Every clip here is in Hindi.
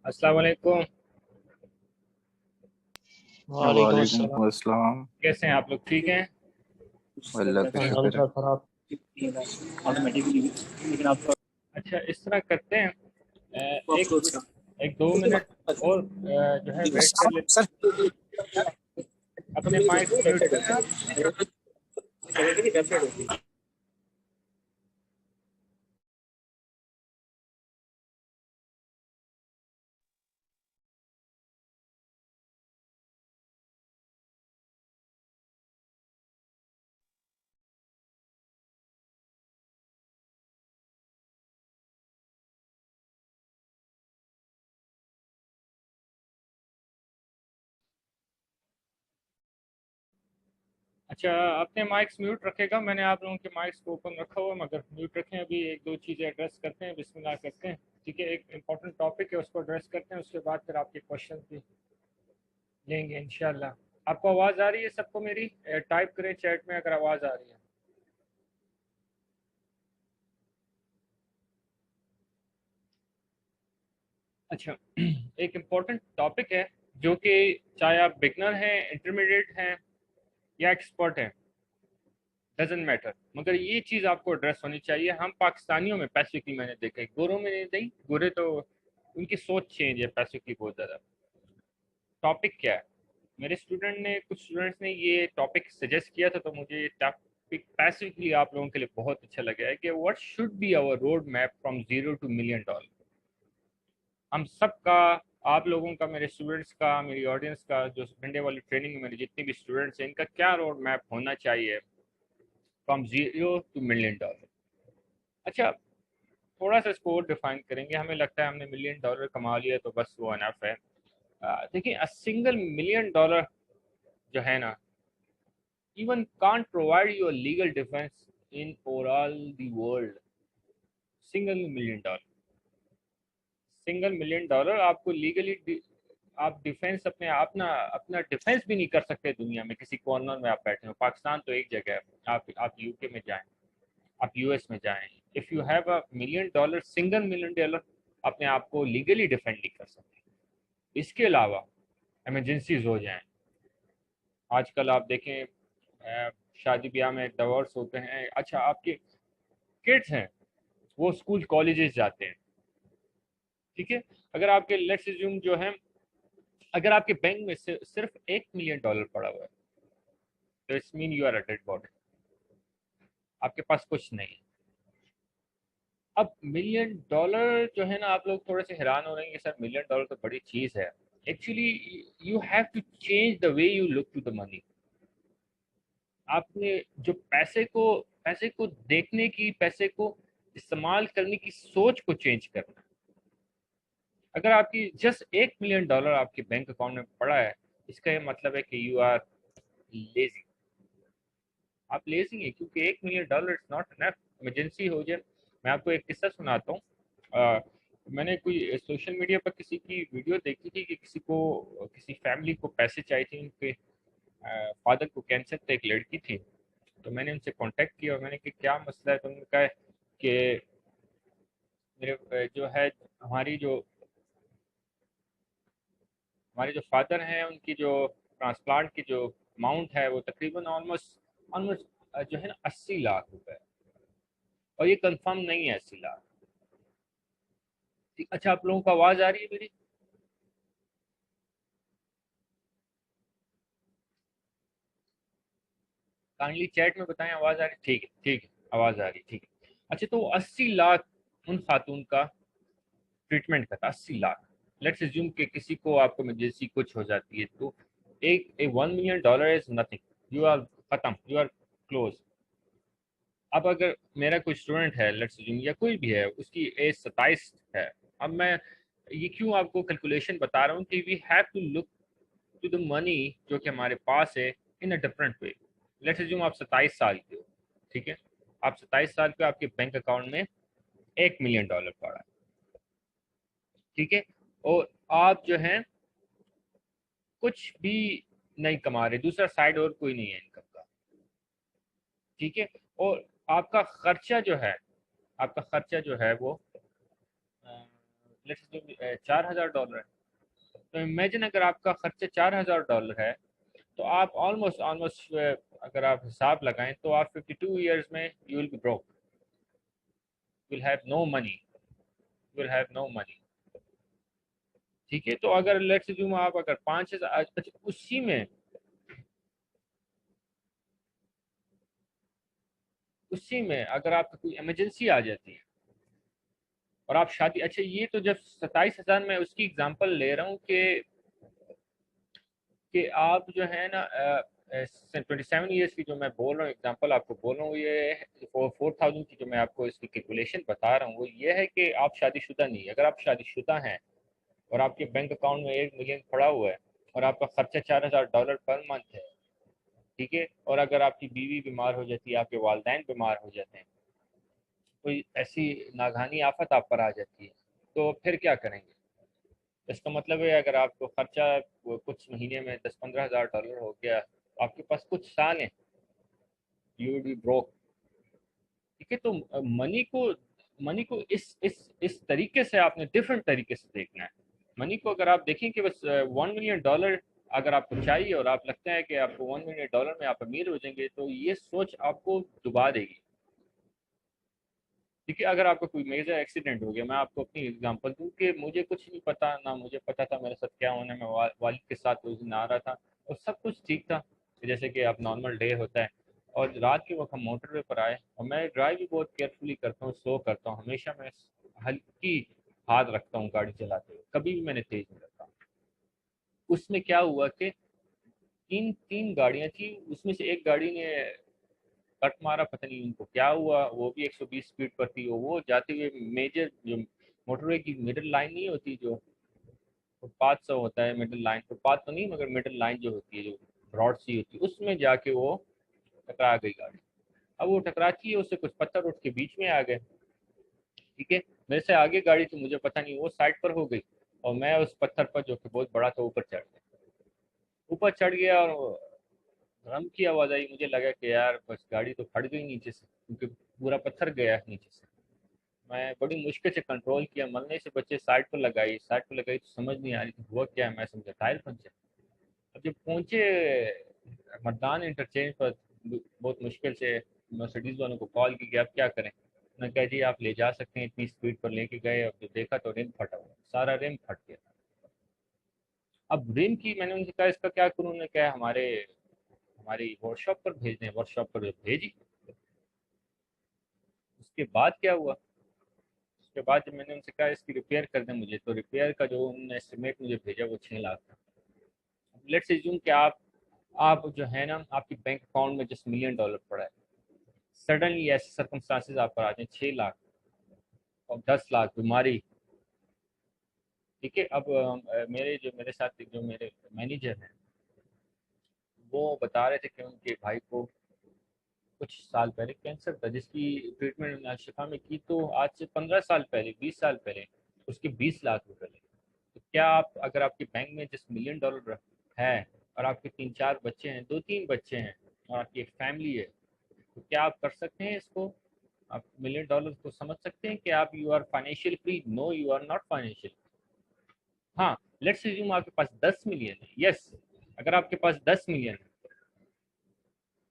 अस्सलाम वालेकुम। वालेकुम वालेकुम अस्सलाम। अस्सलाम। कैसे हैं आप लोग? ठीक हैं? अल्लाह का शुक्र है। अल्हम्दुलिल्लाह सर, आप? ऑटोमेटिकली लेकिन आपका अच्छा इस तरह करते हैं। एक एक 2 मिनट और जो है वेट कर लेते हैं। अपने माइक म्यूट करें आप। अच्छा, अपने माइक्स म्यूट रखेगा। मैंने आप लोगों के माइक्स को ओपन रखा हुआ मगर म्यूट रखें। अभी एक दो चीज़ें एड्रेस करते हैं, बिस्मिल्लाह करते हैं। ठीक है, एक इम्पॉर्टेंट टॉपिक है, उसको एड्रेस करते हैं, उसके बाद फिर आपके क्वेश्चन भी लेंगे इंशाल्लाह। आपको आवाज़ आ रही है सबको मेरी? टाइप करें चैट में अगर आवाज़ आ रही है। अच्छा, एक इम्पॉर्टेंट टॉपिक है जो कि चाहे आप बिगनर हैं, इंटरमीडिएट हैं या एक्सपर्ट हैं, डजेंट मैटर, मगर ये चीज़ आपको एड्रेस होनी चाहिए। हम पाकिस्तानियों में पैसिफिकली मैंने देखा है, गोरों में नहीं, गोरे तो उनकी सोच चेंज है पैसिफिकली बहुत ज़्यादा। टॉपिक क्या है? मेरे कुछ स्टूडेंट्स ने ये टॉपिक सजेस्ट किया था, तो मुझे ये टॉपिक पैसिफिकली आप लोगों के लिए बहुत अच्छा लगा है कि what should be our road map from $0 to $1 million। हम सब का, आप लोगों का, मेरे स्टूडेंट्स का, मेरी ऑडियंस का, जो संडे वाली ट्रेनिंग में मेरे जितने भी स्टूडेंट्स हैं, इनका क्या रोड मैप होना चाहिए फ्रॉम $0 to $1 million। अच्छा, थोड़ा सा इसको और डिफाइन करेंगे। हमें लगता है हमने $1 million कमा लिया तो बस वो अनफ है। देखिए, अ सिंगल $1 million जो है ना, even can't provide you a legal defense in overall the world। Single $1 million आपको लीगली, आप डिफेंस अपने अपना अपना डिफेंस भी नहीं कर सकते दुनिया में। किसी कॉर्नर में आप बैठे हो, पाकिस्तान तो एक जगह है, आप यूके में जाएं, आप यूएस में जाएं, if you have $1 million, single $1 million, अपने आप को लीगली डिफेंड नहीं कर सकते। इसके अलावा एमरजेंसीज हो जाएं, आजकल आप देखें शादी ब्याह में डिवोर्स होते हैं। अच्छा, आपके किड्स हैं, वो स्कूल कॉलेजेस जाते हैं, ठीक है। अगर आपके लेट्स अज्यूम जो है, अगर आपके बैंक में सिर्फ $1 million पड़ा हुआ है, तो it's mean you are a dead body, आपके पास कुछ नहीं है। अब $1 million जो है ना, आप लोग थोड़े से हैरान हो रहे हैं कि सर $1 million तो बड़ी चीज़ है। Actually you have to change the way you look to the money. आपने जो पैसे को देखने की, पैसे को इस्तेमाल करने की सोच को चेंज करना है। अगर आपकी जस्ट $1 million आपके बैंक अकाउंट में पड़ा है, इसका ये मतलब है कि यू आर लेजी। आप लेजी हैं, क्योंकि $1 million is not enough. Emergency हो जाए। मैं आपको एक किस्सा सुनाता हूँ। मैंने कोई सोशल मीडिया पर किसी की वीडियो देखी थी कि किसी फैमिली को पैसे चाहिए थे। उनके फादर को कैंसर था, एक लड़की थी। तो मैंने उनसे कांटेक्ट किया और मैंने कहा क्या मसला है। तो उन्होंने कहा कि मेरे जो है, हमारी जो हमारे जो फादर हैं, उनकी जो ट्रांसप्लांट की जो अमाउंट है वो तकरीबन ऑलमोस्ट ऑलमोस्ट जो है ना $80 लाख। और ये कंफर्म नहीं है 80 लाख। अच्छा, आप लोगों को आवाज़ आ रही है मेरी? काइंडली चैट में बताएं आवाज़ आ रही है? ठीक है, ठीक है, आवाज़ आ रही है, ठीक है। अच्छा, तो 80 लाख उन खातून का ट्रीटमेंट का था। 80 लाख। लेट्स अज्यूम कि किसी को, आपको इमरजेंसी कुछ हो जाती है, तो एक $1 million is nothing. You are खत्म, यू आर क्लोज। अब अगर मेरा कोई स्टूडेंट है, लेट्स अज्यूम, या कोई भी है, उसकी एज 27 है। अब मैं ये क्यों आपको कैलकुलेशन बता रहा हूँ कि we have to look to the money जो कि हमारे पास है in a different way. Let's assume आप 27 साल के हो, ठीक है। आप 27 साल पे, आपके बैंक अकाउंट में $1 million पड़ा है, ठीक है। और आप जो है कुछ भी नहीं कमा रहे, दूसरा साइड और कोई नहीं है इनकम का, ठीक है। और आपका खर्चा जो है, आपका खर्चा जो है वो लेट्स अज्यूम $4000 है। तो इमेजिन अगर आपका खर्चा $4000 है, तो आप ऑलमोस्ट ऑलमोस्ट अगर आप हिसाब लगाएं तो आप 52 ईयर्स में you will be broke, will have no money, will have no money. ठीक है, तो अगर लेट्स अज्यूम आप अगर 5000, अच्छा उसी में अगर आपको कोई इमरजेंसी आ जाती है और आप शादी, अच्छा ये तो जब 27,000 में उसकी एग्जांपल ले रहा हूँ कि आप जो है ना 27 ईयर्स की जो मैं बोल रहा हूँ एग्जांपल आपको बोल रहा हूँ, ये 4000 की जो मैं आपको इसकी कैलकुलेशन बता रहा हूँ वो ये है कि आप शादीशुदा नहीं, अगर आप शादीशुदा हैं और आपके बैंक अकाउंट में 1 मिलियन पड़ा हुआ है और आपका खर्चा $4000 पर मंथ है, ठीक है, और अगर आपकी बीवी बीमार हो जाती है, आपके वालदैन बीमार हो जाते हैं, कोई ऐसी नागहानी आफत आप पर आ जाती है, तो फिर क्या करेंगे? इसका मतलब है अगर आपको खर्चा कुछ महीने में 10-15 हज़ार डॉलर हो गया, आपके पास कुछ साल हैं, यू विल बी ब्रोक। ठीक है, तो मनी को इस तरीके से आपने डिफरेंट तरीके से देखना है। मनी को अगर आप देखें कि बस $1 मिलियन अगर आपको चाहिए और आप लगता है कि आपको $1 मिलियन में आप अमीर हो जाएंगे, तो ये सोच आपको डुबा देगी। ठीक है, अगर आपका कोई मेजर एक्सीडेंट हो गया, मैं आपको अपनी एग्जांपल दूं कि मुझे कुछ नहीं पता, ना मुझे पता था मेरे साथ क्या होना है, मैं वालिद के साथ उस दिन आ रहा था और सब कुछ ठीक था, जैसे कि अब नॉर्मल डे होता है, और रात के वक्त हम मोटरवे पर आए और मैं ड्राइव भी बहुत केयरफुली करता हूँ, स्लो करता हूँ, हमेशा मैं हल्की हाथ रखता हूँ गाड़ी चलाते हुए, कभी भी मैंने तेज नहीं रखा। उसमें क्या हुआ कि तीन तीन गाड़ियां थी, उसमें से एक गाड़ी ने कट मारा, पता नहीं उनको क्या हुआ, वो भी 120 स्पीड पर थी, वो जाते हुए मेजर जो मोटरवे की मिडिल लाइन नहीं होती, जो फुटपाथ से होता है मिडिल लाइन, फुटपाथ तो नहीं मगर मिडिल लाइन जो होती है, जो ब्रॉड सी होती है, उसमें जाके वो टकरा गई गाड़ी। अब वो टकराती है, उससे कुछ पत्थर उठ के बीच में आ गए। ठीक है, मेरे से आगे गाड़ी थी, मुझे पता नहीं, वो साइड पर हो गई और मैं उस पत्थर पर जो कि बहुत बड़ा था ऊपर चढ़ गया, ऊपर चढ़ गया और ड्रम की आवाज़ आई, मुझे लगा कि यार बस गाड़ी तो फट गई नीचे से, क्योंकि पूरा पत्थर गया नीचे से। मैं बड़ी मुश्किल से कंट्रोल किया, मरने से बच्चे साइड पर लगाई तो समझ नहीं आ रही थी हुआ क्या है, मैं समझा टायर पंचर। अब जब पहुंचे मर्दान इंटरचेंज पर, बहुत मुश्किल से मर्सिडीज वालों को कॉल की कि आप क्या करें, मैं कहा जी आप ले जा सकते हैं, इतनी स्पीड पर लेके गए, अब जो देखा तो रिम फटा हुआ, सारा रिम फट गया। अब रिम की मैंने उनसे कहा इसका क्या करूँ, उन्होंने कहा हमारी वर्कशॉप पर भेज दें, वर्कशॉप पर भेजी। उसके बाद क्या हुआ, उसके बाद जब मैंने उनसे कहा इसकी रिपेयर कर दें मुझे, तो रिपेयर का जो उन्होंने एस्टिमेट मुझे भेजा वो 6 लाख था। लेट्स एज्यूम कि आप जो है ना आपकी बैंक अकाउंट में जस्ट $1 मिलियन पड़ा है, सडनली ऐसे सर्कमस्टांसेस आप पर आते हैं, 6 लाख और 10 लाख बीमारी। ठीक है, अब मेरे साथ जो मेरे मैनेजर हैं, वो बता रहे थे कि उनके भाई को कुछ साल पहले कैंसर था, जिसकी ट्रीटमेंट उन्होंने शिफा में की, तो आज से 15 साल पहले, 20 साल पहले उसके 20 लाख रुपए लगे। तो क्या आप, अगर आपके बैंक में जिस $1 मिलियन है और आपके 3-4 बच्चे हैं, 2-3 बच्चे हैं और आपकी एक फैमिली है, तो क्या आप कर सकते हैं इसको? आप $1 मिलियन को समझ सकते हैं कि आप you are financial free? No, you are not financial. हाँ, लेट्स अज्यूम आपके पास 10 मिलियन है, यस, अगर आपके पास 10 मिलियन है,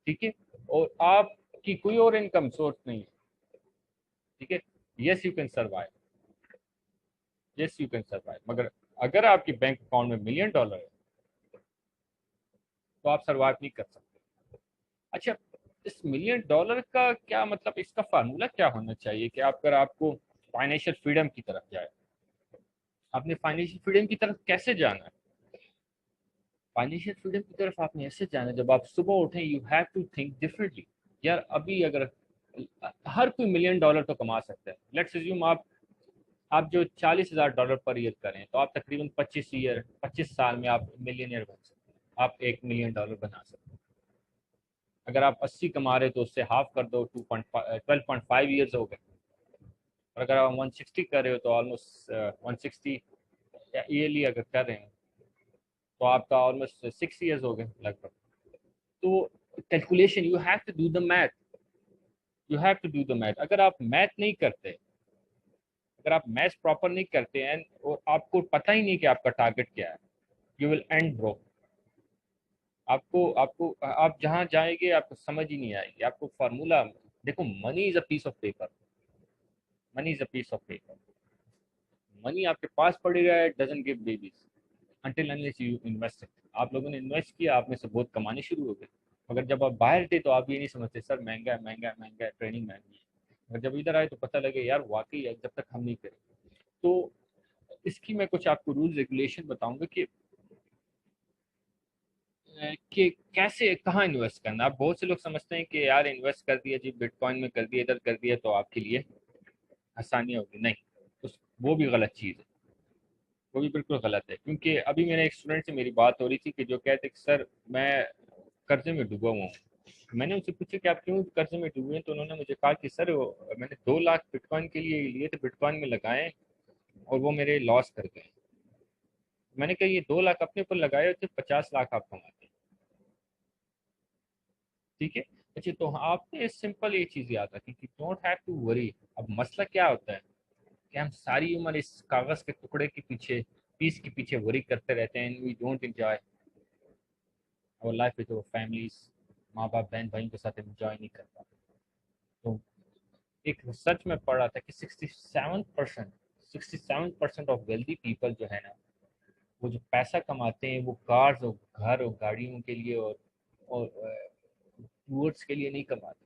ठीक है, और आपकी कोई और इनकम सोर्स नहीं है, ठीक है, yes you can survive, yes you can survive, मगर अगर आपके बैंक अकाउंट में $1 मिलियन है तो आप सर्वाइव नहीं कर सकते। अच्छा, इस $1 मिलियन का क्या मतलब, इसका फार्मूला क्या होना चाहिए कि आप, अगर आपको फाइनेंशियल फ्रीडम की तरफ जाए, आपने फाइनेंशियल फ्रीडम की तरफ कैसे जाना है? फाइनेंशियल फ्रीडम की तरफ आपने ऐसे जाना है, जब आप सुबह उठें you have to think differently. यार अभी अगर हर कोई $1 मिलियन तो कमा सकता है, लेट्स अज्यूम आप जो $40,000 पर ईयर करें, तो आप तकरीबन 25 साल में आप मिलियनियर बन सकते हैं, आप $1 मिलियन बना सकते हैं। अगर आप 80 कमा रहे तो उससे हाफ कर दो, 12.5 ईयर्स हो गए, और अगर आप 160 कर रहे हो तो ऑलमोस्ट 160 ईयरली अगर कर रहे हैं तो आपका ऑलमोस्ट 6 ईयर्स हो गए लगभग। तो calculation, you have to do the math, you have to do the math. अगर आप मैथ नहीं करते, अगर आप मैथ्स प्रॉपर नहीं करते हैं और आपको पता ही नहीं कि आपका टारगेट क्या है, यू विल एंड ब्रो। आपको आपको आप जहाँ जाएंगे आपको समझ ही नहीं आएगी। आपको फार्मूला देखो, money is a piece of paper, money is a piece of paper. Money आपके पास पड़ेगा, it doesn't give babies until unless you invest. आप लोगों ने इन्वेस्ट किया, आप में से बहुत कमाने शुरू हो गए। मगर जब आप बाहर थे तो आप ये नहीं समझते सर महंगा है, महंगा है, महंगा है, ट्रेनिंग महंगी है। मगर जब इधर आए तो पता लगे यार वाकई है, जब तक हम नहीं करें। तो इसकी मैं कुछ आपको रूल रेगुलेशन बताऊंगा कि कैसे कहाँ इन्वेस्ट करना। आप बहुत से लोग समझते हैं कि यार इन्वेस्ट कर दिया जी, बिटकॉइन में कर दिया, इधर कर दिया तो आपके लिए आसानियाँ होगी। नहीं, उस वो भी गलत चीज़ है, वो भी बिल्कुल गलत है। क्योंकि अभी मेरे एक स्टूडेंट से मेरी बात हो रही थी कि जो कहते कि सर मैं कर्जे में डूबा हुआ हूँ। मैंने उनसे पूछा कि आप क्यों कर्जे में डूबे हैं, तो उन्होंने मुझे कहा कि सर मैंने 2 लाख बिटकॉइन के लिए लिए थे, बिटकॉइन में लगाए और वो मेरे लॉस कर गए। मैंने कहा ये 2 लाख अपने ऊपर लगाए होते 50 लाख आप कमाते। ठीक है। अच्छा, तो आपने सिंपल ये चीज याद रखी कि डोंट हैव टू वरी। अब मसला क्या होता है कि हम सारी उम्र इस कागज के टुकड़े के पीछे, पीस के पीछे वरी करते रहते हैं, वी डोंट एंजॉय और लाइफ विद आवर फैमिलीज। माँ बाप बहन भाइयों के साथ एंजॉय नहीं कर पाते। तो एक रिसर्च में पढ़ रहा था कि 67% ऑफ वेल्दी पीपल जो है ना, वो जो पैसा कमाते हैं वो कार्स और घर और गाड़ियों के लिए और टूर्स के लिए नहीं कमाते।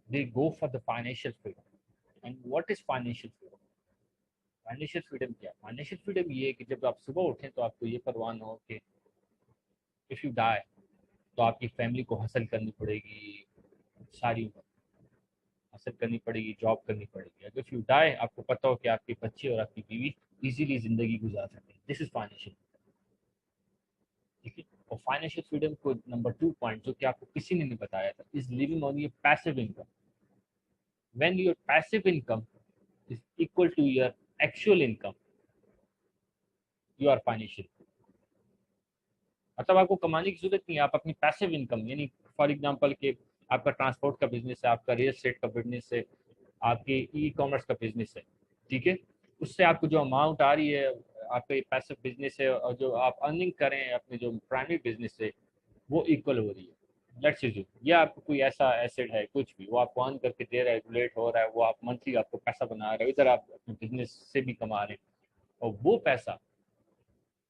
They go for the financial freedom. And what is financial freedom? Financial freedom क्या है? फाइनेंशियल फ्रीडम ये है कि जब आप सुबह उठें तो आपको ये परवाह ना हो कि इफ़ यू डाई तो आपकी फैमिली को हसल करनी पड़ेगी, सारी उम्र हसल करनी पड़ेगी, जॉब करनी पड़ेगी। अगर इफ यू डाई आपको पता हो कि आपके बच्चे और आपकी बीवी इजीली जिंदगी गुजार सकते हैं। This is financial. ठीक है। और फाइनेंशियल फ्रीडम को नंबर 2 पॉइंट जो कि आपको किसी ने नहीं बताया था, is living on your passive income. When your passive income is equal to your actual income, you are financial. मतलब आपको कमाने की जरूरत नहीं है, आप अपनी पैसिव इनकम यानी फॉर एग्जांपल के आपका ट्रांसपोर्ट का बिजनेस है, आपका रियल एस्टेट का बिजनेस है, आपके ई कॉमर्स का बिजनेस है। ठीक है। उससे आपको जो अमाउंट आ रही है, आपका ये पैसिव बिजनेस है, और जो आप अर्निंग करें अपने जो प्राइमरी बिजनेस से, वो इक्वल हो रही है। लेट्स यूज या आपको कोई ऐसा एसेट है कुछ भी, वो आपको अर्न करके दे रहा है, रेगुलेट हो रहा है, वो आप मंथली आपको पैसा बना रहे हो, इधर आप अपने बिजनेस से भी कमा रहे हैं। और वो पैसा,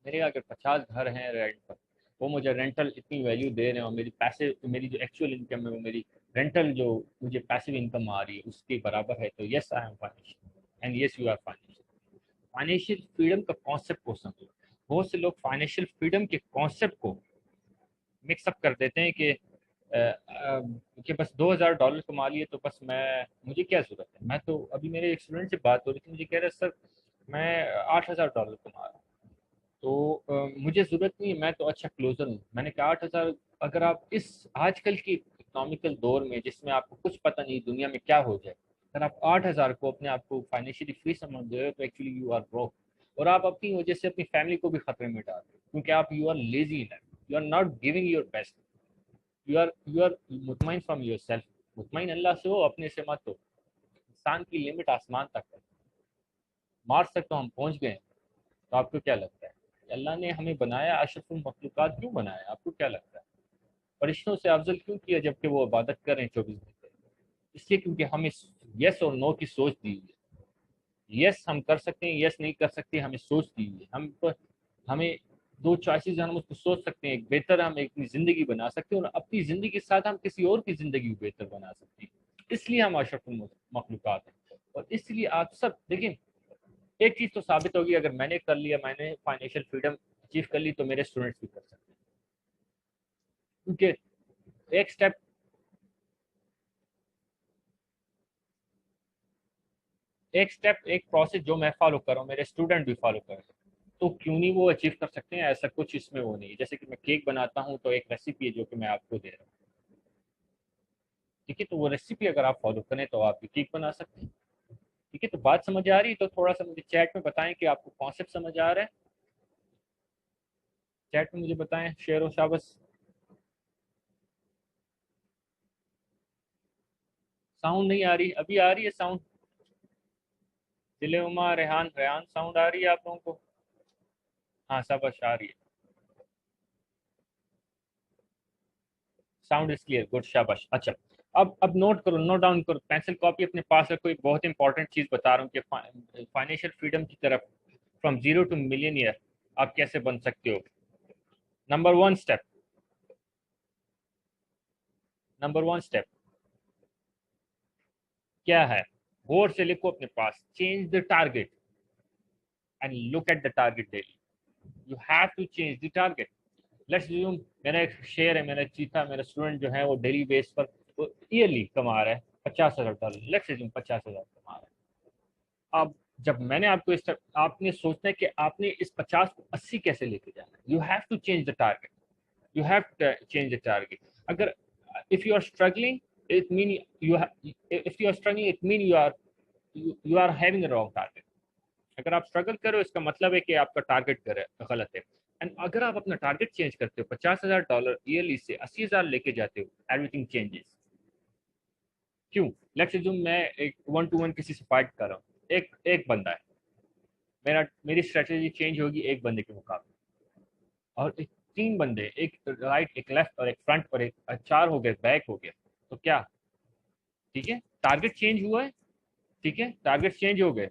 मेरे अगर 50 घर हैं रेंट पर, वो मुझे रेंटल इतनी वैल्यू दे रहे हैं और मेरी पैसे, मेरी जो एक्चुअल इनकम है वो मेरी रेंटल जो मुझे पैसिव इनकम आ रही है उसके बराबर है, तो yes I am financial and yes you are financial. Financial freedom का कॉन्सेप्ट को समझो। बहुत से लोग फाइनेंशियल फ्रीडम के कॉन्सेप्ट को मिक्सअप कर देते हैं कि बस $2000 कमा लिए तो बस मैं, मुझे क्या जरूरत है। मैं तो अभी मेरे एक स्टूडेंट से बात हो रही थी, मुझे कह रहा है सर मैं $8000 कमा रहा हूँ, तो मुझे ज़रूरत नहीं है, मैं तो अच्छा क्लोजर हूँ। मैंने कहा 8,000, अगर आप इस आजकल की इकोनॉमिकल दौर में जिसमें आपको कुछ पता नहीं दुनिया में क्या हो जाए, अगर आप 8,000 को अपने आप को फाइनेंशियली फ्री समझ रहे हो तो एक्चुअली यू आर ब्रोक। और आप अपनी वजह से अपनी फैमिली को भी खतरे में डाल रहे हो, क्योंकि आप you are lazy in, you are not giving your best. You are मुतमईन फ्रॉम योर सेल्फ। मुतमईन अल्लाह से हो, अपने से मत हो। इंसान की लिमिट आसमान तक है, मार्स तक तो हम पहुंच गए। तो आपको क्या लगता है अल्लाह ने हमें बनाया अशरफुल मखलूकात क्यों बनाया? आपको क्या लगता है फरिश्तों से अफजल क्यों किया जबकि वो इबादत कर रहे हैं 24 घंटे? इसलिए क्योंकि हमें यस और नो की सोच दी हुई है। यस हम कर सकते हैं, यस नहीं कर सकते, हमें सोच दी हुई है। हमें दो चॉइसेस, हम उसको सोच सकते हैं, एक बेहतर हम एक अपनी जिंदगी बना सकते हैं और अपनी जिंदगी के साथ हम किसी और की जिंदगी भी बेहतर बना सकते हैं। इसलिए हम अशरफुल मखलूकात हैं। और इसलिए आप सब देखिए, एक चीज तो साबित होगी, अगर मैंने कर लिया, मैंने फाइनेंशियल फ्रीडम अचीव कर ली, तो मेरे स्टूडेंट्स भी कर सकते हैं। क्योंकि एक स्टेप, एक प्रोसेस जो मैं फॉलो कर रहा हूँ मेरे स्टूडेंट भी फॉलो कर रहे हैं, तो क्यों नहीं वो अचीव कर सकते हैं? ऐसा कुछ इसमें वो नहीं है। जैसे कि मैं केक बनाता हूँ तो एक रेसिपी है जो कि मैं आपको दे रहा हूँ। ठीक है। तो वो रेसिपी अगर आप फॉलो करें तो आप भी केक बना सकते हैं। ठीक है। तो बात समझ आ रही है तो थोड़ा सा मुझे चैट में बताएं कि आपको कॉन्सेप्ट समझ आ रहा है। चैट में मुझे बताएं, शेर व शाबस। साउंड नहीं आ रही? अभी आ रही है साउंड? दिले उमा रेहान रेहान साउंड आ रही है आप लोगों को? हाँ शाबाश आ रही है, साउंड इज क्लियर, गुड शाबाश। अच्छा अब नोट करो, नोट डाउन करो, पेंसिल कॉपी अपने पास रखो। एक बहुत इंपॉर्टेंट चीज बता रहा हूँ कि फाइनेंशियल फ्रीडम की तरफ फ्रॉम जीरो टू मिलियनियर आप कैसे बन सकते हो। Number one step, number one step क्या है? गौर से लिखो अपने पास, change the target and look at the target daily. You have to change the target. Let's assume मेरा एक शेयर है, मेरा चीता, मेरा स्टूडेंट जो है वो डेली बेस पर वो ईयरली कमा रहा है $50,000। लेट्स अज्यूम 50,000 कमा रहा है। अब जब मैंने आपको इस आपने सोचना है कि आपने इस 50 को 80 कैसे लेके जाना है। You have to change the target, you have to change the target. अगर if you are struggling, it mean you if you are struggling, it mean you are having a wrong target. अगर आप स्ट्रगल करो इसका मतलब है कि आपका टारगेट गलत है। एंड अगर आप अपना टारगेट चेंज करते हो, $50,000 ईयरली से 80,000 लेके जाते हो, एवरीथिंग चेंजेस। क्यों? लेट्स अज्यूम मैं एक 1-to-1 किसी से फाइट कर रहा हूँ, एक एक बंदा है, मेरी स्ट्रेटेजी चेंज होगी एक बंदे के मुकाबले। और एक 3 बंदे, एक राइट एक लेफ्ट और एक फ्रंट और एक 4 हो गए, बैक हो गया, तो क्या? ठीक है, टारगेट चेंज हुआ है, ठीक है, टारगेट चेंज हो गए,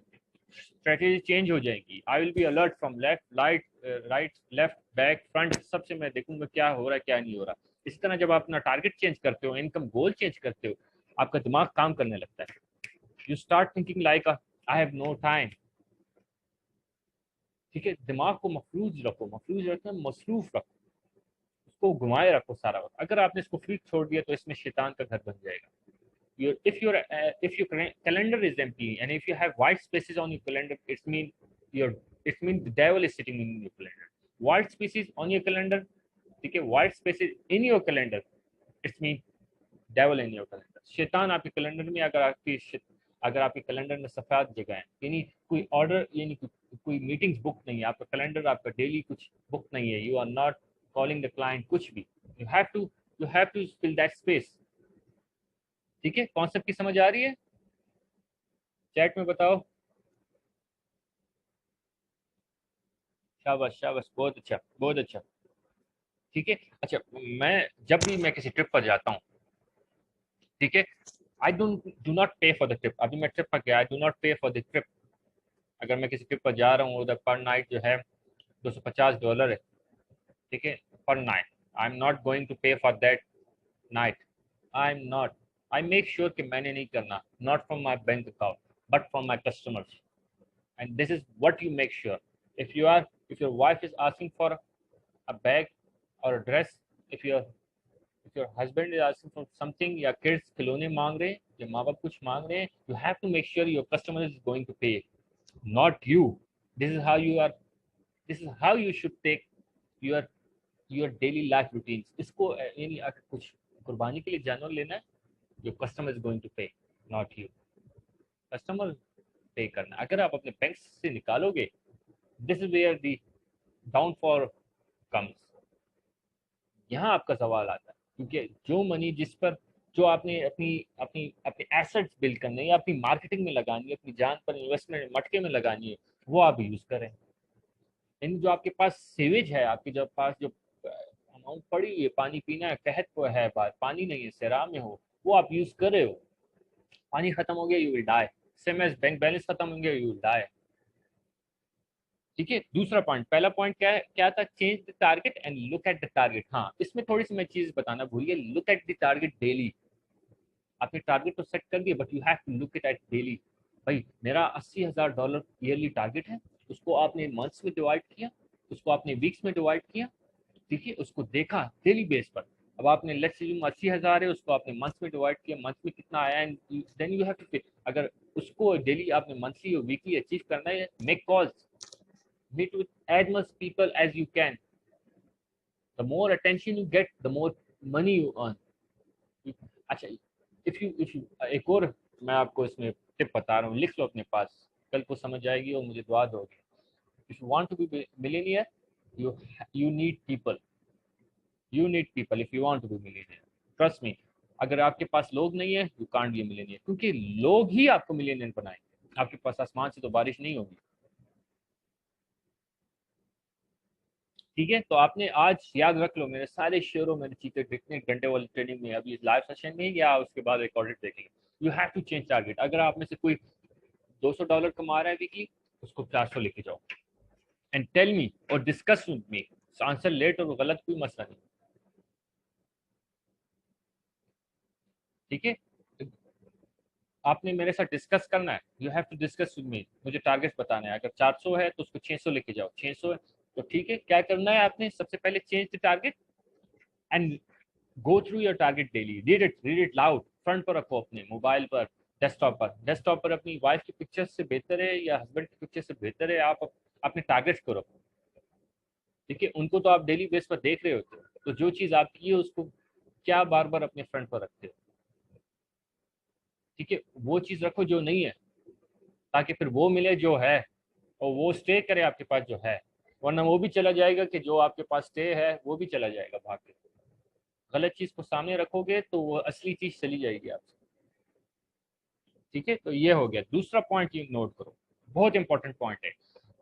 स्ट्रेटेजी चेंज हो जाएगी। I will be alert from left right left back front, सबसे मैं देखूंगा क्या हो रहा है क्या नहीं हो रहा। इस तरह जब आप अपना टारगेट चेंज करते हो, इनकम गोल चेंज करते हो, आपका दिमाग काम करने लगता है। You start thinking like I have no time. ठीक है, दिमाग को मफलूज रखो, मफलूज रखना मसरूफ रखो, उसको घुमाए रखो सारा वक्त। अगर आपने इसको फ्री छोड़ दिया तो इसमें शैतान का घर बन जाएगा। If your calendar is empty and if you have white spaces on your calendar, your it means the devil is sitting in your calendar. White spaces on your calendar, ठीक है, white spaces in your calendar, it means devil in your calendar. शैतान आपके कैलेंडर में, अगर आपके कैलेंडर में सफेद जगह है, यानी कोई ऑर्डर, यानी कोई मीटिंग्स बुक नहीं है, आपका कैलेंडर आपका डेली कुछ बुक नहीं है, you are not calling the client, कुछ भी, you have to fill that space. ठीक है, कॉन्सेप्ट की समझ आ रही है? चैट में बताओ। शाबाश शाबाश, बहुत अच्छा बहुत अच्छा। ठीक है, अच्छा जब भी मैं किसी ट्रिप पर जाता हूँ, ठीक है, आई डू नॉट पे फॉर द ट्रिप। अभी मैं ट्रिप पर गया, आई डू नॉट पे फॉर द ट्रिप। अगर मैं किसी ट्रिप पर जा रहा हूँ, उधर पर नाइट जो है $250 है, ठीक है, पर night. I am not going to pay for that night, I am not. I make sure कि मैंने नहीं करना, not from my bank account but from my customers. And this is what you make sure. If your wife is asking for a bag or a dress, if your husband is asking for something, या kids खिलौने मांग रहे हैं, या माँ बाप कुछ मांग रहे हैं, you have to make sure your customer is going to pay, not you. this is how you are this is how you should take your daily life routines. इसको यानी अगर कुछ कुर्बानी के लिए जानवर लेना है, your customer is going to pay, not you. Customer pay करना। अगर आप अपने बैंक से निकालोगे, this is where the downfall comes. यहाँ आपका सवाल आता है, क्योंकि जो मनी जिस पर जो आपने अपनी अपनी अपने एसेट्स बिल्ड करने या अपनी मार्केटिंग में लगानी है, अपनी जान पर इन्वेस्टमेंट मटके में लगानी है, वो आप यूज करें। यानी जो आपके पास सीवेज है, आपके जो पास जो अमाउंट पड़ी हुई है, पानी पीना है, कहत को है, बात पानी नहीं है, सैराब में हो, वो आप यूज कर रहे हो। पानी खत्म हो गया, you will die. Same as bank balance खत्म हो गया, यू विल डाई। ठीक है, दूसरा पॉइंट, पहला पॉइंट क्या था? Change the target and look at the target. हाँ, इसमें थोड़ी सी मैं चीज बताना भूल गया, look at the target daily. आपने टारगेट तो सेट कर दिया, but you have to look it at daily. भाई मेरा $80,000 ईयरली टारगेट है, उसको आपने मंथ्स में डिवाइड किया, उसको आपने वीक्स में डिवाइड किया, ठीक है, उसको देखा डेली बेस पर। अब आपने लेट्स से 80,000 है, उसको आपने मंथ्स में डिवाइड किया, मंथ में कितना आया, and then you have to pay. अगर उसको डेली आपने मंथली और वीकली अचीव करना है, make calls, meet with as much people as you can. The more attention you get, the more money you earn. अच्छा, if you एक और मैं आपको इसमें टिप बता रहा हूँ, लिख लो अपने पास, कल को समझ आएगी और मुझे दुआ दोगे। If you want to be millionaire, you you need people. You need people if you want to be millionaire. Trust me. अगर आपके पास लोग नहीं है, you can't be a millionaire, क्योंकि लोग ही आपको मिलियनियर बनाएंगे। आपके पास आसमान से तो बारिश नहीं होगी। ठीक है, तो आपने आज याद रख लो, मेरे सारे शेयरों मेरे चीते कितने घंटे वाली ट्रेडिंग में, अभी लाइव सेशन में या उसके बाद रिकॉर्डेड देखेंगे। You have to change target. अगर आप में से कोई $200 कमा रहा है वीकली, उसको 400 लेके जाओ एंड टेल मी और discuss with me. Answer let और गलत कोई मसला नहीं। ठीक है, आपने मेरे साथ डिस्कस करना है। You have to discuss with me, मुझे टारगेट बताना है। अगर 400 है तो उसको 600 लेके जाओ, 600 है तो ठीक है। क्या करना है आपने, सबसे पहले change the target and go through your target daily. Read it loud, front पर रखो अपने मोबाइल पर, डेस्कटॉप पर अपनी वाइफ की पिक्चर से बेहतर है या हस्बैंड की पिक्चर से बेहतर है, आप अपने टारगेट्स को रखो। ठीक है, उनको तो आप डेली बेस पर देख रहे होते हो, तो जो चीज़ आपकी है उसको क्या बार बार अपने फ्रंट पर रखते हो। ठीक है, वो चीज़ रखो जो नहीं है, ताकि फिर वो मिले जो है और वो स्टे करे आपके पास जो है। वरना वो भी चला जाएगा कि जो आपके पास स्टे है वो भी चला जाएगा भाग के। गलत चीज़ को सामने रखोगे तो वो असली चीज़ चली जाएगी आपसे। ठीक है, तो ये हो गया। दूसरा पॉइंट ये नोट करो, बहुत इंपॉर्टेंट पॉइंट है।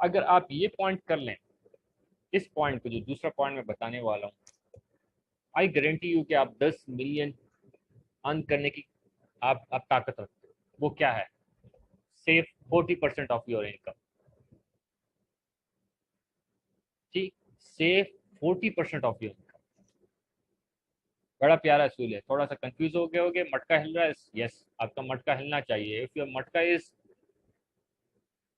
अगर आप ये पॉइंट कर लें, इस पॉइंट को जो दूसरा पॉइंट मैं बताने वाला हूँ, आई गारंटी यू कि आप 10 मिलियन अर्न करने की आप ताकत रखते हो। वो क्या है, सेव 40% ऑफ योर इनकम। ठीक, सेव 40% ऑफ योर इनकम। बड़ा प्यारा असूल है। थोड़ा सा कंफ्यूज हो गए होगे, मटका हिल रहा है, यस आपका मटका हिलना चाहिए। इफ योर मटका इज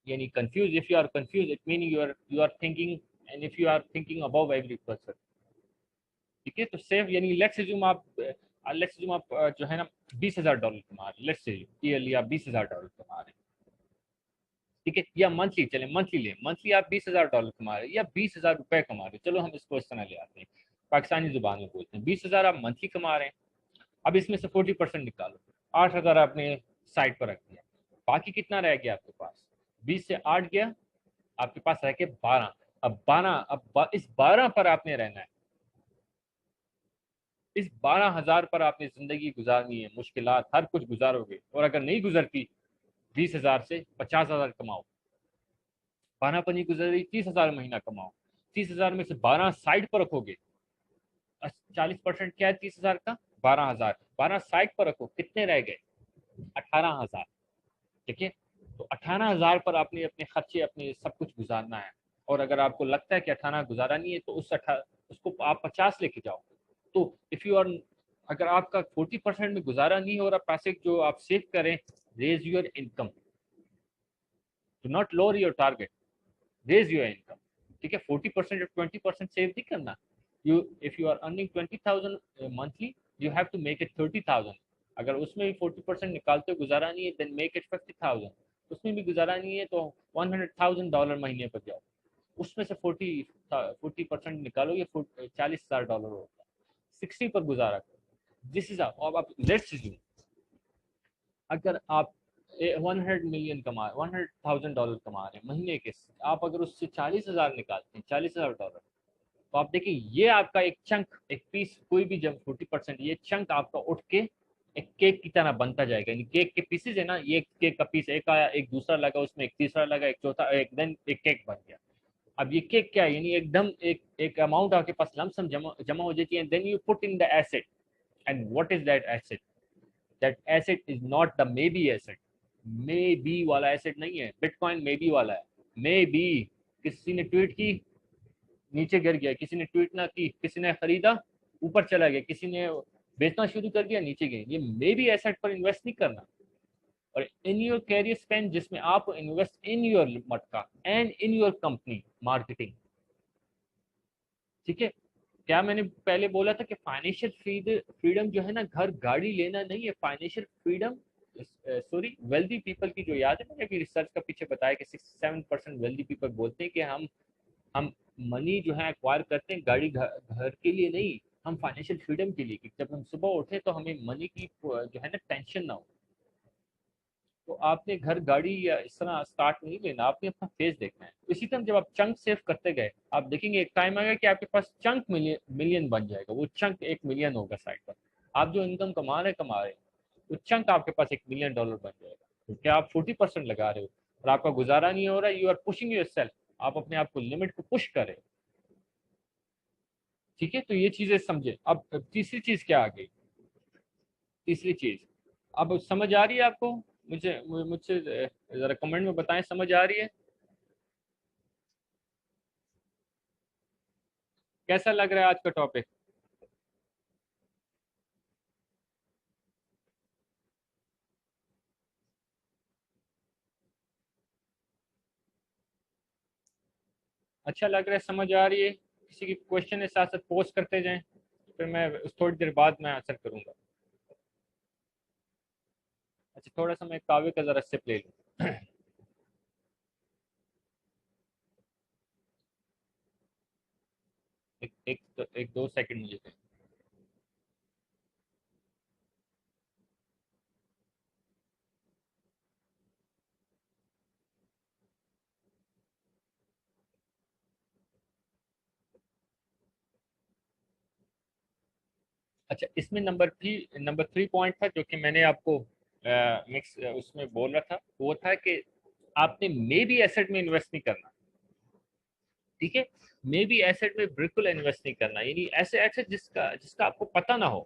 यानी confuse, if you are confuse it mean you are thinking, and if you are thinking above every person. ठीक है, तो सेव यानी लेट्स अज्यूम आप जो है ना $20,000 कमा रहे, लेट्स से ईयरली आप $20,000 कमा रहे हैं। ठीक है, या मंथली, चले मंथली ले, मंथली आप $20,000 कमा रहे हैं या ₹20,000 कमा रहे हैं। चलो हम इसको इस तरह ले आते हैं, पाकिस्तानी जुबान में बोलते हैं। 20,000 आप मंथली कमा रहे हैं। अब इसमें से 40% निकालो, 8,000 आपने साइड पर रख दिया, बाकी कितना रह गया आपके पास? 20 से 8 गया, आपके पास रह के 12। अब 12, इस 12 पर आपने रहना है। इस 12,000 पर आपने जिंदगी गुजारनी है, मुश्किलात हर कुछ गुजारोगे। और अगर नहीं गुजरती 20,000 से 50,000 कमाओ, 12 पर नहीं गुजर रही, 30,000 महीना कमाओ। 30,000 में से 12 साइड पर रखोगे, 40% क्या है 30,000 का? 12,000। 12 साइड पर रखो, कितने रह गए? 18,000। ठीक है, तो 18,000 पर आपने अपने खर्चे, अपने सब कुछ गुजारना है। और अगर आपको लगता है कि 18 गुजारा नहीं है तो उसको आप 50 लेके जाओ। तो इफ यू आर, अगर आपका 40% में गुजारा नहीं हो रहा पैसे जो आप सेव करें, raise your income, do not lower your target, raise your income. ठीक है, 40% और 20% सेव नहीं करना। You if you are earning 20,000 monthly, you have to make it 30,000। अगर उसमें भी 40% निकालते हो, गुजारा नहीं है, देन मेक इट 50,000। उसमें भी गुजारा नहीं है तो $100,000 महीने पर जाओ, उसमें से 40% निकालो, ये $40,000 होता है। 60 पर गुजारा करो। दिस इज अब आप लेट्स अज्यूम, अगर आप 100 मिलियन कमा, $100,000 कमा रहे हैं महीने के, आप अगर उससे 40,000 निकालते हैं, $40,000, तो आप देखिए ये आपका एक चंक, एक पीस, कोई भी जब 40%, ये चंक आपका उठ के एक केक की तरह बनता जाएगा। यानी केक के पीसेज है ना, ये केक का पीस एक आया, एक दूसरा लगा, उसमें एक तीसरा लगा, एक चौथा, एक देन एक केक बन गया। अब ये केक क्या है, यानी एकदम एक एक अमाउंट आपके पास लमसम जमा जमा हो जाती है। Then you put in the asset, and what is that asset? That asset is not the maybe asset. Maybe वाला एसेट नहीं है, बिटकॉइन मे बी वाला है। मे बी, किसी ने ट्वीट की, नीचे गिर गया, किसी ने ट्वीट ना की, किसी ने खरीदा, ऊपर चला गया, किसी ने बेचना शुरू कर दिया, नीचे गए। ये मे बी एसेट पर इन्वेस्ट नहीं करना। और इन योर कैरियर स्पेंड, जिसमें आप इन्वेस्ट इन योर मटका and in your company marketing. ठीक है, क्या मैंने पहले बोला था कि फाइनेंशियल फ्रीडम जो है ना, घर गाड़ी लेना नहीं है। Financial freedom, sorry, wealthy people की जो, याद है मैंने अभी रिसर्च का पीछे बताया कि 67% वेल्दी पीपल बोलते हैं कि हम मनी जो है एक्वायर करते हैं गाड़ी घर के लिए नहीं, हम फाइनेंशियल फ्रीडम के लिए, कि जब हम सुबह उठे तो हमें मनी की जो है ना टेंशन ना हो। तो आपने घर गाड़ी या इस तरह स्टार्ट नहीं लेना, आपने अपना फेस देखना है। इसी तरह जब आप चंक सेव करते गए, आप देखेंगे एक टाइम आएगा कि आपके पास चंक मिलियन बन जाएगा। वो चंक 1 मिलियन होगा साइड पर। आप जो इनकम कमा रहे वो चंक आपके पास $1 मिलियन बन जाएगा। क्योंकि आप 40% लगा रहे हो और आपका गुजारा नहीं हो रहा, यू आर पुशिंग योरसेल्फ, आप अपने आप को लिमिट को पुश कर रहे हो। ठीक है, तो ये चीजें समझे। अब तीसरी चीज क्या आ गई, तीसरी चीज अब समझ आ रही है आपको? मुझसे जरा कमेंट में बताएं, समझ आ रही है? कैसा लग रहा है आज का टॉपिक? अच्छा लग रहा है, समझ आ रही है? किसी की क्वेश्चन है साथ साथ पोस्ट करते जाएं, फिर मैं थोड़ी देर बाद मैं आंसर करूंगा। अच्छा, थोड़ा सा मैं काव्य का जरा सिप ले लूं। एक दो सेकंड मुझे दें। अच्छा, इसमें नंबर 3 पॉइंट था जो कि मैंने आपको मिक्स उसमें बोल रहा था, वो था कि आपने मे बी एसेट में इन्वेस्ट नहीं करना। ठीक है, मे बी एसेट में बिल्कुल इन्वेस्ट नहीं करना, यानी ऐसे एसेट जिसका जिसका आपको पता ना हो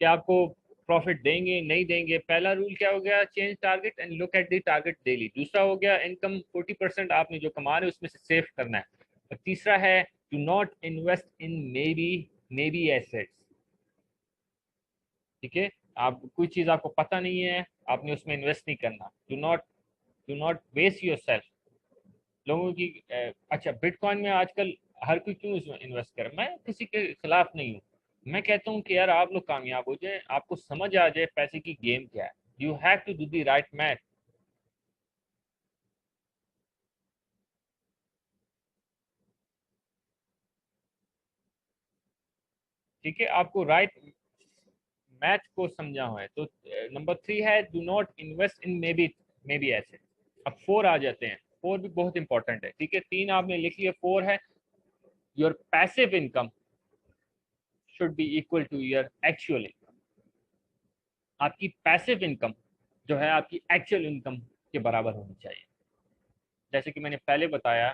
कि आपको प्रॉफिट देंगे नहीं देंगे। पहला रूल क्या हो गया, change target and look at the target daily. दूसरा हो गया इनकम 40% आपने जो कमा रहे हो उसमें से सेव करना है। और तीसरा है to not invest in maybe assets. ठीक है, आप कोई चीज आपको पता नहीं है, आपने उसमें इन्वेस्ट नहीं करना। Do not waste yourself. लोगों की अच्छा, बिटकॉइन में आजकल हर कोई क्यों इन्वेस्ट करे? मैं किसी के खिलाफ नहीं हूँ। मैं कहता हूँ कि यार आप लोग कामयाब हो जाए, आपको समझ आ जाए पैसे की गेम क्या है। You have to do the right math. ठीक है, आपको राइट मैथ को समझा हुआ है। तो नंबर 3 है do not invest in maybe asset. अब 4 आ जाते हैं, 4 भी बहुत इंपॉर्टेंट है। ठीक है, 3 आपने लिख लिया, 4 है your passive income should be equal to your actual income. आपकी पैसिव इनकम जो है आपकी एक्चुअल इनकम के बराबर होनी चाहिए। जैसे कि मैंने पहले बताया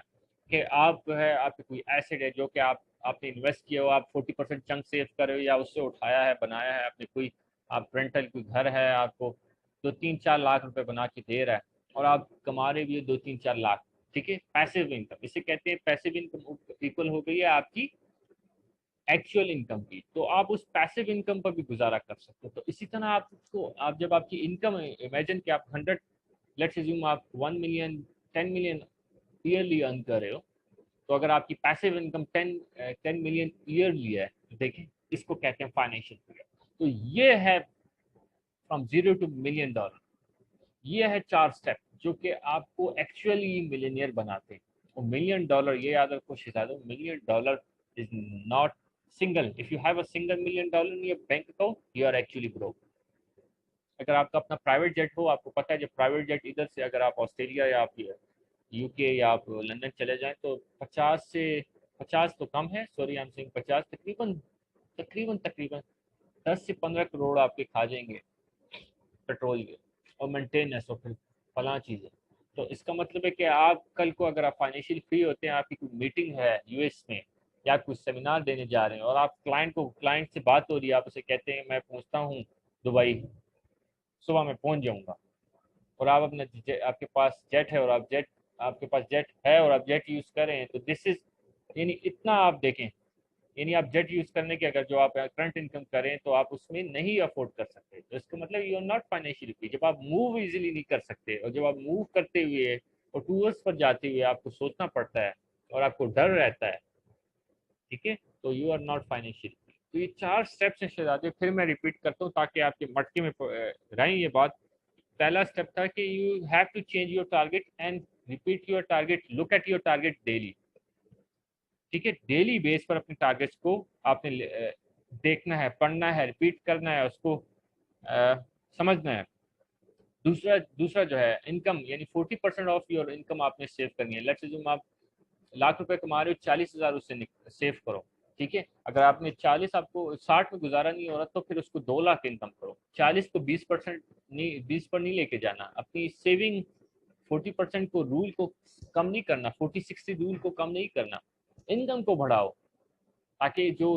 कि आप जो है आपके कोई एसेट है जो कि आपने इन्वेस्ट किया हो, आप 40% चंक सेव कर रहे हो या उससे उठाया है बनाया है आपने, कोई आप रेंटल कोई घर है आपको 2-3-4 लाख रुपए बना के दे रहा है और आप कमा रहे भी 2-3-4 लाख। ठीक है, पैसिव इनकम इसे कहते हैं। पैसिव इनकम इक्वल हो गई है आपकी एक्चुअल इनकम की, तो आप उस पैसिव इनकम पर भी गुजारा कर सकते हो। तो इसी तरह आप जब आपकी इनकम इमेजिन कि आप 100, लेट्स अज्यूम आप 1 मिलियन 10 मिलियन ईयरली अर्न कर रहे हो, तो अगर आपकी पैसिव इनकम 10 मिलियन ईयरली है, तो देखें इसको कहते हैं फाइनेंशियल फ्रीडम। तो ये है फ्रॉम $0 to $1 million। ये है 4 स्टेप जो कि आपको एक्चुअली मिलीनियर बनाते हैं। और $1 million, ये याद रखो शहजादों, $1 million is not single. If you have a single $1 million in your bank account, you are actually broke. अगर आपका अपना प्राइवेट जेट हो, आपको पता है जब प्राइवेट जेट इधर से अगर आप ऑस्ट्रेलिया या आप यूके या आप लंदन चले जाएं तो 50 तो कम है, सॉरी आई एम सेइंग 50, तकरीबन तकरीबन तकरीबन 10 से 15 करोड़ आपके खा जाएंगे पेट्रोल के और मेंटेनेंस और फिर फला चीज़ें। तो इसका मतलब है कि आप कल को अगर आप फाइनेंशियल फ्री होते हैं, आपकी कोई मीटिंग है यूएस में या आप कुछ सेमिनार देने जा रहे हैं और आप क्लाइंट से बात हो रही है, आप उसे कहते हैं मैं पहुंचता हूँ दुबई, सुबह में पहुंच जाऊंगा, और आप आपके पास जेट है और आपके पास जेट है और आप जेट यूज कर रहे हैं, तो दिस इज, यानी इतना आप देखें, यानी आप जेट यूज करने के अगर जो आप करंट इनकम करें तो आप उसमें नहीं अफोर्ड कर सकते। तो इसका मतलब you are not financially free. जब आप मूव इजीली नहीं कर सकते और जब आप मूव करते हुए और टूर्स पर जाते हुए आपको सोचना पड़ता है और आपको डर रहता है, ठीक है, तो you are not financially free. तो ये 4 स्टेप्स हैं शहजादे, फिर मैं रिपीट करता हूँ ताकि आपके मटके में रहे ये बात। पहला स्टेप था कि you have to change your target and repeat your target, look at your target daily. ठीक है, डेली बेस पर अपने टारगेट्स को आपने देखना है, पढ़ना है, रिपीट करना है, उसको समझना है। दूसरा दूसरा जो है इनकम, यानी 40% ऑफ योर इनकम आपने सेव करनी है। लेट्स अज्यूम आप लाख रुपए कमा रहे हो, 40,000 उससे सेव करो। ठीक है, अगर आपने 40 आपको 60 में गुजारा नहीं हो रहा तो फिर उसको 2 लाख इनकम करो। 40 को 20% नहीं, 20 पर नहीं लेके जाना। अपनी सेविंग 40% को रूल को कम नहीं करना, 40-60 रूल को कम नहीं करना। इनकम को बढ़ाओ ताकि जो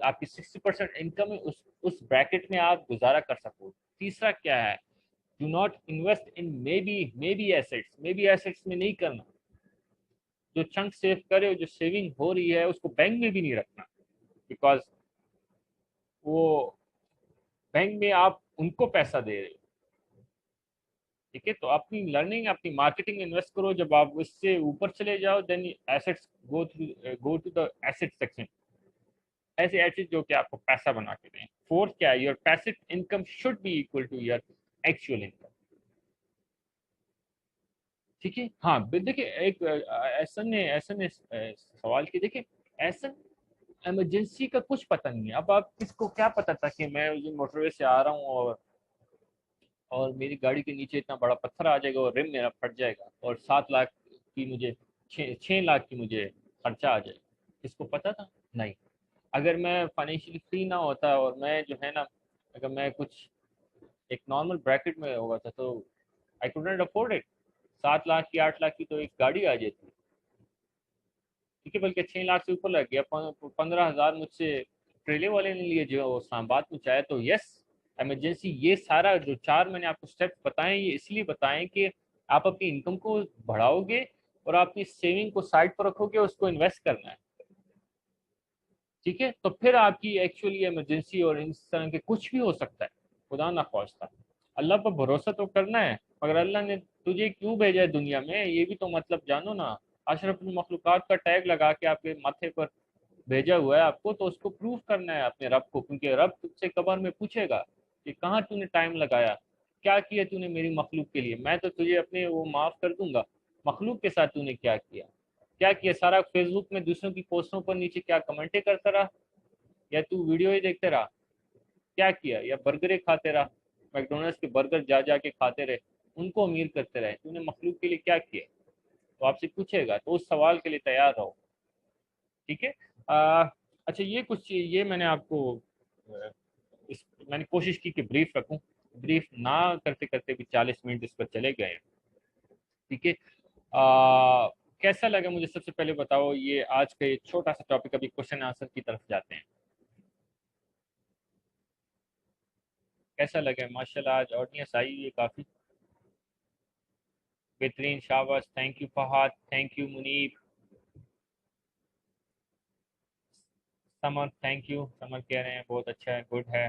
आपकी 60% इनकम है उस ब्रैकेट में आप गुजारा कर सको। तीसरा क्या है, do not invest in maybe assets. May be assets में नहीं करना। जो चंक सेव करे, जो सेविंग हो रही है उसको बैंक में भी नहीं रखना, बिकॉज वो बैंक में आप उनको पैसा दे रहे हो। ठीक है, तो अपनी लर्निंग अपनी मार्केटिंग में इन्वेस्ट करो। जब आप उससे ऊपर चले जाओ then assets go to the asset section. ऐसे एसेट जो कि आपको पैसा बना के दें। फोर्थ क्या है, your passive income should be equal to your actual income. ठीक है, हाँ देखिए एक ऐसा ने सवाल की, देखिए ऐसा इमरजेंसी का कुछ पता नहीं है। अब आप किसको क्या पता था कि मैं मोटरवे से आ रहा हूँ और मेरी गाड़ी के नीचे इतना बड़ा पत्थर आ जाएगा और रिम मेरा फट जाएगा और 7 लाख की मुझे 6 लाख की मुझे खर्चा आ जाएगा। किसको पता था? नहीं। अगर मैं फाइनेंशियली फ्री ना होता और मैं जो है ना, अगर मैं कुछ एक नॉर्मल ब्रैकेट में होगा था तो I could not afford it. 7 lakh की 8 लाख की तो एक गाड़ी आ जाती। ठीक है, बल्कि 6 लाख से ऊपर लग गया। 15,000 मुझसे ट्रेले वाले ने लिए जो इस्लामाबाद पहुँचाया। तो यस, इमरजेंसी ये सारा जो 4 मैंने आपको स्टेप्स बताए ये इसलिए बताएं कि आप अपनी इनकम को बढ़ाओगे और अपनी सेविंग को साइड पर रखोगे, उसको इन्वेस्ट करना है। ठीक है, तो फिर आपकी एक्चुअली इमरजेंसी और इस तरह के कुछ भी हो सकता है, खुदा ना ख्वास्ता। अल्लाह पर भरोसा तो करना है, मगर अल्लाह ने तुझे क्यों भेजा है दुनिया में ये भी तो मतलब जानो ना। अशरफुल मखलूकात का टैग लगा के आपके माथे पर भेजा हुआ है आपको, तो उसको प्रूव करना है अपने रब को, क्योंकि रब तुझसे कब्र में पूछेगा कि कहाँ तूने टाइम लगाया, क्या किया तूने मेरी मखलूक के लिए। मैं तो तुझे अपने वो माफ़ कर दूंगा, मखलूक के साथ तूने क्या किया। क्या किया सारा फेसबुक में दूसरों की पोस्टों पर नीचे क्या कमेंटें करता रहा, या तू वीडियो ही देखते रहा, क्या किया, या बर्गरें खाते रहा, मैकडोनल्ड्स के बर्गर जा जा के खाते रहे, उनको अमीर करते रहे, तूने मखलूक के लिए क्या किया। तो आपसे पूछेगा, तो उस सवाल के लिए तैयार रहो। ठीक है। अच्छा, ये कुछ ये मैंने आपको मैंने कोशिश की कि ब्रीफ रखूं। ब्रीफ ना करते करते भी 40 मिनट इस पर चले गए। ठीक है। कैसा लगा मुझे सबसे पहले बताओ, ये आज का ये छोटा सा टॉपिक। अभी क्वेश्चन आंसर की तरफ जाते हैं। कैसा लगा? माशाल्लाह आज ऑडियंस आई हुई है काफ़ी बेहतरीन। शाबाश, thank you Fahad, thank you Muneeb, Samar thank you. Samar कह रहे हैं बहुत अच्छा है, गुड है।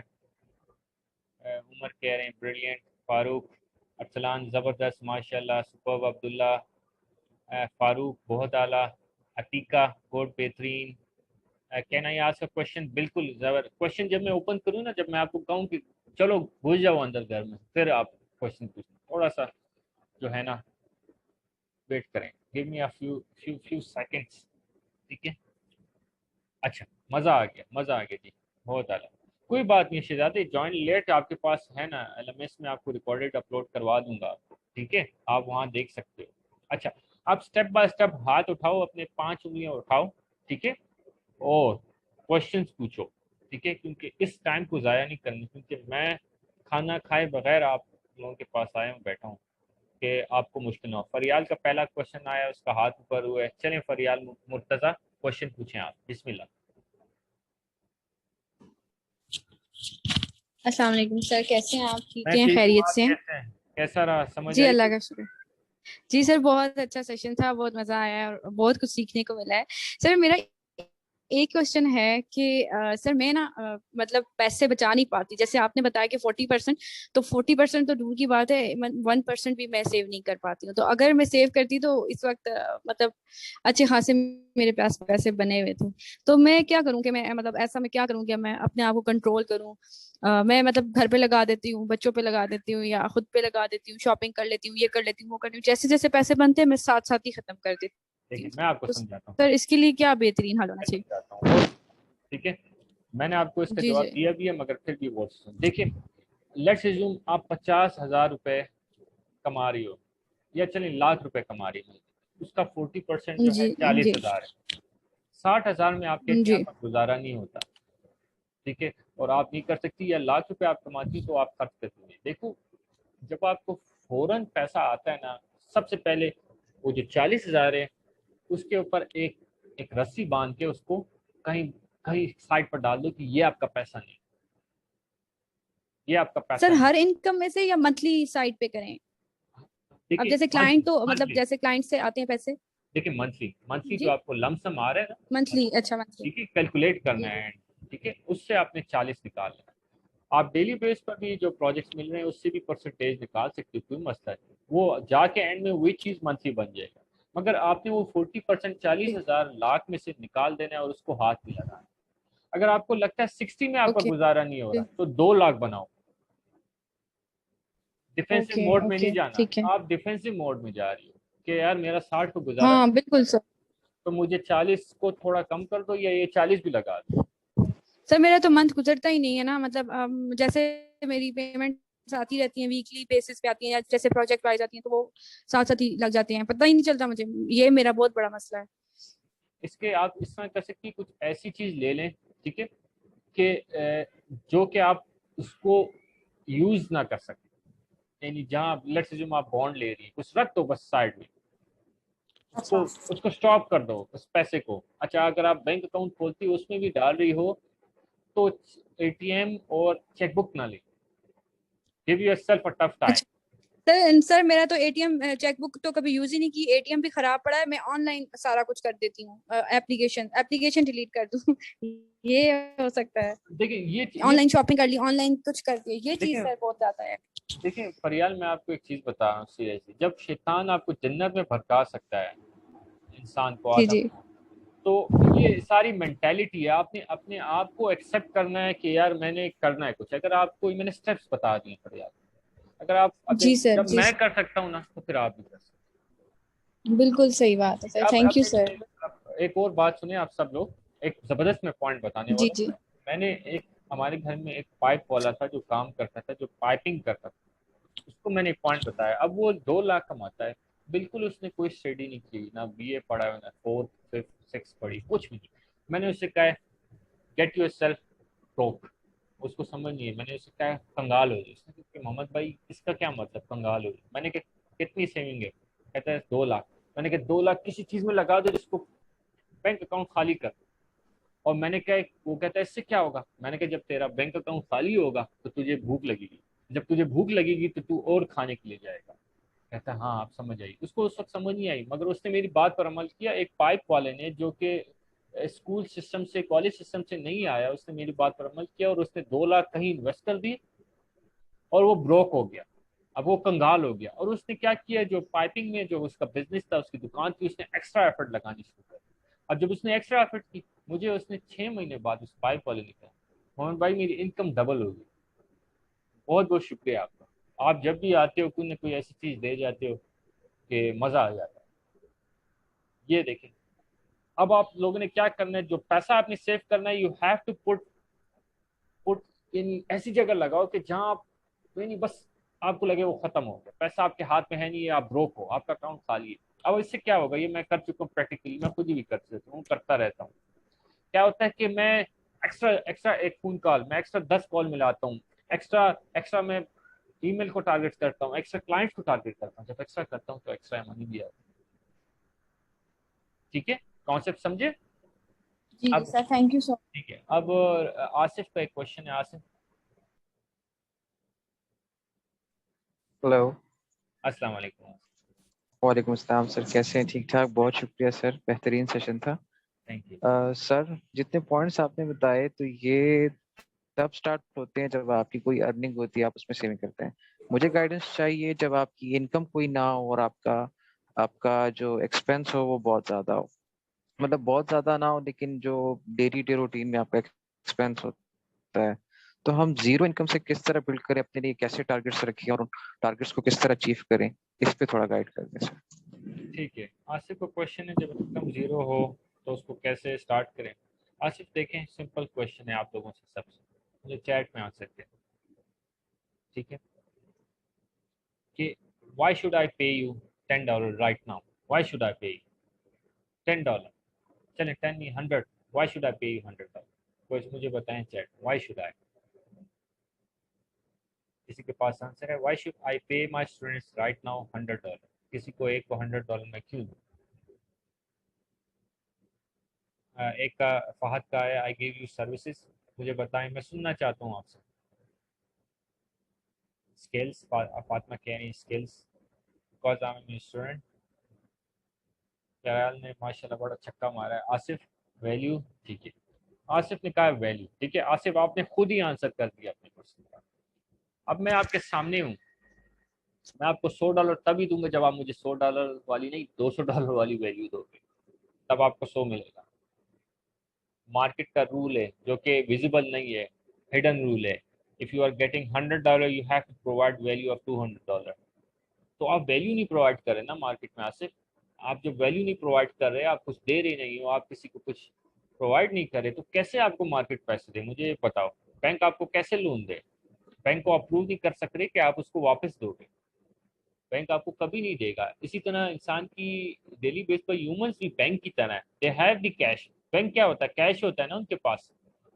उमर कह रहे हैं ब्रिलियंट। फारूक, अरसलान ज़बरदस्त, माशाल्लाह, सुपर्ब। अब्दुल्ला, फारूक बहुत आला। अतीका, गुड, बेहतरीन। Can I ask a question? बिल्कुल जबर। क्वेश्चन जब मैं ओपन करूँ ना, जब मैं आपको कहूँ कि चलो घुस जाओ अंदर घर में, फिर आप क्वेश्चन पूछना। थोड़ा सा जो है ना वेट करें, give me a few few few seconds. ठीक है। अच्छा, मज़ा आ गया, मज़ा आ गया जी, बहुत आला। कोई बात नहीं शहजादी, जॉइन लेट आपके पास है ना, एलएमएस में आपको रिकॉर्डेड अपलोड करवा दूंगा आपको। ठीक है, आप वहाँ देख सकते हो। अच्छा, आप स्टेप बाय स्टेप हाथ उठाओ, अपने 5 उंगलियां उठाओ। ठीक है, और क्वेश्चंस पूछो। ठीक है, क्योंकि इस टाइम को ज़ाया नहीं करना, क्योंकि मैं खाना खाए बगैर आप लोगों के पास आया हूँ, बैठा हूँ कि आपको मुश्किल ना हो। फरियाल का पहला क्वेश्चन आया, उसका हाथ ऊपर हुआ है। चलें फरियाल मुर्तज़ा, क्वेश्चन पूछें आप, बिस्मिल्लाह। अस्सलाम वालेकुम सर, कैसे हैं आप? ठीक मैं हैं, ठीक हूँ, खैरियत आप से हैं? कैसे हैं? कैसा रहा, समझ जी आई अल्लाह कुछ? का शुक्र। जी सर, बहुत अच्छा सेशन था, बहुत मजा आया और बहुत कुछ सीखने को मिला है। सर मेरा एक क्वेश्चन है कि सर मैं ना मतलब पैसे बचा नहीं पाती। जैसे आपने बताया कि 40%, तो 40% तो दूर की बात है, 1% भी मैं सेव नहीं कर पाती हूँ। तो अगर मैं सेव करती तो इस वक्त मतलब अच्छे खासे मेरे पास पैसे बने हुए थे। तो मैं क्या करूँ कि मैं मतलब ऐसा मैं क्या करूँ कि मैं अपने आप को कंट्रोल करूँ। मैं मतलब घर पे लगा देती हूँ, बच्चों पे लगा देती हूँ, या खुद पे लगा देती हूँ, शॉपिंग कर लेती हूँ, ये कर लेती हूँ, वो कर लेती हूँ। जैसे जैसे पैसे बनते हैं मैं साथ साथ ही खत्म कर देती देखिए, हूँ। मैं आपको तो समझाता हूँ। सर इसके लिए क्या बेहतरीन हल होना मैं चाहिए? समझाता हूँ और ठीक है, मैंने आपको इसका जी जवाब जी दिया भी है, मगर फिर भी वो सुन। देखिए, लेट्स अज्यूम आप 50,000 रुपए कमा रही हो, या चलिए लाख रुपए कमा रही हो, उसका 40% जो है जी जी 40,000 है। 60,000 में आपके क्या जी गुजारा नहीं होता, ठीक है। और आप नहीं कर सकती, या लाख रुपए आप कमाती तो आप खर्च करती हैं। देखो, जब आपको फौरन पैसा आता है ना, सबसे पहले वो जो 40,000 है उसके ऊपर एक एक रस्सी बांध के उसको कहीं कहीं साइड पर डाल दो कि ये आपका पैसा नहीं, ये आपका सर, पैसा नहीं। हर इनकम में से या मंथली साइड पे करें? अब देखिए जैसे मंथली, क्लाइंट तो मतलब मंथली जैसे क्लाइंट से आते हैं पैसे। देखिए मंथली, मंथली जो जी, आपको लमसम आ रहा है ना, मंथली, अच्छा मंथली। ठीक है, कैलकुलेट करना जी है, ठीक है, उससे आपने 40 निकालना है। आप डेली बेस पर भी जो प्रोजेक्ट्स मिल रहे हैं उससे भी परसेंटेज निकाल सकते हो, कोई मसला नहीं, वो जाके एंड में वही चीज़ मंथली बन जाएगा। मगर आपने वो 40%, जी 40,000 लाख में से निकाल देना है और उसको हाथ में लगाना है। अगर आपको लगता है 60 में आपका ओके गुजारा नहीं हो रहा तो 2 लाख बनाओ। डिफेंसिव ओके मोड में नहीं ओके, जाना। ठीक है। आप डिफेंसिव मोड में जा रही हो कि यार मेरा 60 को गुजारा हाँ नहीं, बिल्कुल सर। तो मुझे 40 को थोड़ा कम कर दो, या ये 40 भी लगा दो। सर मेरा तो मंथ गुजरता ही नहीं है ना, मतलब जैसे मेरी पेमेंट आती रहती है, वीकली बेसिस पे आती है, या जैसे प्रोजेक्ट वाइज आती है तो वो साथ साथ ही लग जाती हैं, पता ही नहीं चलता मुझे। ये मेरा बहुत बड़ा मसला है। इसके आप इस तरह कर सकती हैं, कुछ ऐसी चीज ले लें, ठीक है, कि जो कि आप उसको यूज ना कर सकें। यानी जहाँ लेट्स अज्यूम आप बॉन्ड ले रही है, कुछ रख दो बस साइड में, उसको अच्छा उसको स्टॉप कर दो उस पैसे को। अच्छा, अगर आप बैंक अकाउंट खोलती हो उसमें भी डाल रही हो तो एटीएम और चेकबुक ना ले, give yourself a tough time. अच्छा। सर मेरा तो एटीएम चेकबुक तो कभी यूज ही नहीं की, एटीएम भी खराब पड़ा है, मैं ऑनलाइन सारा कुछ कर देती हूँ, एप्लीकेशन एप्लीकेशन डिलीट कर दूँ ये हो सकता है। देखिए ये ऑनलाइन शॉपिंग कर ली, ऑनलाइन कुछ कर दिया, ये चीज देखिए सर बहुत ज्यादा है। देखिए फरियाल, मैं आपको एक चीज बता रहा हूँ सीरियसली, जब शैतान आपको जन्नत में भड़का सकता है, इंसान को, जी आदम जी। को, तो ये सारी मेंटेलिटी है। आपने अपने आप को एक्सेप्ट करना है कि यार मैंने करना है कुछ। अगर आपको मैंने स्टेप्स बता दिए फरियाल, अगर जी सर, जब जी मैं सर, कर सकता हूँ ना तो फिर आप भी कर सकते बिल्कुल सही बात है हैं। सर, अब थैंक यू देखिए, सर। अब एक और बात सुनिए आप सब लोग, एक जबरदस्त मैं पॉइंट बताने जी वाला जी। हूँ। मैंने एक हमारे घर में एक पाइप वाला था जो काम करता था, जो पाइपिंग करता था, उसको मैंने एक पॉइंट बताया। अब वो 2 लाख कमाता है, बिल्कुल उसने कोई स्टडी नहीं की, ना बीए पढ़ा है, ना फोर्थ फिफ्थ सिक्स पढ़ी, कुछ भी नहीं। मैंने उससे कहा गेट योर सेल्फ ब्रोक, उसको समझ नहीं है। मैंने उससे कहा कंगाल हो जाए। उसने कहा कि मोहम्मद भाई इसका क्या मतलब कंगाल हो जाए। मैंने कहा कितनी सेविंग है, कहता है 2 लाख। मैंने कहा 2 लाख किसी चीज में लगा दो जिसको बैंक अकाउंट खाली कर। और मैंने कहा, वो कहता है इससे क्या होगा। मैंने कहा जब तेरा बैंक अकाउंट खाली होगा तो तुझे भूख लगेगी, जब तुझे भूख लगेगी तो तू और खाने के लिए जाएगा। कहता हाँ आप समझ आई। उसको उस वक्त समझ नहीं आई, मगर उसने मेरी बात पर अमल किया। एक पाइप वाले ने, जो कि स्कूल सिस्टम से, कॉलेज सिस्टम से नहीं आया, उसने मेरी बात पर अमल किया और उसने 2 लाख कहीं इन्वेस्ट कर दी और वो ब्रोक हो गया। अब वो कंगाल हो गया। और उसने क्या किया, जो पाइपिंग में जो उसका बिजनेस था, उसकी दुकान थी, उसने एक्स्ट्रा एफर्ट लगानी शुरू कर दी। अब जब उसने एक्स्ट्रा एफर्ट की, मुझे उसने 6 महीने बाद उस पाइप वाले ने कहा मोहम्मद भाई मेरी इनकम डबल हो गई। बहुत बहुत शुक्रिया आपका, आप जब भी आते हो कोई ना कोई ऐसी चीज दे जाते हो कि मजा आ जाता है। ये देखें, अब आप लोगों ने क्या करना है, जो पैसा आपने सेव करना है, you have to put put in ऐसी जगह लगाओ कि जहां आप नहीं, बस आपको लगे वो खत्म हो गया, पैसा आपके हाथ में है नहीं, आप ब्रोक हो, आपका अकाउंट खाली है। अब इससे क्या होगा, ये मैं कर चुका हूँ प्रैक्टिकली, मैं खुद ही भी कर चुका हूँ, करता रहता हूँ। क्या होता है कि मैं एक्स्ट्रा एक्स्ट्रा एक फोन कॉल, मैं एक्स्ट्रा 10 कॉल मिलाता हूँ, एक्स्ट्रा एक्स्ट्रा मैं ईमेल को टारगेट करता हूँ, एक्स्ट्रा क्लाइंट्स को टारगेट करता हूँ। जब एक्स्ट्रा करता हूँ तो एक्स्ट्रा मनी भी आता है। ठीक है, कॉन्सेप्ट समझे। जी जी अब सर, थैंक यू सो ठीक है, अब आसिफ का एक क्वेश्चन है। आसिफ, हेलो। अस्सलाम वालेकुम। वालेकुम अस्सलाम सर, कैसे हैं? ठीक ठाक, बहुत शुक्रिया सर, बेहतरीन सेशन था। Thank you. सर, जितने पॉइंट्स आपने बताए तो ये तब स्टार्ट होते हैं जब आपकी कोई अर्निंग होती है, आप उसमें सेविंग करते हैं। मुझे गाइडेंस चाहिए जब आपकी इनकम कोई ना हो और आपका आपका जो एक्सपेंस हो वो बहुत ज़्यादा हो। मतलब बहुत ज़्यादा ना हो लेकिन जो डेली डे रूटीन में आपका एक्सपेंस होता है, तो हम जीरो इनकम से किस तरह बिल्ड करें अपने लिए, कैसे टारगेट्स रखें और उन टारगेट्स को किस तरह अचीव करें, इस पे थोड़ा गाइड कर दें सर। ठीक है, आसिफ का क्वेश्चन है जब इनकम जीरो हो तो उसको कैसे स्टार्ट करें। आसिफ देखें, सिंपल क्वेश्चन है आप लोगों से सबसे, मुझे चैट में आंसर दें, ठीक है, कि व्हाई शुड आई पे you $10 right now, why should I पे यू $10। चलें 10 नहीं 100, व्हाई शुड आई पे यू $100? कोई मुझे बताएं चैट, व्हाई शुड आई? किसी के पास आंसर है? व्हाई शुड आई पे माय स्टूडेंट्स राइट नाउ $100? किसी को एक को $100 मैं क्यों दूं? एक का फहद का है, आई गिव यू सर्विसेज। मुझे बताएं, मैं सुनना चाहता हूँ आपसे। स्किल्स, फातिमा कह रही skills because I M student. Jayal ने माशाल्लाह बड़ा छक्का मारा है। आसिफ, वैल्यू, ठीक है। आसिफ ने कहा वैल्यू, ठीक है। आसिफ आपने खुद ही आंसर कर दिया अपने क्वेश्चन का। अब मैं आपके सामने हूँ, मैं आपको $100 तभी दूंगा जब आप मुझे $100 वाली नहीं $200 वाली वैल्यू दोगे, तब आपको 100 मिलेगा। मार्केट का रूल है जो कि विजिबल नहीं है, हिडन रूल है। If you are getting $100 you have to provide value of $200। तो आप वैल्यू नहीं प्रोवाइड कर रहे ना मार्केट में। आसिफ, आप जब वैल्यू नहीं प्रोवाइड कर रहे, आप कुछ दे रहे नहीं हो, आप किसी को कुछ प्रोवाइड नहीं कर रहे, तो कैसे आपको मार्केट पैसे दे? मुझे ये बताओ। बैंक आपको कैसे लोन दे? बैंक को अप्रूव नहीं कर सकते कि आप उसको वापस दोगे। बैंक आपको कभी नहीं देगा। इसी तरह इंसान की डेली बेस पर ह्यूमंस भी बैंक की तरह है, they have the cash. Bank क्या होता है? कैश होता है ना उनके पास,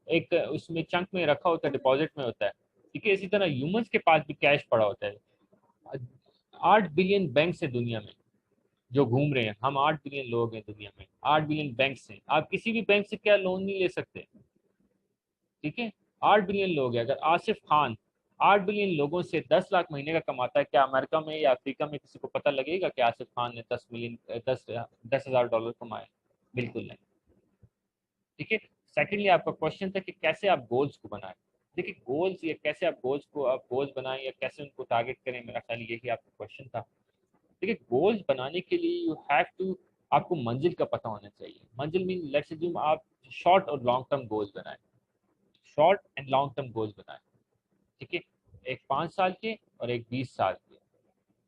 एक उसमें चंक में रखा होता है, डिपॉजिट में होता है, ठीक है। इसी तरह ह्यूमंस के पास भी कैश पड़ा होता है। 8 बिलियन बैंक है दुनिया में जो घूम रहे हैं। हम 8 बिलियन लोग हैं दुनिया में, 8 बिलियन बैंक हैं। आप किसी भी बैंक से क्या लोन नहीं ले सकते, ठीक है। 8 बिलियन लोग हैं। अगर आसिफ खान 8 बिलियन लोगों से 10 लाख महीने का कमाता है, क्या अमेरिका में या अफ्रीका में किसी को पता लगेगा कि आसिफ खान ने 10 हजार डॉलर कमाए? बिल्कुल नहीं, ठीक है। सेकेंडली आपका क्वेश्चन था कि कैसे आप गोल्स को बनाएं। देखिए गोल्स, या कैसे आप गोल्स बनाएं या कैसे उनको टारगेट करें, मेरा ख्याल यही आपका क्वेश्चन था। देखिए गोल्स बनाने के लिए यू हैव टू, आपको मंजिल का पता होना चाहिए। मंजिल मीन लेट्स अज्यूम आप शॉर्ट और लॉन्ग टर्म गोल्स बनाएं, short and long term goals बनाएं, ठीक है। एक 5 साल के और एक 20 साल के,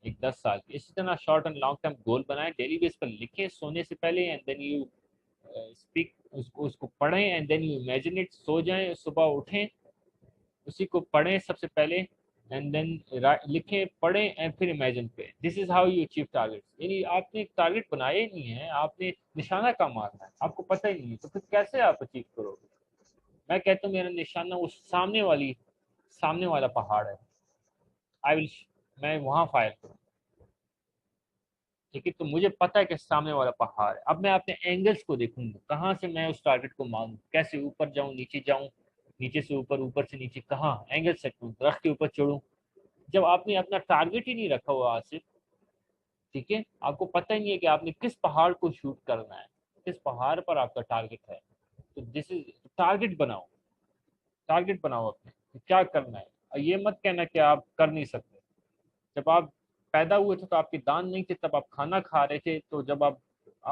एक 10 साल के। इसी तरह short and long term goal बनाएं, डेली बेस पर लिखें सोने से पहले, एंड देन यू स्पीक, उसको पढ़ें, and then you imagine it. सो जाएं, सुबह उठें, उसी को पढ़ें सबसे पहले, एंड देन लिखें, पढ़ें, एंड फिर इमेजिन करें। This is how you achieve target. यानी आपने एक टारगेट बनाया ही नहीं है, आपने निशाना कहाँ मारना है आपको पता ही नहीं है, तो फिर कैसे आप अचीव करोगे? मैं कहता हूँ मेरा निशाना उस सामने वाला पहाड़ है। आई विल, मैं वहां फायर करूँ, ठीक है। तो मुझे पता है कि सामने वाला पहाड़ है। अब मैं अपने एंगल्स को देखूंगा, कहाँ से मैं उस टारगेट को मारूं, कैसे ऊपर जाऊं, नीचे जाऊं, नीचे से ऊपर, ऊपर से नीचे, कहाँ एंगल सेट करूं, दरख्त के ऊपर चढ़ूं। जब आपने अपना टारगेट ही नहीं रखा हुआ आसिफ, ठीक है, आपको पता ही नहीं है कि आपने किस पहाड़ को शूट करना है, किस पहाड़ पर आपका टारगेट है, तो दिस इज टारगेट बनाओ। टारगेट बनाओ अपने कि क्या करना है, और ये मत कहना कि आप कर नहीं सकते। जब आप पैदा हुए थे तो आपके दांत नहीं थे, तब आप खाना खा रहे थे। तो जब आप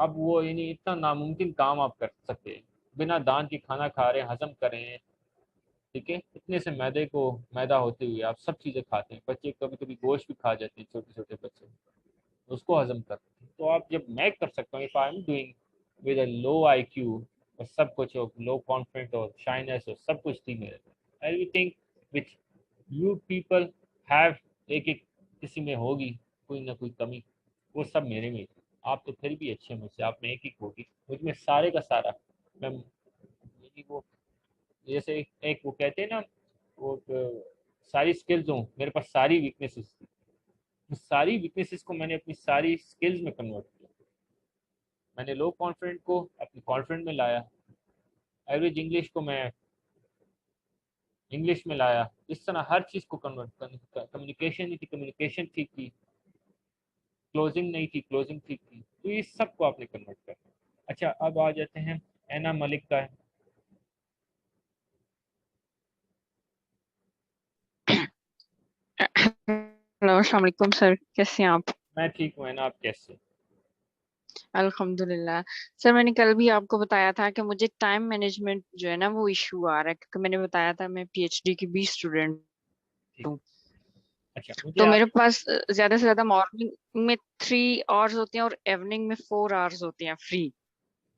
वो, यानी इतना नामुमकिन काम आप कर सकते हैं, बिना दांत के खाना खा रहे हैं, हजम कर रहे हैं, ठीक है। इतने से मैदे को, मैदा होते हुए आप सब चीज़ें खाते हैं। बच्चे कभी कभी गोश्त भी खा जाते हैं, छोटे छोटे बच्चे, उसको हजम करते हैं। तो आप, जब मैं कर सकता हूँ, if I am doing with a low IQ, और सब कुछ हो, लो कॉन्फिडेंट और शाइनेस हो, सब कुछ थी मेरे में, everything which you people have, एक एक किसी में होगी कोई ना कोई कमी, वो सब मेरे में थी। आप तो फिर भी अच्छे मुझसे, आप में एक ही होगी, मुझ में सारे का सारा। मैं, यानी वो, जैसे एक वो कहते हैं ना, वो सारी स्किल्स हों, मेरे पास सारी वीकनेसेस थी। उस सारी वीकनेसेस को मैंने अपनी सारी स्किल्स में कन्वर्ट किया। मैंने लो कॉन्फिडेंट को अपनी कॉन्फिडेंट में लाया, एवरेज इंग्लिश को मैं इंग्लिश में लाया। इस तरह हर चीज़ को कन्वर्ट कर, कम्युनिकेशन नहीं थी, कम्युनिकेशन ठीक थी, क्लोजिंग नहीं थी, क्लोजिंग ठीक थी। तो ये सब को आपने कन्वर्ट करना। अच्छा, अब आ जाते हैं एना मलिक का है। हेलो, अस्सलाम वालेकुम सर, कैसे हैं आप? मैं ठीक हूँ एना, आप कैसे? अल्हम्दुलिल्लाह। सर, मैंने कल भी आपको बताया था कि मुझे टाइम मैनेजमेंट जो है ना वो इशू आ रहा है, क्योंकि मैंने बताया था मैं PhD की भी स्टूडेंट ठीक। हूँ। अच्छा, मुझे तो आप, मेरे पास ज्यादा से ज्यादा मॉर्निंग में 3 आवर्स होते हैं और इवनिंग में 4 आवर्स होते हैं फ्री।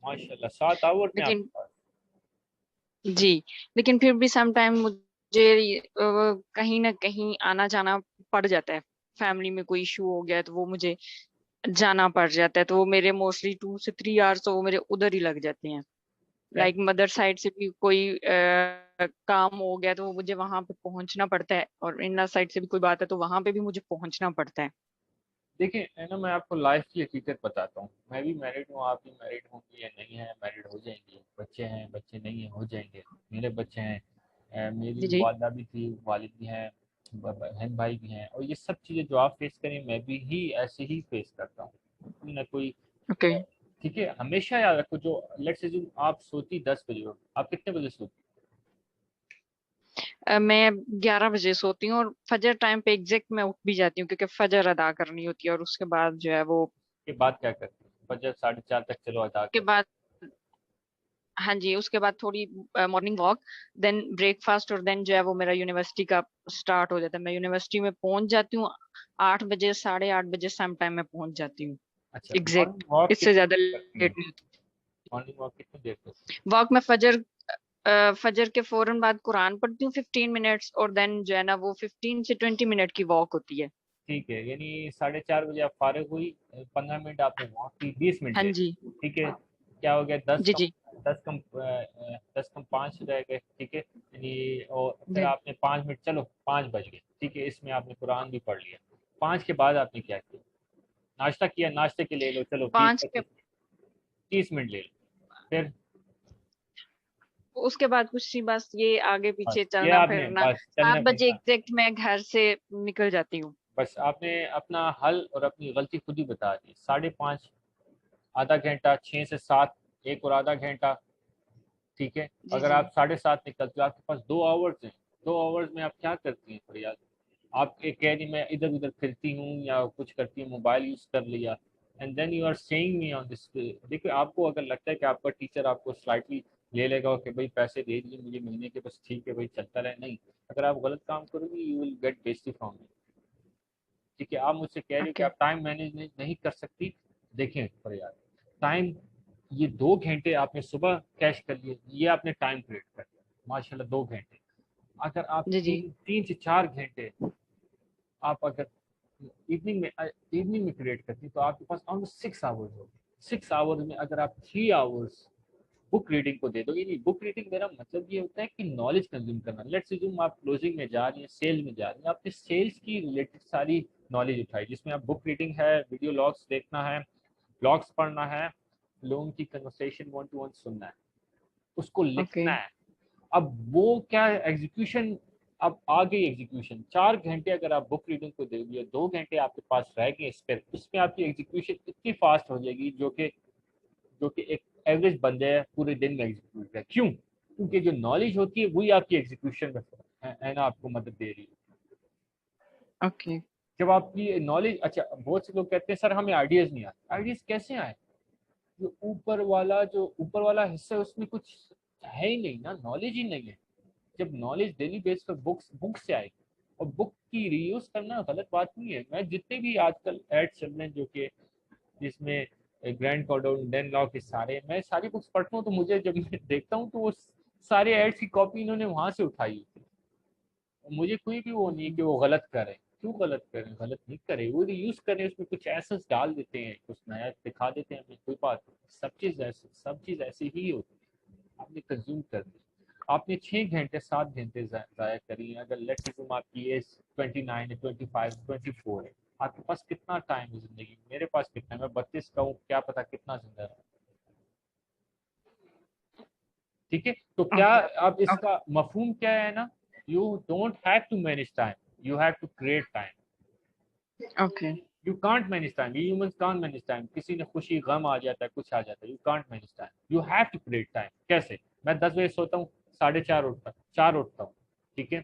माशाल्लाह 7 आवर में लेकिन आपके पास। जी, लेकिन फिर भी सम टाइम मुझे कहीं ना कहीं आना जाना पड़ जाता है। फैमिली में कोई इशू हो गया तो वो मुझे जाना पड़ जाता है, तो वो मेरे मोस्टली 2 से 3 आवर्स तो वो मेरे उधर ही लग जाते हैं। लाइक मदर साइड से भी कोई काम हो गया तो मुझे वहां पे पहुंचना पड़ता है, और इन साइड से भी कोई बात है तो वहां पे भी मुझे पहुंचना पड़ता है। देखिए है ना, मैं आपको लाइफ की हकीकत बताता हूँ। मैं भी मैरिड हूँ, आप भी मैरिड होंगी या नहीं है, मैरिड हो जाएंगे, बच्चे हैं, बच्चे नहीं है, हो जाएंगे। मेरे बच्चे हैं, मेरी जी जी। वालदा भी थी, वालिद भी हैं, बहन भाई भी हैं, और ये सब चीज़ें जो आप फेस करें मैं भी ही ऐसे ही फेस करता हूँ, कोई ना कोई। ओके। ठीक है, हमेशा याद रखो, जो लेट्स से जो आप सोती 10 बजे हो, आप कितने बजे सोती? मैं 11 बजे सोती हूँ, और फजर टाइम पे एग्जैक्ट मैं उठ भी जाती हूँ, क्योंकि फजर अदा करनी होती है, और उसके बाद जो है वो के बाद क्या करती हो? फजर 4:30 तक चलो अदा के कर। बाद, हाँ जी, उसके बाद थोड़ी मॉर्निंग वॉक, देन ब्रेकफास्ट, और देन जो है वो मेरा यूनिवर्सिटी का स्टार्ट हो जाता है। मैं यूनिवर्सिटी में पहुंच जाती हूँ 8 बजे, 8:30 बजे सम टाइम में पहुंच जाती हूँ अच्छा, मॉर्निंग एग्जैक्ट। वॉक इससे कितनी ज्यादा देर करती हैं? लेट नहीं। मॉर्निंग वॉक कितनी देर करती वॉक में फजर के फौरन बाद कुरान पढ़ती हूँ 15 मिनट्स, और देन जो है ना वो 15 से 20 मिनट की वॉक होती है। ठीक है, यानी 4:30 बजे आप फारिग हुई, 15 मिनट आपने वॉक की, 20 मिनट हाँ ले जी। ली। ठीक है, क्या हो गया, दस जी कम जी। 5 रह गए। ठीक है, यानी और फिर जी। आपने 5 मिनट, चलो 5 बज गए, ठीक है, इसमें आपने कुरान भी पढ़ लिया। 5 के बाद आपने क्या किया? नाश्ता किया, नाश्ते के ले लो, चलो बीस 5 के पच्चीस 30 मिनट ले लो। फिर उसके बाद कुछ नहीं, बस ये आगे पीछे बस ये चलना आपने फिरना। बस चलना 7 बजे फिरना, एग्जैक्ट मैं घर से निकल जाती हूँ। बस आपने अपना हल और अपनी गलती खुद ही बता दी। 5:30, आधा घंटा, 6 से 7, एक और आधा घंटा। ठीक है, जी अगर जी। आप 7:30 निकलते हो, आपके पास 2 आवर्स हैं। 2 आवर्स में आप क्या करती हैं फरियाद? आप एक कह रही मैं इधर उधर फिरती हूँ या कुछ करती हूँ, मोबाइल यूज कर लिया, and then you are saying me on this. देखिए, आपको अगर लगता है कि आपका टीचर आपको स्लाइटली ले लेगा कि भाई पैसे दे दिए मुझे महीने के, बस ठीक है भाई चलता रहे, नहीं। अगर आप गलत काम करोगे यू विल गेट बेइज्जती फ्रॉम मी। ठीक है, आप मुझसे कह रहे हो कि ओके। आप टाइम मैनेजमेंट नहीं कर सकती। देखें फरियाद, टाइम, ये 2 घंटे आपने सुबह कैश कर लिए, ये आपने टाइम क्रिएट कर लिया, माशाल्लाह 2 घंटे। अगर आप जी जी। 3 से 4 घंटे आप अगर इवनिंग में क्रिएट करती, तो आपके पास ऑलमोस्ट 6 आवर्स हो गए। 6 आवर्स में अगर आप 3 आवर्स बुक रीडिंग को दे दो, यानी बुक रीडिंग मेरा मतलब ये होता है कि नॉलेज कंज्यूम करना। लेट्स अज्यूम आप क्लोजिंग में जा रही हैं, सेल में जा रही हैं, आपने सेल्स की रिलेटेड सारी नॉलेज उठाई, जिसमें आप बुक रीडिंग है, वीडियो लॉग्स देखना है, ब्लॉग्स पढ़ना है, लोगों की कन्वर्सेशन 1 to 1 सुनना है, उसको ओके। लिखना है। अब वो क्या एग्जीक्यूशन, अब आ गई एग्जीक्यूशन। 4 घंटे अगर आप बुक रीडिंग को दे दिए, 2 घंटे आपके पास रह गए इस पर, उसमें आपकी एग्जीक्यूशन इतनी फास्ट हो जाएगी जो कि एक एवरेज बंदे है पूरे दिन में एग्जीक्यूट है। क्यों? क्योंकि जो नॉलेज होती है वही आपकी एग्जीक्यूशन में है ना, आपको मदद दे रही है। ओके। जब आपकी नॉलेज, अच्छा बहुत से लोग कहते हैं सर हमें आइडियाज नहीं आते। आइडियाज कैसे आए? जो ऊपर वाला हिस्सा है उसमें कुछ है ही नहीं ना, नॉलेज ही नहीं है। जब नॉलेज डेली बेस पर बुक से आएगी, और बुक की रीयूज करना गलत बात नहीं है। मैं जितने भी आजकल एड चल रहे हैं जो कि जिसमें ग्रैंड कॉर्डोन डेन लॉ के सारे, मैं सारी बुक्स पढ़ता हूँ, तो मुझे जब मैं देखता हूँ तो वो सारे एड्स की कॉपी इन्होंने वहां से उठाई होती है। मुझे कोई भी वो नहीं है कि वो गलत करें। क्यों गलत करें? गलत नहीं करें, वो यूज करें, उसमें कुछ एसेंस डाल देते हैं, कुछ नया दिखा देते हैं, हमें कोई बात नहीं। सब चीज ऐसी ही होती है। आपने कंज्यूम कर दी, आपने 6 घंटे 7 घंटे जाया करी हैं। अगर लेट्स से आपकी एज 29 है, 25, 24 है, आपके पास कितना टाइम है जिंदगी में? मेरे पास कितना है? मैं 32 का हूँ, क्या पता कितना जिंदा है। ठीक है, तो क्या ओके। अब इसका मफहूम क्या है ना, you don't have to manage time, you have to create time. Okay. You can't manage time, you humans can't manage time. किसी ने खुशी गम आ जाता है, कुछ आ जाता है, you can't manage time, you have to create time. कैसे? मैं 10 बजे सोता हूँ, 4:30 उठता, 4 उठता हूँ। ठीक है,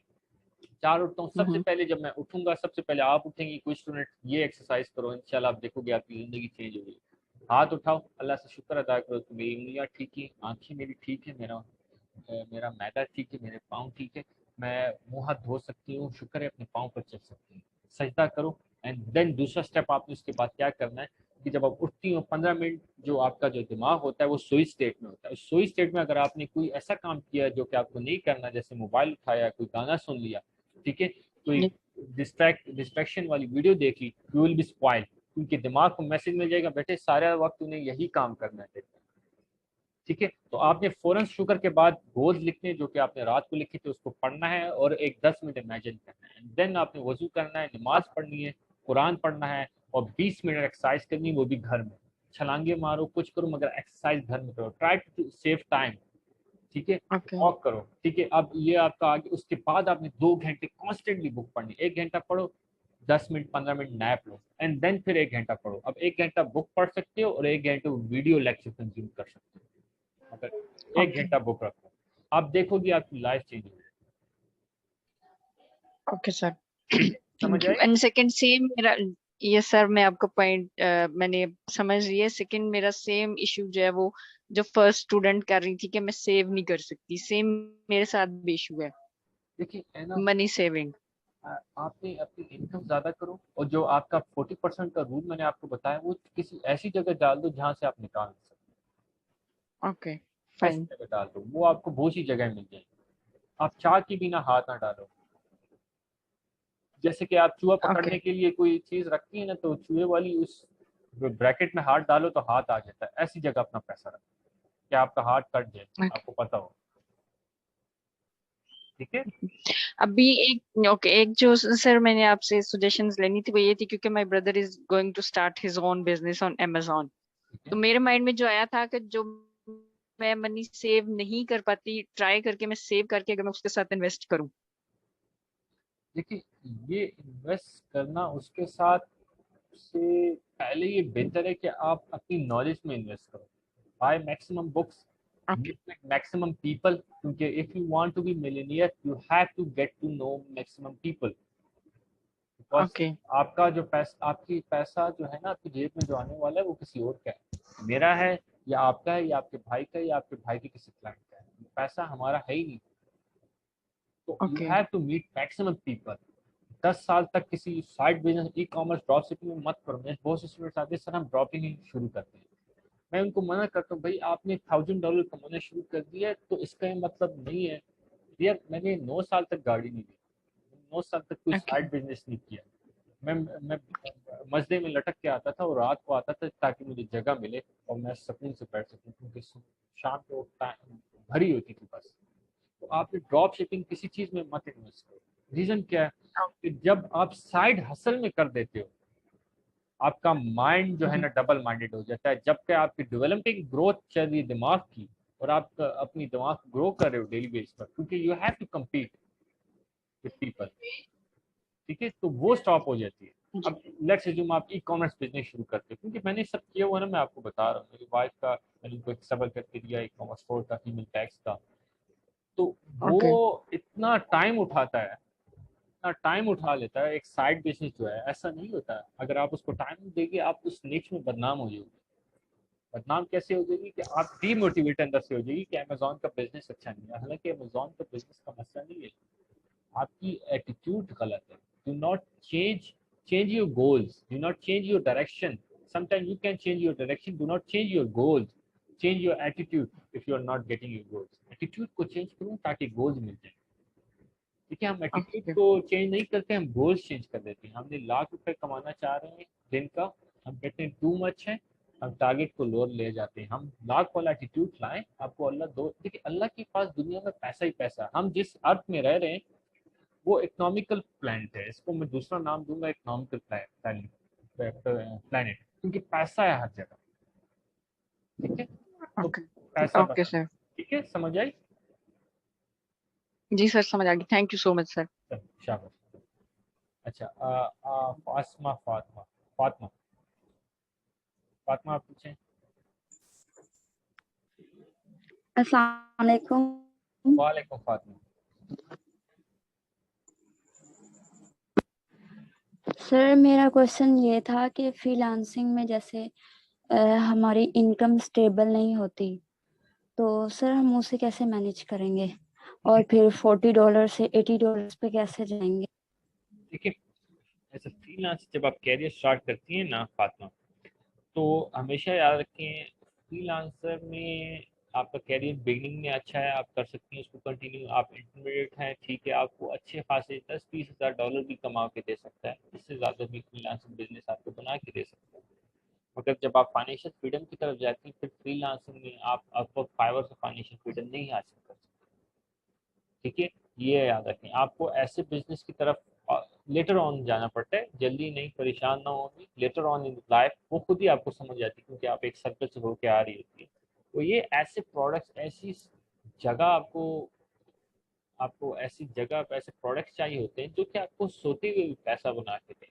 4 उठता हूँ, सबसे पहले जब मैं उठूंगा, सबसे पहले आप उठेंगी, कुछ स्टूडेंट ये एक्सरसाइज करो, इंशाल्लाह आप देखोगे आपकी जिंदगी चेंज होगी। हाथ उठाओ, अल्लाह से शुक्र अदा करो कि मेरी उंगलियां ठीक है, आंखें मेरी ठीक है, मेरा मैदा ठीक है, मेरे पाँव ठीक है, मैं मुंह हाथ धो सकती हूँ, शुक्र है अपने पाँव पर चल सकती हूँ। सजदा करो, एंड देन दूसरा स्टेप आपने उसके बाद क्या करना है कि जब आप उठती हो 15 मिनट जो आपका जो दिमाग होता है वो सोई स्टेट में होता है। उस सोई स्टेट में अगर आपने कोई ऐसा काम किया जो कि आपको नहीं करना, जैसे मोबाइल उठाया, कोई गाना सुन लिया, ठीक है, कोई डिस्ट्रैक्शन वाली वीडियो देखी, यू विल बी स्पॉइल्ड। उनके दिमाग को मैसेज मिल जाएगा, बेटे सारा वक्त उन्हें यही काम करना है। ठीक है, तो आपने फौरन शुगर के बाद गोल्स लिखने जो कि आपने रात को लिखे थे उसको पढ़ना है और एक 10 मिनट इमेजिन करना है। देन आपने वजू करना है, नमाज पढ़नी है, कुरान पढ़ना है और 20 मिनट एक्सरसाइज करनी है, वो भी घर में। छलांगे मारो, कुछ करो, मगर एक्सरसाइज घर में करो। Try to save time. ठीक है, ओके वॉक करो। ठीक है, अब ये आपका आगे। उसके बाद आपने 2 घंटे कॉन्स्टेंटली बुक पढ़नी। 1 घंटा पढ़ो, 10 मिनट 15 मिनट नैप लो, एंड देन फिर 1 घंटा पढ़ो। अब 1 घंटा बुक पढ़ सकते हो और 1 घंटे वीडियो लेक्चर कंज्यूम कर सकते हो। अगर 1 ओके घंटा बुक रखो, आप देखोगे आपकी लाइफ चेंज हो जाएगी। ओके सर, ठीक है, समझ thank you. I? And second same मेरा, ये सर मैं आपका पॉइंट मैंने समझ लिया। सेकंड मेरा सेम इशू जो है वो जो फर्स्ट स्टूडेंट कर रही थी कि मैं सेव नहीं कर सकती, सेम मेरे साथ भी इशू है देखिए है ना, मनी सेविंग। आपने अपनी इनकम ज्यादा करो और जो आपका 40% का रूल मैंने आपको बताया वो किसी ऐसी जगह डाल दो जहां से आप निकाल सकते ओके हो। ऐसी फाइन। जगह डाल दो, वो आपको बहुत सी जगह मिल जाएगी। आप चाह के बिना हाथ ना डालो। जैसे कि आप चूहा ओके पकड़ने के लिए कोई चीज रखती है ना, तो चूहे वाली उस ब्रैकेट में हाथ डालो तो हाथ आ जाता है। ऐसी जगह अपना पैसा रखो कि आपका हाथ कट जाए, ओके। आपको पता हो। ठीक है। अभी एक ओके, एक जो सर मैंने आपसे सजेशंस लेनी थी वो ये थी, क्योंकि my brother is going to start his own business on Amazon। ठीक तो है, मेरे माइंड में जो आया था कि जो मैं मनी सेव नहीं कर पाती, ट्राई करके मैं सेव करके अगर मैं उसके साथ इन्वेस्ट करूं। देखिए ये इन्वेस्ट करना उसके साथ से पहले ये बेहतर है कि आप अपनी नॉलेज में इन्वेस्ट करो। Buy maximum books, okay meet with maximum people, क्योंकि if you want to be millionaire you have to get to know maximum people. Because okay आपका जो पैसा, आपकी पैसा जो है ना आपकी जेब में जो आने वाला है वो किसी और का है, मेरा है या आपका है या आपके भाई का है या आपके भाई के किसी क्लाइंट का है। पैसा हमारा है ही नहीं। तो you okay have to meet maximum people. 10 साल तक किसी side business, e commerce, drop shipping में मत करो। मेरे बहुत से स्टूडेंट्स आते हैं, सर हम ड्रॉपिंग ही शुरू करते हैं। मैं उनको मना करता हूँ, भाई आपने $1000 कमाना शुरू कर दिया है तो इसका ये मतलब नहीं है। यार मैंने 9 साल तक गाड़ी नहीं ली, 9 साल तक कोई ओके साइड बिजनेस नहीं किया। मैं मस्जिद में लटक के आता था और रात को आता था ताकि मुझे जगह मिले और मैं सुकून से बैठ सकूं, क्योंकि शाम को टाइम भरी होती थी बस। तो आप ड्रॉप शिपिंग किसी चीज में मत इन्वेस्ट करो। रीजन क्या है कि जब आप साइड हसल में कर देते हो आपका माइंड जो है ना डबल माइंडेड हो जाता है। जबकि आपकी डेवलपिंग ग्रोथ चल रही है दिमाग की और आप अपनी दिमाग ग्रो कर रहे हो डेली बेस पर, क्योंकि you have to compete with people. ठीक है, तो वो स्टॉप हो जाती है। अब लेट्स अज्यूम आप ई कॉमर्स बिजनेस शुरू करते हो, क्योंकि मैंने सब किया हुआ ना, मैं आपको बता रहा हूँ। मेरी वाइफ का मैंने उनको एक सबर करके दिया ई कॉमर्स कोर्स का, फीमेल टैक्स का। तो वो ओके इतना टाइम उठाता है, इतना टाइम उठा लेता है। एक साइड बिजनेस जो है ऐसा नहीं होता है। अगर आप उसको टाइम देंगे आप उस निच में बदनाम हो जाओगे। बदनाम कैसे हो जाएगी कि आप डीमोटिवेट अंदर से हो जाएगी कि अमेजोन का बिजनेस अच्छा नहीं है। हालांकि अमेजोन का बिजनेस का मसला नहीं है, आपकी एटीट्यूड गलत है। Do not change your goals, do not change your direction. Sometime you can change your direction, do not change your goals. Change your attitude if you are not getting your goals. Attitude को चेंज करो ताकि गोल्स मिल जाए। ठीक है, हम एटीट्यूड ओके को चेंज नहीं करते, हम गोल्स चेंज कर देते हैं। हमने ₹1,00,000 कमाना चाह रहे हैं दिन का, हम कहते हैं टू मच है, हम टारगेट को लोअर ले जाते हैं। हम लाख वाला एटीट्यूड लाएं, आपको अल्लाह दो। देखिए अल्लाह के पास दुनिया में पैसा ही पैसा है। हम जिस अर्थ में रह रहे हैं वो इकोनॉमिकल प्लैनेट है, इसको मैं दूसरा नाम दूंगा इकोनॉमिकल प्लैनेट, क्योंकि पैसा है हर जगह। ठीक है, तो ओके पैसा ओके बना। सर। ठीक है, समझ आई? जी सर समझ आ गई, thank you so much sir. शाबाश। अच्छा फातिमा, फातिमा, फातिमा आप पूछें। अस्सलाम वालेकुम। वालेकुम फातिमा। सर मेरा क्वेश्चन ये था कि फ्रीलांसिंग में जैसे हमारी इनकम स्टेबल नहीं होती, तो सर हम उसे कैसे मैनेज करेंगे और फिर $40 से $80 पे कैसे जाएंगे? देखिए ऐसे फ्रीलांस जब आप कैरियर स्टार्ट करती हैं ना फातिमा, तो हमेशा याद रखें फ्रीलांसर में आपका कैरियर बिगनिंग में अच्छा है, आप कर सकती हैं उसको कंटिन्यू। आप इंटरमीडिएट हैं, ठीक है, आपको अच्छे खासे 10-20 हज़ार डॉलर भी कमा के दे सकता है, इससे ज़्यादा भी फ्रीलांसिंग बिजनेस आपको बना के दे सकता है। मगर जब आप फाइनेंशियल फ्रीडम की तरफ जाती हैं, फिर फ्रीलांसिंग में आप अपवर्क फाइवर से फाइनेंशियल फ्रीडम नहीं हासिल कर सकते। ठीक है, ये याद रखें। आपको ऐसे बिजनेस की तरफ लेटर ऑन जाना पड़ता है, जल्दी नहीं, परेशान ना होगी, लेटर ऑन इन लाइफ वो खुद ही आपको समझ आती है, क्योंकि आप एक सर्कल से होकर आ रही होती है। तो ये ऐसे प्रोडक्ट्स, ऐसी जगह आपको आपको ऐसी जगह पे ऐसे प्रोडक्ट्स चाहिए होते हैं जो कि आपको सोते हुए भी पैसा बना के दें।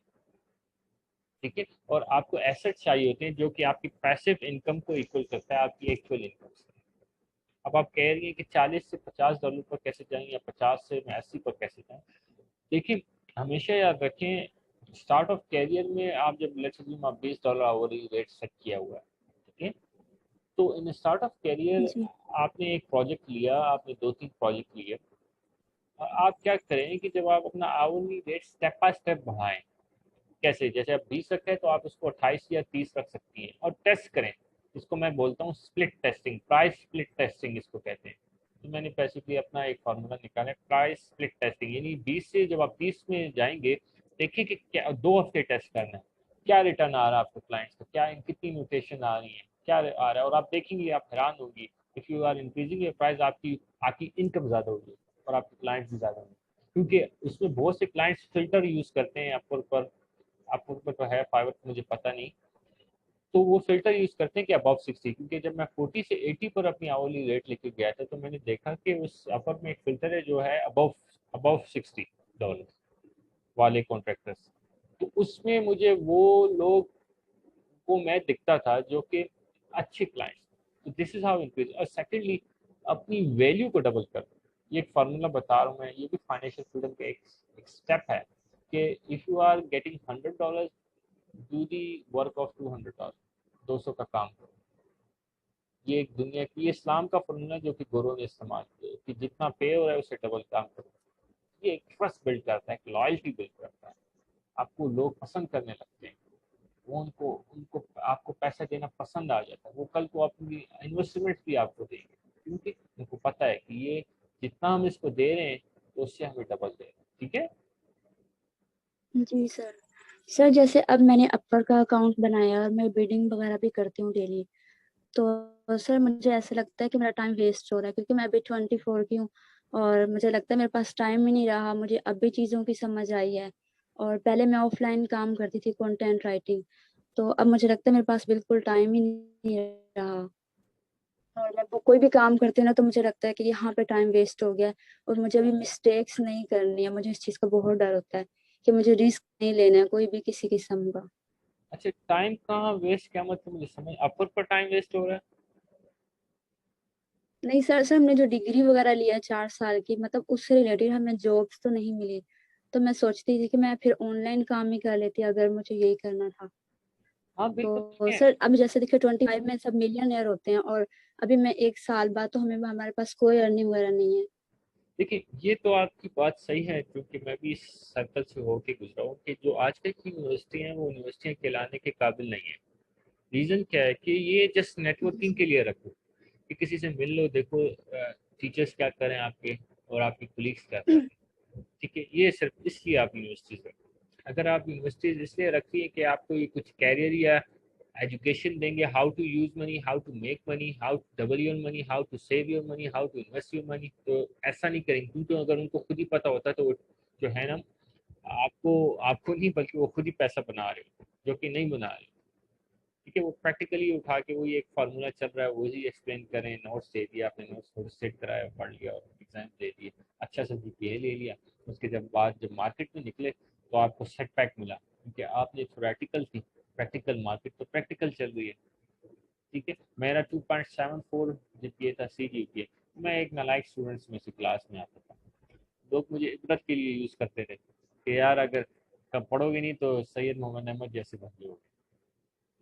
ठीक है, और आपको एसेट चाहिए होते हैं जो कि आपकी पैसिव इनकम को इक्वल करता है आपकी एक्चुअल इनकम से। अब आप कह रही हैं कि 40 से 50 डॉलर पर कैसे जाएं या 50 से 80 पर कैसे जाएं। देखिए, हमेशा याद रखें, स्टार्ट ऑफ कैरियर में आप जब लेट्स अज्यूम आप $20 आवरली रेट सेट किया हुआ है, ठीक है, तो इन स्टार्ट ऑफ कैरियर जी आपने एक प्रोजेक्ट लिया, आपने 2-3 प्रोजेक्ट लिए, और आप क्या करें कि जब आप अपना hourly rate step by step बढ़ाएं। कैसे? जैसे आप 20 रखे हैं तो आप उसको 28 या 30 रख सकती हैं और टेस्ट करें। इसको मैं बोलता हूँ split testing, price split testing इसको कहते हैं। तो मैंने बेसिकली अपना एक फार्मूला निकाला है, प्राइस स्प्लिट टेस्टिंग, यानी 20 से जब आप 30 में जाएंगे, देखिए कि क्या 2 हफ्ते टेस्ट करना है, क्या रिटर्न आ रहा है आपको क्लाइंट्स का, क्या कितनी म्यूटेशन आ रही है, क्या आ रहा है, और आप देखेंगे, आप हैरान होंगी। If you are increasing your price, आपकी आपकी इनकम ज़्यादा होगी और आपके क्लाइंट्स भी ज़्यादा होंगे, क्योंकि उसमें बहुत से क्लाइंट्स फिल्टर यूज़ करते हैं आपको तो है, फाइवर मुझे पता नहीं, तो वो फिल्टर यूज करते हैं कि अबव 60, क्योंकि जब मैं 40 से 80 पर अपनी आवरली रेट लेके गया था तो मैंने देखा कि उस अपर में एक फिल्टर है जो है अबव $60 वाले कॉन्ट्रैक्टर्स। तो उसमें मुझे वो लोग को मैं दिखता था जो कि अच्छे क्लाइंट्स। तो दिस इज हाउ इंक्रीज। और सेकेंडली, अपनी वैल्यू को डबल कर, ये एक फार्मूला बता रहा हूँ मैं, ये भी फाइनेंशियल फ्रीडम का एक स्टेप है कि if you are getting $100, do the work of $200, 200 का काम करो। ये एक दुनिया की, ये इस्लाम का फॉर्मूला जो कि गुरु ने इस्तेमाल किया कि जितना पे हो रहा है उससे डबल काम करो। ये एक ट्रस्ट बिल्ड करता है, एक लॉयल्टी बिल्ड करता है, आपको लोग पसंद करने लगते हैं, वो उनको उनको आपको पैसा देना पसंद आ जाता है, वो कल को अपनी इन्वेस्टमेंट भी आपको देंगे, क्योंकि उनको पता है कि ये जितना हम इसको दे रहे हैं तो उससे हमें डबल दे रहे हैं। ठीक है, जी सर। सर जैसे अब मैंने अपर का अकाउंट बनाया और मैं बिडिंग वगैरह भी करती हूँ डेली, तो सर मुझे ऐसा लगता है कि मेरा टाइम वेस्ट हो रहा है, क्योंकि मैं अभी 24 की हूँ और मुझे लगता है मेरे पास टाइम ही नहीं रहा। मुझे अब भी चीज़ों की समझ आई है, और पहले मैं ऑफलाइन काम करती थी, कंटेंट राइटिंग, तो अब मुझे लगता है मेरे पास बिल्कुल टाइम ही नहीं रहा। और मैं कोई भी काम करती हूँ ना, तो मुझे लगता है कि यहाँ पे टाइम वेस्ट हो गया है, और मुझे अभी मिस्टेक्स नहीं करनी है। मुझे इस चीज़ का बहुत डर होता है कि मुझे रिस्क नहीं लेना है कोई भी किसी किस्म का। अच्छा, टाइम कहाँ वेस्ट, क्या मतलब, मुझे समझ, अपर पर टाइम वेस्ट हो रहा है? नहीं सर, हमने जो डिग्री वगैरह लिया 4 साल की, मतलब उससे रिलेटेड हमें जॉब्स तो नहीं मिली, तो मैं सोचती थी कि मैं फिर ऑनलाइन काम ही कर लेती अगर मुझे यही करना था। हाँ बिल्कुल ठीक तो है। सर अब जैसे देखिए 25 में सब मिलियनर होते हैं, और अभी मैं 1 साल बाद, तो हमारे पास कोई अर्निंग वगैरह नहीं है। देखिए, ये तो आपकी बात सही है, क्योंकि मैं भी इस सर्कल से होके गुजरा हूँ कि जो आजकल की यूनिवर्सिटी हैं वो यूनिवर्सिटियाँ कहलाने के काबिल नहीं है। रीज़न क्या है कि ये जस्ट जी नेटवर्किंग के लिए रखो कि किसी से मिल लो, देखो टीचर्स क्या करें आपके और आपके कोलीग्स क्या करें। ठीक है, ये सिर्फ इसलिए आप यूनिवर्सिटीज रखो। अगर आप यूनिवर्सिटीज इसलिए रखती है कि आपको ये कुछ कैरियर या एजुकेशन देंगे, how to use money, how to make money, how to double your money, how to save your money, how to invest your money, तो ऐसा नहीं करेंगे, क्योंकि अगर उनको खुद ही पता होता तो जो है ना, आपको आपको नहीं बल्कि वो खुद ही पैसा बना रहे हो, जो कि नहीं बना रहे। ठीक है, वो प्रैक्टिकली उठा के वही एक फार्मूला चल रहा है वही एक्सप्लेन करें, नोट्स दे दिया, आपने नोट्स थोड़ा सेट कराया, पढ़ लिया और एग्जाम दे दिए, अच्छा सा जीपीए ले लिया। उसके जब मार्केट में निकले तो आपको सेटबैक मिला, क्योंकि आपने थ्योरेटिकल थी, प्रैक्टिकल मार्केट तो प्रैक्टिकल चल रही है। ठीक है, मेरा 2.74 जीपीए था, सी जीपीए। मैं एक नालायक स्टूडेंट्स में से क्लास में आता था, लोग मुझे इबरत के लिए यूज़ करते थे कि यार अगर कब पढ़ोगे नहीं तो सैयद मोहम्मद अहमद जैसे बन जाओगे।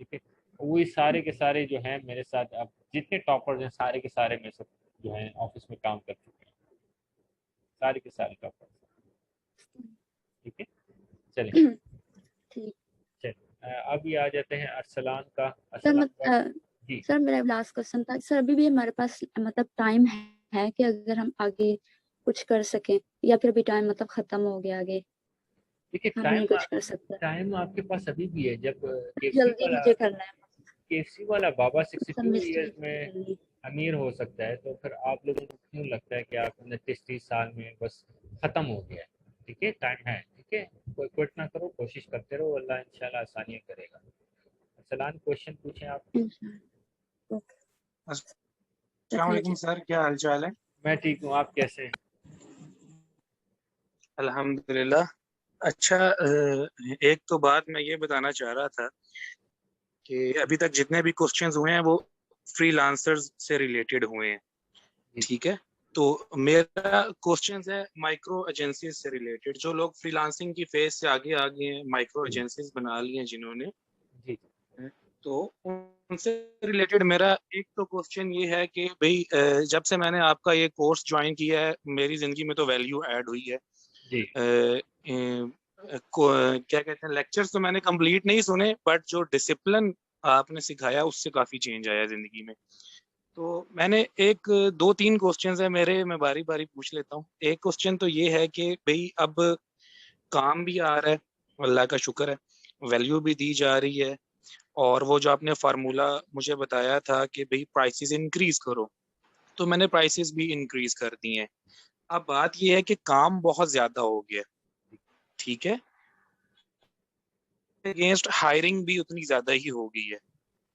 ठीक है, वही सारे के सारे जो हैं मेरे साथ, अब जितने टॉपर्स हैं सारे के सारे मेरे साथ जो हैं ऑफिस में काम कर चुके हैं, सारे के सारे टॉपर्स। ठीक है, चलें, ठीक। चलिए अभी आ जाते हैं अरसलान का। सर अरसलान का जी सर मेरा लास्ट क्वेश्चन था सर, अभी भी हमारे पास मतलब टाइम है कि अगर हम आगे कुछ कर सकें, या फिर अभी टाइम मतलब खत्म हो गया आगे, देखिए, हम नहीं कुछ कर सकते? टाइम आपके पास अभी भी है। जब जल्दी मुझे करना है, केएफसी वाला बाबा सब 62 ईयर्स मिस्टेक में जल्दी। अमीर हो सकता है, तो फिर आप लोगों को क्यों लगता है कि आप 29-30 साल में बस खत्म हो गया है? ठीक है, टाइम है। ठीक है, कोई क्विट ना करो, कोशिश करते रहो, अल्लाह इंशाल्लाह आसानियां करेगा। सलाम, क्वेश्चन पूछें आप। इंशाल्लाह। ओके। अस्सलाम वालेकुम सर, क्या हाल चाल है? मैं ठीक हूँ, आप कैसे हैं? अल्हम्दुलिल्लाह। अच्छा, एक तो बात मैं ये बताना चाह रहा था कि अभी तक जितने भी क्वेश्चंस हुए हैं वो फ्रीलांसर्स से रिलेटेड हुए हैं, जी ठीक है? तो मेरा क्वेश्चन है माइक्रो एजेंसीज से रिलेटेड। जो लोग फ्रीलांसिंग की फेज से आगे आ गए हैं, माइक्रो जी एजेंसीज बना ली हैं जिन्होंने, जी तो उनसे रिलेटेड मेरा एक तो क्वेश्चन ये है कि भाई जब से मैंने आपका ये कोर्स ज्वाइन किया है, मेरी ज़िंदगी में तो वैल्यू ऐड हुई है। जी क्या कहते हैं, लेक्चर्स तो मैंने कंप्लीट नहीं सुने, बट जो डिसिप्लिन आपने सिखाया उससे काफ़ी चेंज आया ज़िंदगी में। तो मैंने एक दो तीन क्वेश्चंस है मेरे, मैं बारी बारी पूछ लेता हूँ। एक क्वेश्चन तो ये है कि भाई अब काम भी आ रहा है, अल्लाह का शुक्र है, वैल्यू भी दी जा रही है, और वो जो आपने फार्मूला मुझे बताया था कि भाई प्राइसेस इंक्रीज करो, तो मैंने प्राइसेस भी इंक्रीज कर दी हैं। अब बात ये है कि काम बहुत ज्यादा हो गया, ठीक है, अगेंस्ट हायरिंग भी उतनी ज्यादा ही हो गई है,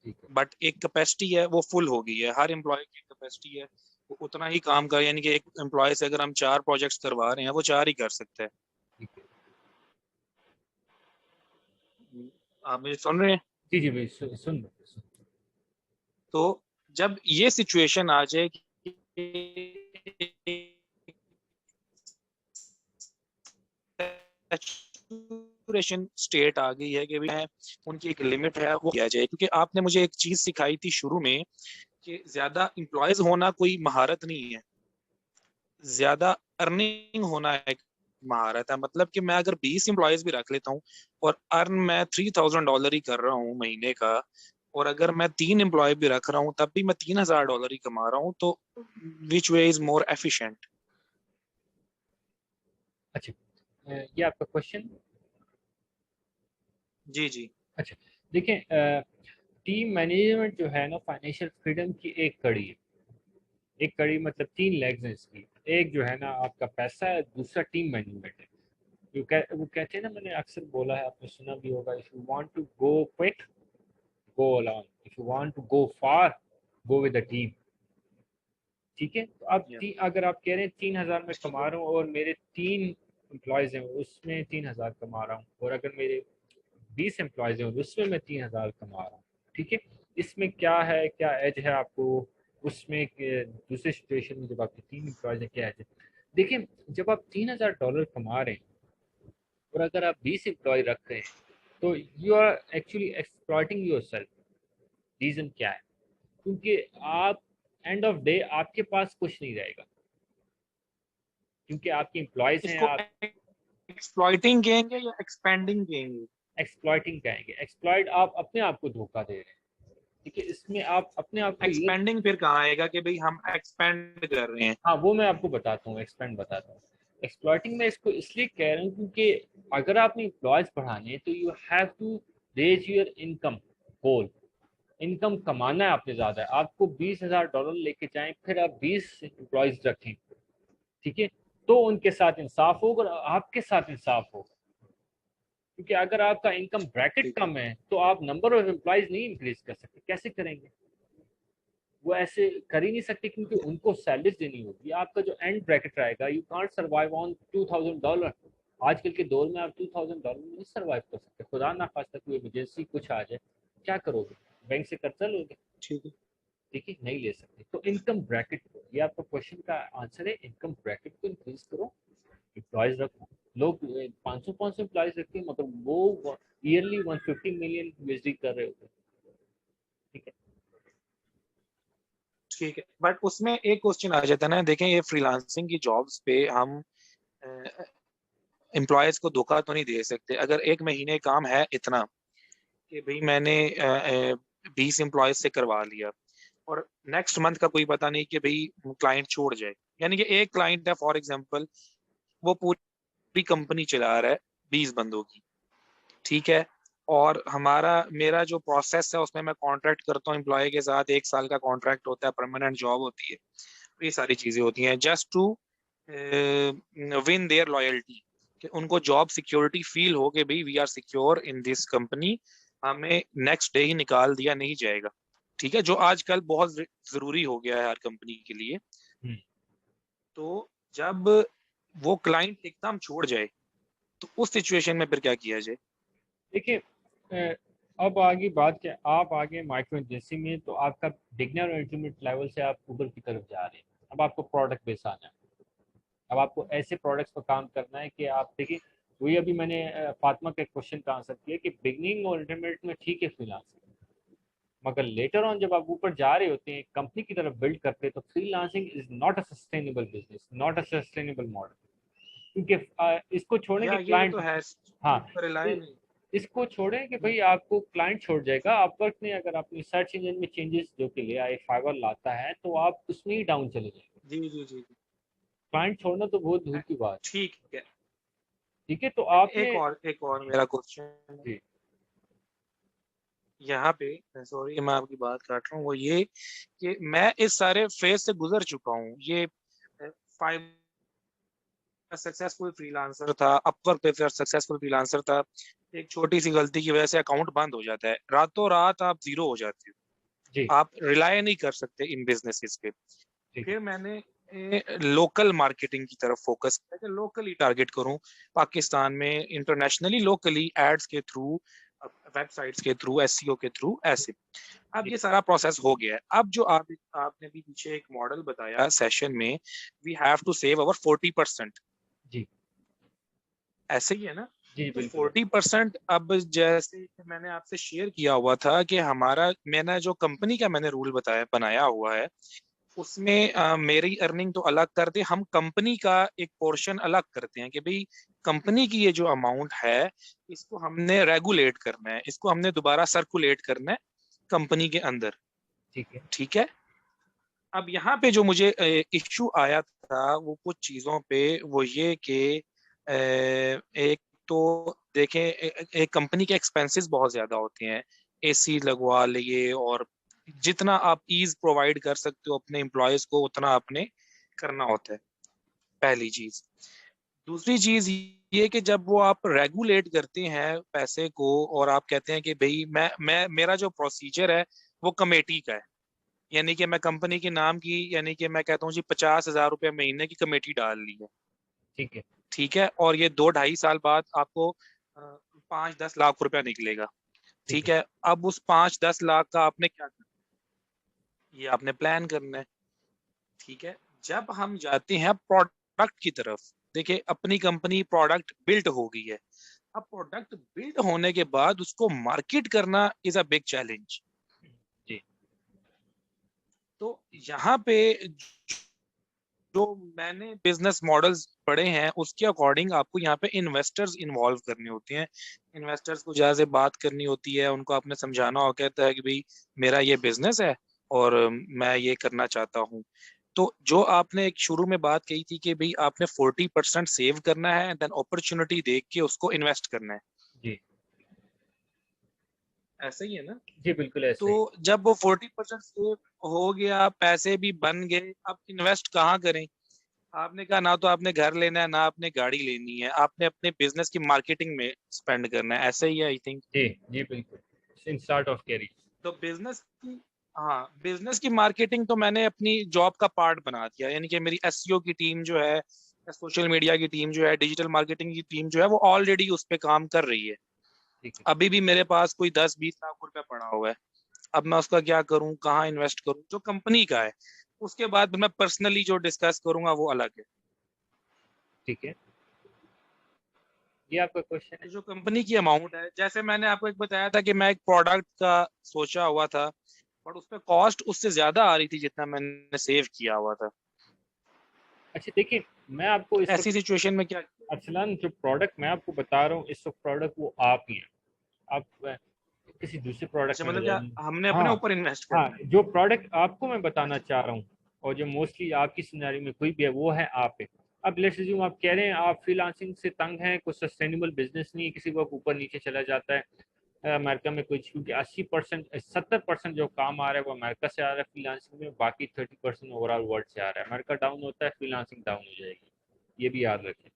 ठीक है, बट एक कैपेसिटी है वो फुल हो गई है। हर एम्प्लॉय की कैपेसिटी है वो उतना ही काम करे, यानी कि एक एम्प्लॉय से अगर हम 4 प्रोजेक्ट्स करवा रहे हैं वो 4 ही कर सकता है। ठीक है। आप मुझे सुन रहे हैं? जी जी भाई, सुन तो जब ये सिचुएशन आ जाए कि सैचुरेशन स्टेट आ गई है कि भाई उनकी एक लिमिट है वो किया जाए, क्योंकि आपने मुझे एक चीज सिखाई थी शुरू में कि ज्यादा एम्प्लॉयज होना कोई महारत नहीं है, ज्यादा अर्निंग होना एक महारत है। मतलब कि मैं अगर 20 एम्प्लॉयज भी रख लेता हूँ और अर्न मैं $3000 ही कर रहा हूँ महीने का, और अगर मैं 3 एम्प्लॉय भी रख रहा हूँ तब भी मैं $3000 ही कमा रहा हूँ, तो विच वे इज मोर एफिशिएंट? अच्छा, ये आपका क्वेश्चन। जी जी। अच्छा, देखें, टीम मैनेजमेंट जो है ना, फाइनेंशियल फ्रीडम की एक कड़ी है। एक कड़ी मतलब 3 लेग्स हैं इसकी। एक जो है ना आपका पैसा है, दूसरा टीम मैनेजमेंट है। वो कहते हैं ना, मैंने अक्सर बोला है, आपने सुना भी होगा, if you want to go quick, go alone, if you want to go far, go with the team. ठीक है, तो अब अगर आप कह रहे हैं 3000 में कमा रहा हूँ और मेरे 3 एम्प्लॉयज हैं, उसमें 3000 कमा रहा हूँ, और अगर मेरे 20 एम्प्लॉयज हैं उसमें मैं 3000 कमा रहा हूँ। ठीक है, इसमें क्या है, क्या एज है आपको उसमें दूसरी सिचुएशन में जब आपके 3 एम्प्लॉयज हैं, क्या एज है? देखिए, जब आप $3000 कमा रहे हैं और अगर आप 20 एम्प्लॉय रख रहे हैं, तो you are actually exploiting yourself. Reason क्या है? क्योंकि आप एंड ऑफ डे आपके पास कुछ नहीं रहेगा, क्योंकि आपके एम्प्लॉयज हैं। इसको आप एक्सप्लॉइटिंग कहेंगे या एक्सपेंडिंग कहेंगे? एक्सप्लॉइटिंग कहेंगे। एक्सप्लॉइट आप अपने आप को धोखा दे रहे हैं। ठीक है, इसमें आप अपने आप को ये, एक्सपेंडिंग फिर कहाँ आएगा कि भाई हम एक्सपेंड कर रहे हैं? हाँ वो मैं आपको बताता हूँ, एक्सपेंड बताता हूँ। एक्सप्लॉइटिंग में इसको इसलिए कह रहा हूँ क्योंकि अगर आपने एम्प्लॉयज बढ़ाने हैं तो you have to raise your income goal. Income कमाना है आपने ज़्यादा है, आपको $20,000 लेके जाएं, फिर आप 20 एम्प्लॉयज रखें। ठीक है, तो उनके साथ इंसाफ होगा और आपके साथ इंसाफ होगा। क्योंकि अगर आपका इनकम ब्रैकेट ठीक है। कम है तो आप नंबर ऑफ एम्प्लॉयज नहीं इंक्रीज कर सकते। कैसे करेंगे? वो ऐसे कर ही नहीं सकते, क्योंकि उनको सैलरी देनी होगी। आपका जो एंड ब्रैकेट रहेगा, यू कांट सर्वाइव ऑन $2000। आजकल के दौर में आप $2000 में नहीं सर्वाइव कर सकते। खुदा ना खास्ता कोई इमरजेंसी कुछ आ जाए, क्या करोगे? बैंक से कर्जा लोगे? ठीक है। ठीक है, नहीं ले सकते। तो इनकम ब्रैकेट, ये आपका क्वेश्चन का आंसर है। इनकम ब्रैकेट को इंक्रीज करो, एम्प्लॉयज रखो। लोग 500 एम्प्लॉयज रखते हैं, मगर वो ईयरली 150 मिलियन यूएसडी कर रहे होते हैं। ठीक है, ठीक है, बट उसमें एक क्वेश्चन आ जाता है ना, देखें ये फ्रीलांसिंग की जॉब्स पे हम एम्प्लॉयज को धोखा तो नहीं दे सकते। अगर एक महीने काम है इतना कि भाई मैंने 20 एम्प्लॉयज से करवा लिया और नेक्स्ट मंथ का कोई पता नहीं कि भाई क्लाइंट छोड़ जाए, यानी कि एक क्लाइंट है फॉर एग्जांपल, वो पूरी कंपनी चला रहा है 20 बंदों की, ठीक है, और मेरा जो प्रोसेस है उसमें मैं कॉन्ट्रैक्ट करता हूँ एम्प्लॉय के साथ, 1 साल का कॉन्ट्रैक्ट होता है, परमानेंट जॉब होती है, ये सारी चीजें होती हैं just to win their loyalty, कि उनको जॉब सिक्योरिटी फील हो कि भाई we are secure in this company, हमें नेक्स्ट डे ही निकाल दिया नहीं जाएगा, ठीक है, जो आजकल बहुत जरूरी हो गया है हर कंपनी के लिए। तो जब वो क्लाइंट एकदम छोड़ जाए तो उस सिचुएशन में फिर क्या किया जाए? देखिए अब आगे बात क्या, आप आगे माइक्रो एजेंसी में तो आपका बिगनर और इंटरमीडिएट लेवल से आप ऊपर की तरफ जा रहे हैं, अब आपको प्रोडक्ट बेस आना है, अब आपको ऐसे प्रोडक्ट्स पर काम करना है कि आप देखिए, वही अभी मैंने फातिमा के क्वेश्चन का आंसर किया कि बिगनिंग और इंटरमीडिएट में ठीक है फ्रीलांसिंग, मगर लेटर ऑन जब आप ऊपर जा रहे होते हैं कंपनी की तरफ बिल्ड करते हैं तो freelancing is not a sustainable business, not a sustainable model, क्योंकि इसको छोड़ने के ये क्लाइंट, तो है, हाँ रिलाय नहीं। इसको छोड़ें कि भाई आपको क्लाइंट छोड़ जाएगा, अपवर्क ने अगर अपनी सर्च इंजन में चेंजेस जो कि ले आए फाइवर लाता है तो आप उसमें ही डाउन चले जाएंगे, जी जी जी, क्लाइंट छोड़ना तो बहुत दूर की बात, ठीक है। ठीक है, तो आपने एक और मेरा क्वेश्चन जी यहाँ पे, सॉरी मैं आपकी बात काट रहा हूँ, वो ये कि मैं इस सारे फेज से गुजर चुका हूँ, ये 5 सक्सेसफुल फ्रीलांसर था, अपवर्क पे फिर सक्सेसफुल फ्रीलांसर था, एक छोटी सी गलती की वजह से अकाउंट बंद हो जाता है, रातों रात आप जीरो हो जाते हो, जी आप रिलाय नहीं कर सकते इन बिजनेसेस पे। जी फिर मैंने लोकल मार्केटिंग की तरफ फोकस किया कि लोकली टारगेट करूं, पाकिस्तान में इंटरनेशनली लोकली एड्स के थ्रू, वेबसाइट्स के थ्रू, एसईओ के थ्रू, ऐसे। अब जी ये सारा प्रोसेस हो गया है, अब जो आपने भी पीछे एक मॉडल बताया सेशन में, we have to save our 40%, जी ऐसे ही है ना? जी तो बिल्कुल 40% अब जैसे मैंने आपसे शेयर किया हुआ था कि मैंने जो कंपनी का मैंने रूल बनाया हुआ है, उसमें मेरी अर्निंग तो अलग करते, हम कंपनी का एक पोर्शन अलग करते हैं कि भाई कंपनी की ये जो अमाउंट है इसको हमने रेगुलेट करना है, इसको हमने दोबारा सर्कुलेट करना है कंपनी के अंदर, ठीक है ठीक है। अब यहाँ पे जो मुझे इश्यू आया था वो कुछ चीज़ों पे, वो ये कि एक तो देखें, एक कंपनी के एक्सपेंसेस बहुत ज़्यादा होते हैं, एसी लगवा लिए, और जितना आप ईज प्रोवाइड कर सकते हो अपने एम्प्लॉयज को उतना आपने करना होता है, पहली चीज़। दूसरी चीज़ ये कि जब वो आप रेगुलेट करते हैं पैसे को और आप कहते हैं कि भाई मैं मेरा जो प्रोसीजर है वो कमेटी का है, यानी कि मैं कंपनी के नाम की, यानी कि मैं कहता हूँ जी 50,000 रुपये महीने की कमेटी डाल ली है, ठीक है ठीक है, और ये 2-2.5 साल बाद आपको 5-10 लाख रुपया निकलेगा, ठीक ठीक है है। अब उस 5-10 लाख का आपने क्या करना, ये आपने प्लान करना है, ठीक है। जब हम जाते हैं प्रोडक्ट की तरफ, देखिए अपनी कंपनी प्रोडक्ट बिल्ड हो गई है, अब प्रोडक्ट बिल्ड होने के बाद उसको मार्केट करना इज अ बिग चैलेंज। जी तो यहाँ पे जो मैंने बिजनेस मॉडल्स पढ़े हैं उसके अकॉर्डिंग आपको यहाँ पे इन्वेस्टर्स इन्वॉल्व करने होते हैं, इन्वेस्टर्स को ज्यादा बात करनी होती है, उनको आपने समझाना हो, कहता है कि भाई मेरा ये बिजनेस है और मैं ये करना चाहता हूँ। तो जो आपने एक शुरू में बात कही थी कि भाई आपने 40% सेव करना है, देन अपॉर्चुनिटी देख के उसको इन्वेस्ट करना है, जी ऐसा ही है ना? जी बिल्कुल ऐसे ही, तो जब वो 40% सेव हो गया, पैसे भी बन गए, अब इन्वेस्ट कहाँ करें? आपने कहा ना तो आपने घर लेना है ना आपने गाड़ी लेनी है, आपने अपने बिजनेस की मार्केटिंग में स्पेंड करना है, ऐसा ही है आई थिंक। जी जी बिल्कुल इन स्टार्ट ऑफ कैरियर, तो हाँ बिजनेस की मार्केटिंग तो मैंने अपनी जॉब का पार्ट बना दिया, यानी कि मेरी एसईओ की टीम जो है, सोशल मीडिया की टीम जो है, डिजिटल मार्केटिंग की टीम जो है, वो ऑलरेडी उस पर काम कर रही है। ठीक है अभी भी मेरे पास कोई 10-20 लाख रुपया पड़ा हुआ है, अब मैं उसका क्या करूं, कहाँ इन्वेस्ट करूं, जो कंपनी का है, उसके बाद मैं पर्सनली जो डिस्कस करूंगा वो अलग है। ठीक है, ये आपका क्वेश्चन है। तो जो कंपनी की अमाउंट है, जैसे मैंने आपको एक बताया था कि मैं एक प्रोडक्ट का सोचा हुआ था, बट उस पर कॉस्ट उससे ज्यादा आ रही थी जितना मैंने सेव किया हुआ था। अच्छा देखिए, मैं आपको तो इस ऐसी वक्त सिचुएशन में क्या? अरसलान जो प्रोडक्ट मैं आपको बता रहा हूँ इस वक्त प्रोडक्ट वो आप ही हैं, आप किसी दूसरे प्रोडक्ट अच्छा में मतलब बदल। क्या हमने अपने हाँ ऊपर इन्वेस्ट करना हाँ, है? जो प्रोडक्ट आपको मैं बताना चाह रहा हूँ और जो मोस्टली आपकी सिनेरियो में कोई भी है वो है आप पे। अब लेट्स अज्यूम आप कह रहे हैं आप फ्रीलांसिंग से तंग हैं, कुछ सस्टेनेबल बिजनेस नहीं है, किसी वक्त ऊपर नीचे चला जाता है अमेरिका में कुछ, क्योंकि 80% 70% जो काम आ रहा है वो अमेरिका से आ रहा है फ्रीलांसिंग में, बाकी 30% ओवरऑल वर्ल्ड से आ रहा है। अमेरिका डाउन होता है फ्रीलांसिंग डाउन हो जाएगी, ये भी याद रखें,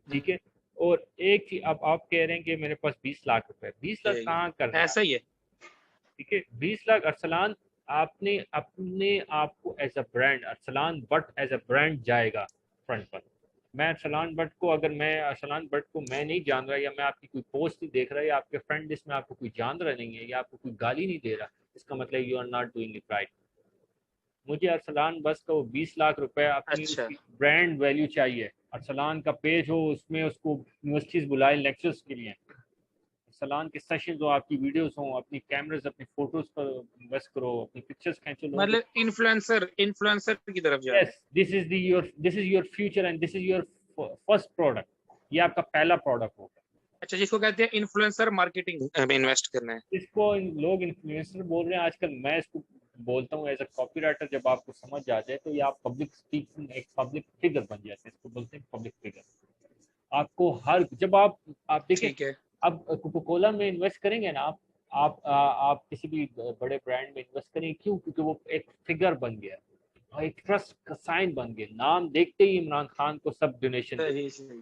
ठीक है। और एक चीज, अब आप कह रहे हैं कि मेरे पास 20 लाख रुपए, 20 लाख कहाँ कर रहा है, ऐसा ही है। ठीक है। 20 लाख अरसलान, आपने अपने आप को as a brand, Arsalan but as a brand जाएगा फ्रंट पर। मैं अरसलान बट को, अगर मैं अरसलान बट को मैं नहीं जान रहा, या मैं आपकी कोई पोस्ट नहीं देख रहा, या आपके फ्रेंड लिस्ट में आपको कोई जान रहा नहीं है, या आपको कोई गाली नहीं दे रहा, इसका मतलब you are not doing it right. मुझे अरसलान बस का वो 20 लाख रुपए अपनी अच्छा उसकी ब्रांड वैल्यू चाहिए। अरसलान का पेज हो, उसमें उसको यूनिवर्सिटीज बुलाए लेक्चर्स के लिए, सलान के सेशन हो, आपकी वीडियोस हो, अपनी कैमरास अपनी फोटोज पर इन्वेस्ट करो, अपनी पिक्चर्स खींचो लोगों। मतलब इन्फ्लुएंसर इन्फ्लुएंसर की तरफ जा रहे yes, this is your future and this is your first product, ये आपका पहला प्रोडक्ट होगा। हैं। अच्छा जिसको कहते हैं इन्फ्लुएंसर मार्केटिंग में इन्वेस्ट करना है। इसको लोग इन्फ्लुएंसर बोल रहे हैं आजकल, मैं इसको बोलता हूँ एज अ कॉपीराइटर, जब आपको समझ आ जाए तो ये आप पब्लिक स्पीकिंग, एक पब्लिक फिगर बन जाते हैं, इसको बोलते हैं पब्लिक फिगर। आपको हर, जब आप देखें, ठीक है। अब कोको कोला में इन्वेस्ट करेंगे ना आप किसी भी बड़े ब्रांड में इन्वेस्ट करेंगे, क्यों? क्योंकि वो एक फिगर बन गया और एक ट्रस्ट का साइन बन गया। नाम देखते ही इमरान खान को सब डोनेशन देते, सही सही।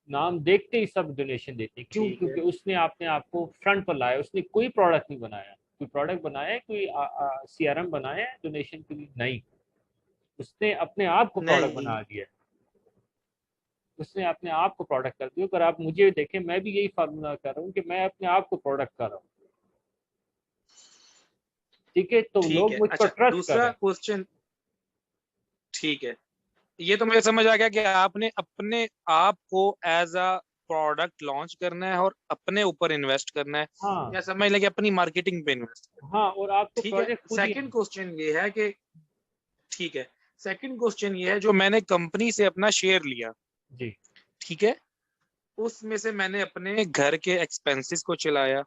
नाम देखते ही सब डोनेशन देते हैं, क्यों? ठीक है। क्योंकि उसने अपने आप को फ्रंट पर लाया, उसने कोई प्रोडक्ट नहीं बनाया, कोई प्रोडक्ट बनाया है, कोई सीआरएम बनाया है डोनेशन के लिए? नहीं, उसने अपने आप को प्रोडक्ट नहीं। बना दिया, उसने अपने आप को प्रोडक्ट कर दिया। अगर आप मुझे देखें, मैं भी यही फार्मूला कर रहा हूँ कि मैं अपने आप को प्रोडक्ट कर रहा हूँ, ठीक है, तो ठीक लोग है। मुझ पर अच्छा ट्रस्ट कर रहे दूसरा हैं। क्वेश्चन। ठीक है। ये तो मुझे समझ आ गया कि आपने अपने आप को एज अ प्रोडक्ट लॉन्च करना है और अपने ऊपर इन्वेस्ट करना है, हाँ या समझ लें कि अपनी मार्केटिंग पे इन्वेस्ट करना हाँ, और आपको है। ठीक है। प्रोजेक्ट खुद ही सेकंड क्वेश्चन ये है कि ठीक है, सेकंड क्वेश्चन ये है जो मैंने कंपनी से अपना शेयर लिया, जी ठीक है, उसमें से मैंने अपने घर के एक्सपेंसेस को चलाया।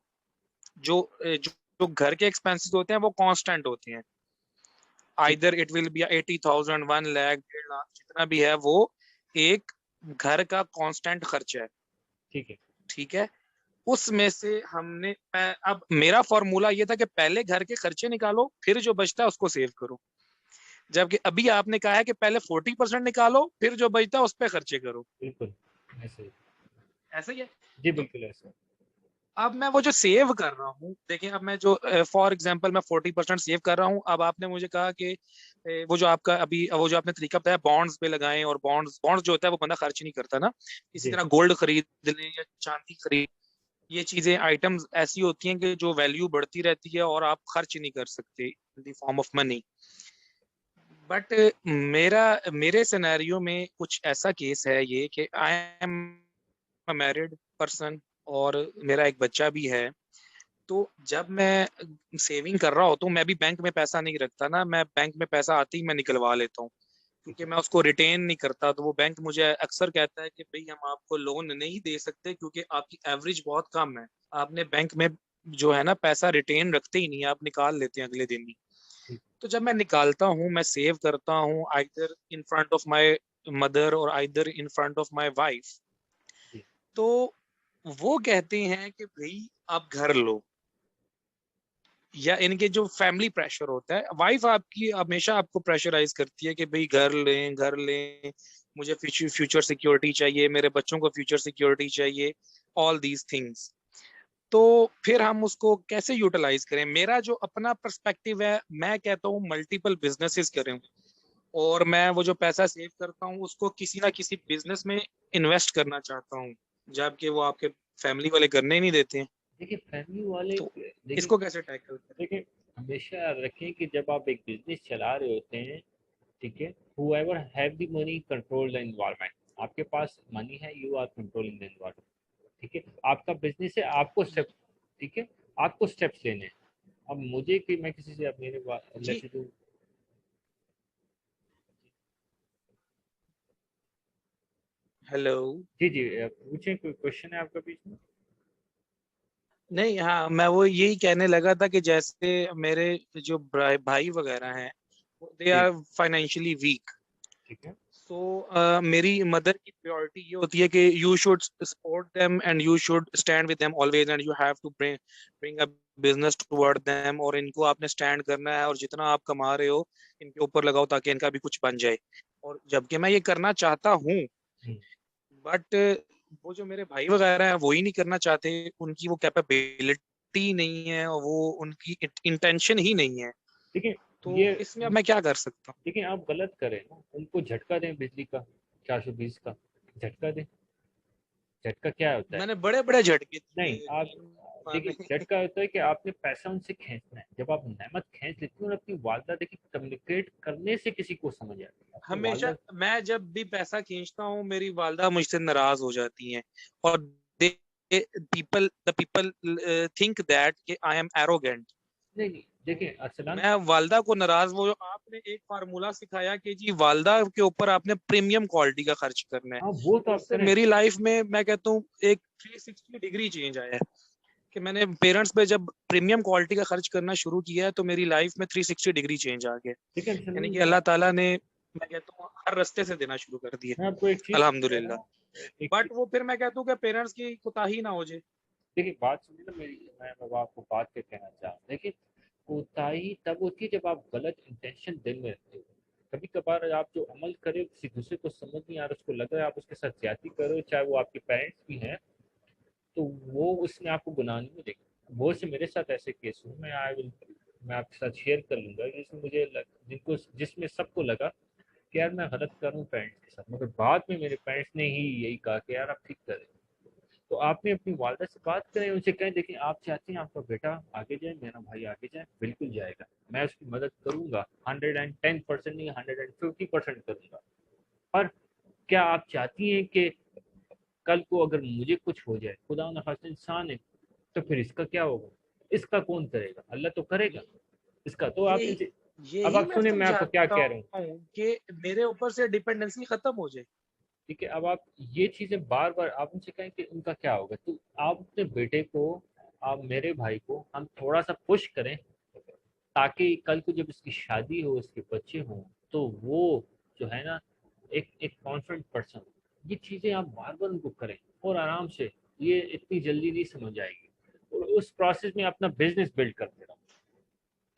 जो जो घर के एक्सपेंसेस होते हैं वो कांस्टेंट होते हैं, ठीक either it will be 80,000 1 lakh 1.5 lakh जितना भी है, वो एक घर का कांस्टेंट खर्चा है। ठीक है। ठीक है। उसमें से हमने अब मेरा फॉर्मूला ये था कि पहले घर के खर्चे निकालो, फिर जो बचता है उसको सेव करो। जबकि अभी आपने कहा है कि पहले 40% निकालो, फिर जो बचता है उस पर खर्चे करो। बिल्कुल ऐसे ही। ऐसा ही है। जी तो बिल्कुल ऐसे। अब मैं वो जो सेव कर रहा हूँ, देखिए अब मैं जो फॉर एग्जांपल मैं 40% सेव कर रहा हूँ। अब आपने मुझे कहा कि वो जो आपका अभी वो जो आपने तरीका बताया बॉन्ड्स पे लगाएं, और बॉन्ड्स बॉन्ड्स जो होता है वो बंदा खर्च नहीं करता ना। इसी जी तरह गोल्ड खरीद लें या चांदी खरीद, ये चीजें आइटम्स ऐसी होती हैं कि जो वैल्यू बढ़ती रहती है और आप खर्च नहीं कर सकते in the form of money. But मेरे सिनेरियो में कुछ ऐसा केस है ये कि आई एम मैरिड पर्सन और मेरा एक बच्चा भी है। तो जब मैं सेविंग कर रहा होता हूँ, मैं भी बैंक में पैसा नहीं रखता ना, मैं बैंक में पैसा आते ही मैं निकलवा लेता हूँ, ठीक क्योंकि है। मैं उसको रिटेन नहीं करता। तो वो बैंक मुझे अक्सर कहता है कि भाई हम आपको लोन नहीं दे सकते क्योंकि आपकी एवरेज बहुत कम है। आपने बैंक में जो है ना पैसा रिटेन रखते ही नहीं, आप निकाल लेते हैं अगले दिन ही। ठीक। तो जब मैं निकालता हूँ, मैं सेव करता हूँ either in front of my mother और either in front of my wife. जी तो वो कहते हैं कि भाई आप घर लो, या इनके जो फैमिली प्रेशर होता है, वाइफ आपकी हमेशा आपको प्रेशराइज करती है कि भाई घर लें घर लें, मुझे फ्यूचर सिक्योरिटी चाहिए, मेरे बच्चों को फ्यूचर सिक्योरिटी चाहिए, ऑल दीज थिंग्स। तो फिर हम उसको कैसे यूटिलाइज करें? मेरा जो अपना पर्सपेक्टिव है, मैं कहता हूँ मल्टीपल बिजनेसेस करें, और मैं वो जो पैसा सेव करता हूँ उसको किसी ना किसी बिजनेस में इन्वेस्ट करना चाहता हूँ, जबकि वो आपके फैमिली वाले करने ही नहीं देते हैं। देखिए, फैमिली वाले, तो देखिए इसको कैसे टैकल करें? देखिए, हमेशा याद रखें कि जब आप एक बिजनेस चला रहे होते हैं, ठीक है, whoever have the money control the environment, आपके पास मनी है, you are controlling the environment, ठीक है। आपका बिजनेस है, आपको स्टेप, ठीक है, आपको स्टेप्स लेने हैं। अब मुझे कि मैं किसी से, अब मेरे जी। Let's do, hello. जी जी, पूछें, कोई क्वेश्चन है आपका बीच में? नहीं, हाँ, मैं वो यही कहने लगा था कि जैसे मेरे जो भाई वगैरह हैं, दे जी आर फाइनेंशियली वीक। ठीक है। सो मेरी मदर की प्रायोरिटी ये होती है कि you should support them and you should stand with them always and you have to bring a business toward them, और इनको आपने स्टैंड करना है और जितना आप कमा रहे हो इनके ऊपर लगाओ ताकि इनका भी कुछ बन जाए। और जबकि मैं ये करना चाहता हूँ, हम्म, बट वो जो मेरे भाई वगैरह हैं वो ही नहीं करना चाहते, उनकी वो कैपेबिलिटी नहीं है और वो उनकी इंटेंशन ही नहीं है। देखिए तो ये इसमें अब मैं क्या कर सकता हूँ? देखिए आप गलत करें ना, उनको झटका दें बिजली का 420 का झटका दें। झटका क्या होता है? मैंने बड़े बड़े झटके नहीं, दिए, आप यकीन देखिए माने। झटका होता है कि आपने पैसा उनसे खींचना है। जब आप नेमत खींच लेते हो और अपनी वालदा, देखिए कम्युनिकेट करने से किसी को समझ आती है अपनी हमेशा वालदा। मैं जब भी पैसा खींचता हूँ मेरी वालदा मुझसे नाराज हो जाती हैं, और the people think that I am arrogant. नहीं नहीं, देखिए अरसलान। मैं वालदा को नाराज, वो जो आपने एक फार्मूला सिखाया कि जी वालदा के ऊपर आपने प्रीमियम क्वालिटी का खर्च करना है, हाँ वो तो आप उससे करें। मेरी लाइफ में मैं कहता हूँ एक 360 डिग्री चेंज आया है। कि मैंने पेरेंट्स पे जब प्रीमियम क्वालिटी का खर्च करना शुरू किया है तो मेरी लाइफ में 360 डिग्री चेंज आ गया। देखिए यानी अरसलान, कि अल्लाह ताला ने, मैं कहता हूँ, हर रास्ते से देना शुरू कर दिया, मैं आपको एक चीज समझा रहा अल्हम्दुलिल्लाह। हूँ। एक बट चीज, वो फिर मैं कहता हूँ कि पेरेंट्स की कोताही ना हो जाए। देखिए बात सुनिए ना मेरी, मैं अब आपको बात क्या कहना चाह रहा हूँ। देखिए कोताही तब होती है जब आप गलत इंटेंशन दिल में रखते हो। कभी कभार आप जो अमल करे किसी दूसरे को समझ नहीं आ रहा, उसको लग रहा है आप उसके साथ ज्यादती करो, चाहे वो आपके पेरेंट्स भी हैं, तो वो उसमें आपको गुनाह नहीं मिलेगा। वो से मेरे साथ ऐसे केस हुए, मैं आपके साथ शेयर कर लूंगा, जिसमें जिनको जिसमें सबको लगा कि यार मैं गलत कर रहा हूँ पेरेंट्स के साथ, मगर बाद में मेरे पेरेंट्स ने ही यही कहा कि यार आप ठीक करें। तो आपने अपनी वालदा से बात करें, उनसे कहें देखिए आप चाहते हैं आपका बेटा आगे जाए, मेरा भाई आगे जाए, बिल्कुल जाएगा, मैं उसकी मदद करूंगा, 110% नहीं 150% करूंगा। पर क्या आप चाहती हैं कि कल को अगर मुझे कुछ हो जाए, खुदा न खास्ता इंसान है, तो फिर इसका क्या होगा? इसका कौन करेगा? अल्लाह तो करेगा इसका। तो आप यही इनसे, अब यही आप मैं सुने मैं आपको क्या समझाता कह रहा हूँ। हूँ कि मेरे ऊपर से डिपेंडेंसी खत्म हो जाए। ठीक है, अब आप ये चीजें बार बार आप उनसे कहें कि उनका क्या होगा, तो आप अपने बेटे को, आप मेरे भाई को हम थोड़ा सा पुश करें, ताकि कल को जब इसकी शादी हो, इसके बच्चे हों, तो वो जो है ना, एक एक कॉन्फिडेंट पर्सन। ये चीजें आप बार बार उनको करें और आराम से, ये इतनी जल्दी नहीं समझ आएगी। और उस प्रोसेस में अपना बिजनेस बिल्ड करते रहो।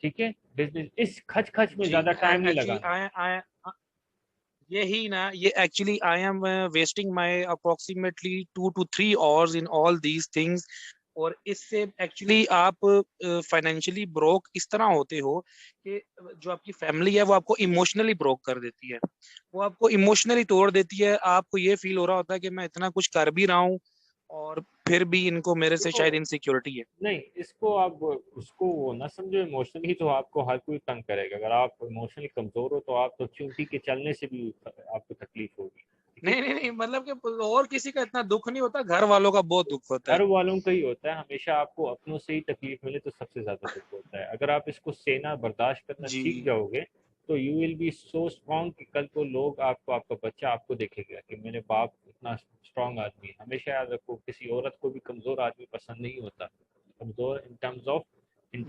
ठीक है, बिजनेस इस खच खच में जी, ज्यादा टाइम नहीं एक्चुअली लगाना। आई यही ना, ये actually I am wasting my approximately 2 to 3 hours in all these things. और इससे एक्चुअली आप फाइनेंशियली ब्रोक इस तरह होते हो कि जो आपकी फैमिली है वो आपको इमोशनली ब्रोक कर देती है, वो आपको इमोशनली तोड़ देती है। आपको ये फील हो रहा होता है कि मैं इतना कुछ कर भी रहा हूँ और फिर भी इनको मेरे से देखो, शायद इनसिक्योरिटी है। नहीं इसको आप उसको वो ना समझो, इमोशनली तो आपको हर कोई तंग करेगा। अगर आप इमोशनली कमजोर हो तो आप तो चूंकि के चलने से भी आपको तकलीफ होगी। ठीक है, नहीं नहीं नहीं, मतलब कि और किसी का इतना दुख नहीं होता, घर वालों का बहुत दुख होता है। घर वालों का ही होता है हमेशा। आपको अपनों से ही तकलीफ मिले तो सबसे ज्यादा दुख होता है। अगर आप इसको सहना बर्दाश्त करना जी सीख जाओगे, तो you will B so strong कि कल को लोग आपको, आपका बच्चा आपको देखेगा कि मेरे बाप इतना स्ट्रांग आदमी है। हमेशा याद रखो, किसी औरत को भी कमजोर आदमी पसंद नहीं होता, कमजोर इन टर्म्स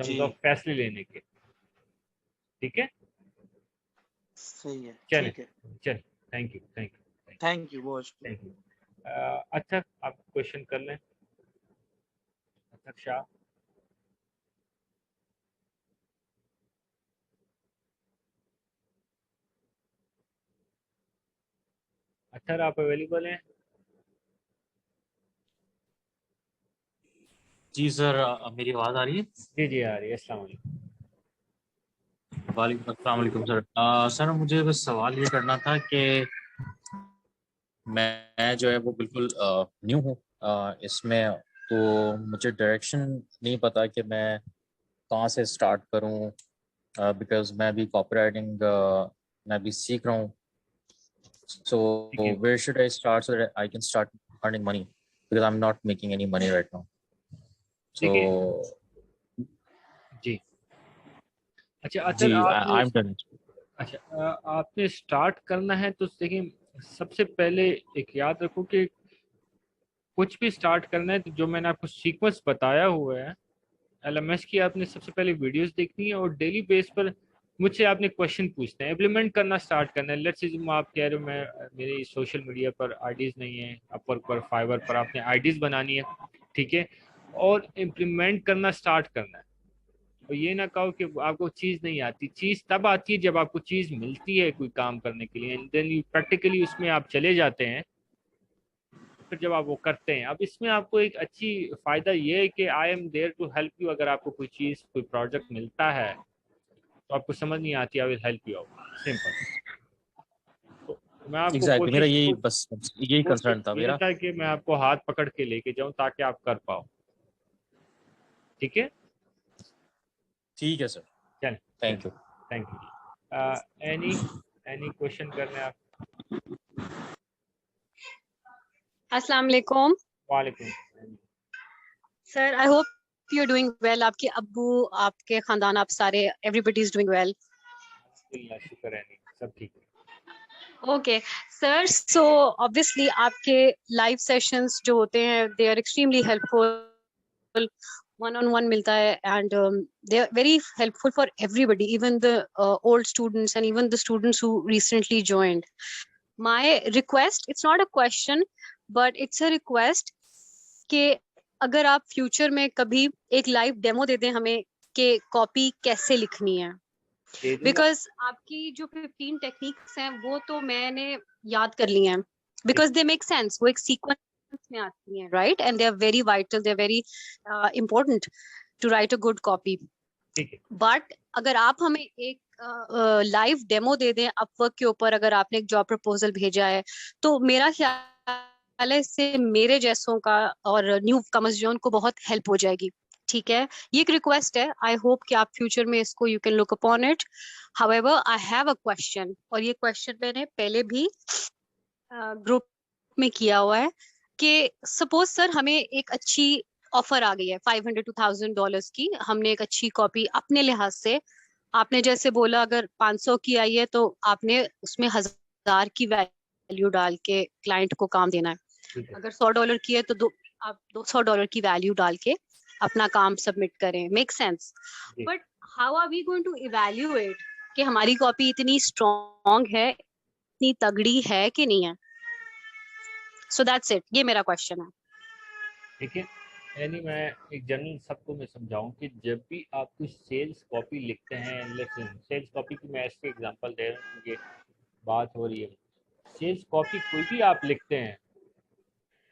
जी, ऑफ फैसले लेने के। ठीक है, सही है, चलें, ठीक है। चलें। Thank you, thank you, thank you, बहुत शुक्रिया। Thank you. अच्छा, आप क्वेश्चन कर लें। अच्छा शाह, अच्छा आप अवेलेबल हैं? जी सर, मेरी आवाज़ आ रही है? जी जी आ रही है। अस्सलाम वालेकुम। अस्सलाम वालेकुम सर। सर मुझे बस सवाल ये करना था कि मैं जो है वो बिल्कुल न्यू हूँ इसमें, तो मुझे डायरेक्शन नहीं पता कि मैं कहाँ से स्टार्ट करूँ, बिकॉज मैं अभी कॉपी राइटिंग मैं अभी सीख रहा हूँ। सो ठीक है, where should I start so that I can start earning money, because I am not making any money right now. So देखिए जी। अच्छा जी, अतर आपने, आई एम डन। अच्छा आपने स्टार्ट करना है तो देखिए, सबसे पहले एक याद रखो कि कुछ भी स्टार्ट करना है तो जो मैंने आपको सीक्वेंस बताया हुआ है LMS की, आपने सबसे पहले वीडियोस देखनी है और डेली बेस पर मुझसे आपने क्वेश्चन पूछते हैं, इम्प्लीमेंट करना स्टार्ट करना है। लेट्स से आप कह रहे हो मैं मेरी सोशल मीडिया पर आईडीज नहीं है, अपवर्क पर फाइवर पर आपने आईडीज बनानी है, ठीक है, और इम्प्लीमेंट करना स्टार्ट करना है। और ये ना कहो कि आपको चीज़ नहीं आती, चीज़ तब आती है जब आपको चीज़ मिलती है कोई काम करने के लिए, एंड देन यू प्रैक्टिकली उसमें आप चले जाते हैं, फिर जब आप वो करते हैं। अब इसमें आपको एक अच्छी फ़ायदा ये है कि I am there to help you. अगर आपको कोई चीज़ कोई प्रोजेक्ट मिलता है तो आपको समझ नहीं आती, I will help you out, simple. तो मैं आपको एग्जैक्टली मेरा यही बस यही कोशिश कंसर्न था ये मेरा। था कि मैं आपको हाथ पकड़ के लेके जाऊं ताकि आप कर पाओ, ठीक है। ठीक है सर, चल, thank you. Thank you. Any question करने आप? अस्सलाम वालेकुम वालेकुम। Sir, I hope you are doing well. आपके अब्बू, आपके खानदान, आप सारे एवरीबॉडी इज डूइंग वेल। शुक्र है, नहीं सब ठीक है। ओके सर, सो ऑब्वियसली आपके लाइव सेशंस जो होते हैं they are extremely helpful, one on one मिलता है, and they are very helpful for everybody, even the old students and even the students who recently joined. My request, it's not a question but it's a request कि अगर आप फ्यूचर में कभी एक लाइव डेमो दे दें हमें कि कॉपी कैसे लिखनी है, बिकॉज आपकी जो 15 टेक्निक्स हैं वो तो मैंने याद कर ली हैं, बिकॉज दे मेक सेंस, वो एक सीक्वेंस में आती हैं, right, and they are very vital, they are very important to write a good copy. But अगर आप हमें एक लाइव डेमो दे दें अपवर्क के ऊपर, अगर आपने एक जॉब प्रपोजल भेजा है, तो मेरा ख्याल है इससे मेरे जैसों का और न्यू कमर्स जो उनको बहुत हेल्प हो जाएगी। ठीक है, ये एक रिक्वेस्ट है, आई होप कि आप फ्यूचर में इसको you can look upon it. However I have a question, और ये क्वेश्चन मैंने पहले भी ग्रुप में किया हुआ है कि सपोज सर हमें एक अच्छी ऑफर आ गई है $500 to $1,000 की, हमने एक अच्छी कॉपी अपने लिहाज से, आपने जैसे बोला अगर 500 की आई है तो आपने उसमें 1000 की वैल्यू डाल के क्लाइंट को काम देना है। अगर $100 की है तो आप $200 की वैल्यू डाल के अपना काम सबमिट करें, make sense. But how are we going to evaluate कि हमारी कॉपी इतनी स्ट्रॉन्ग है, इतनी तगड़ी है कि नहीं है? सो दैट्स इट, ये मेरा क्वेश्चन है। ठीक है, यानी मैं एक जनरल सबको मैं समझाऊं कि जब भी आप कुछ सेल्स कॉपी लिखते हैं, लेट्स सेल्स कॉपी की मैं ऐसे एग्जांपल दे रहा हूँ, ये बात हो रही है, सेल्स कॉपी कोई भी आप लिखते हैं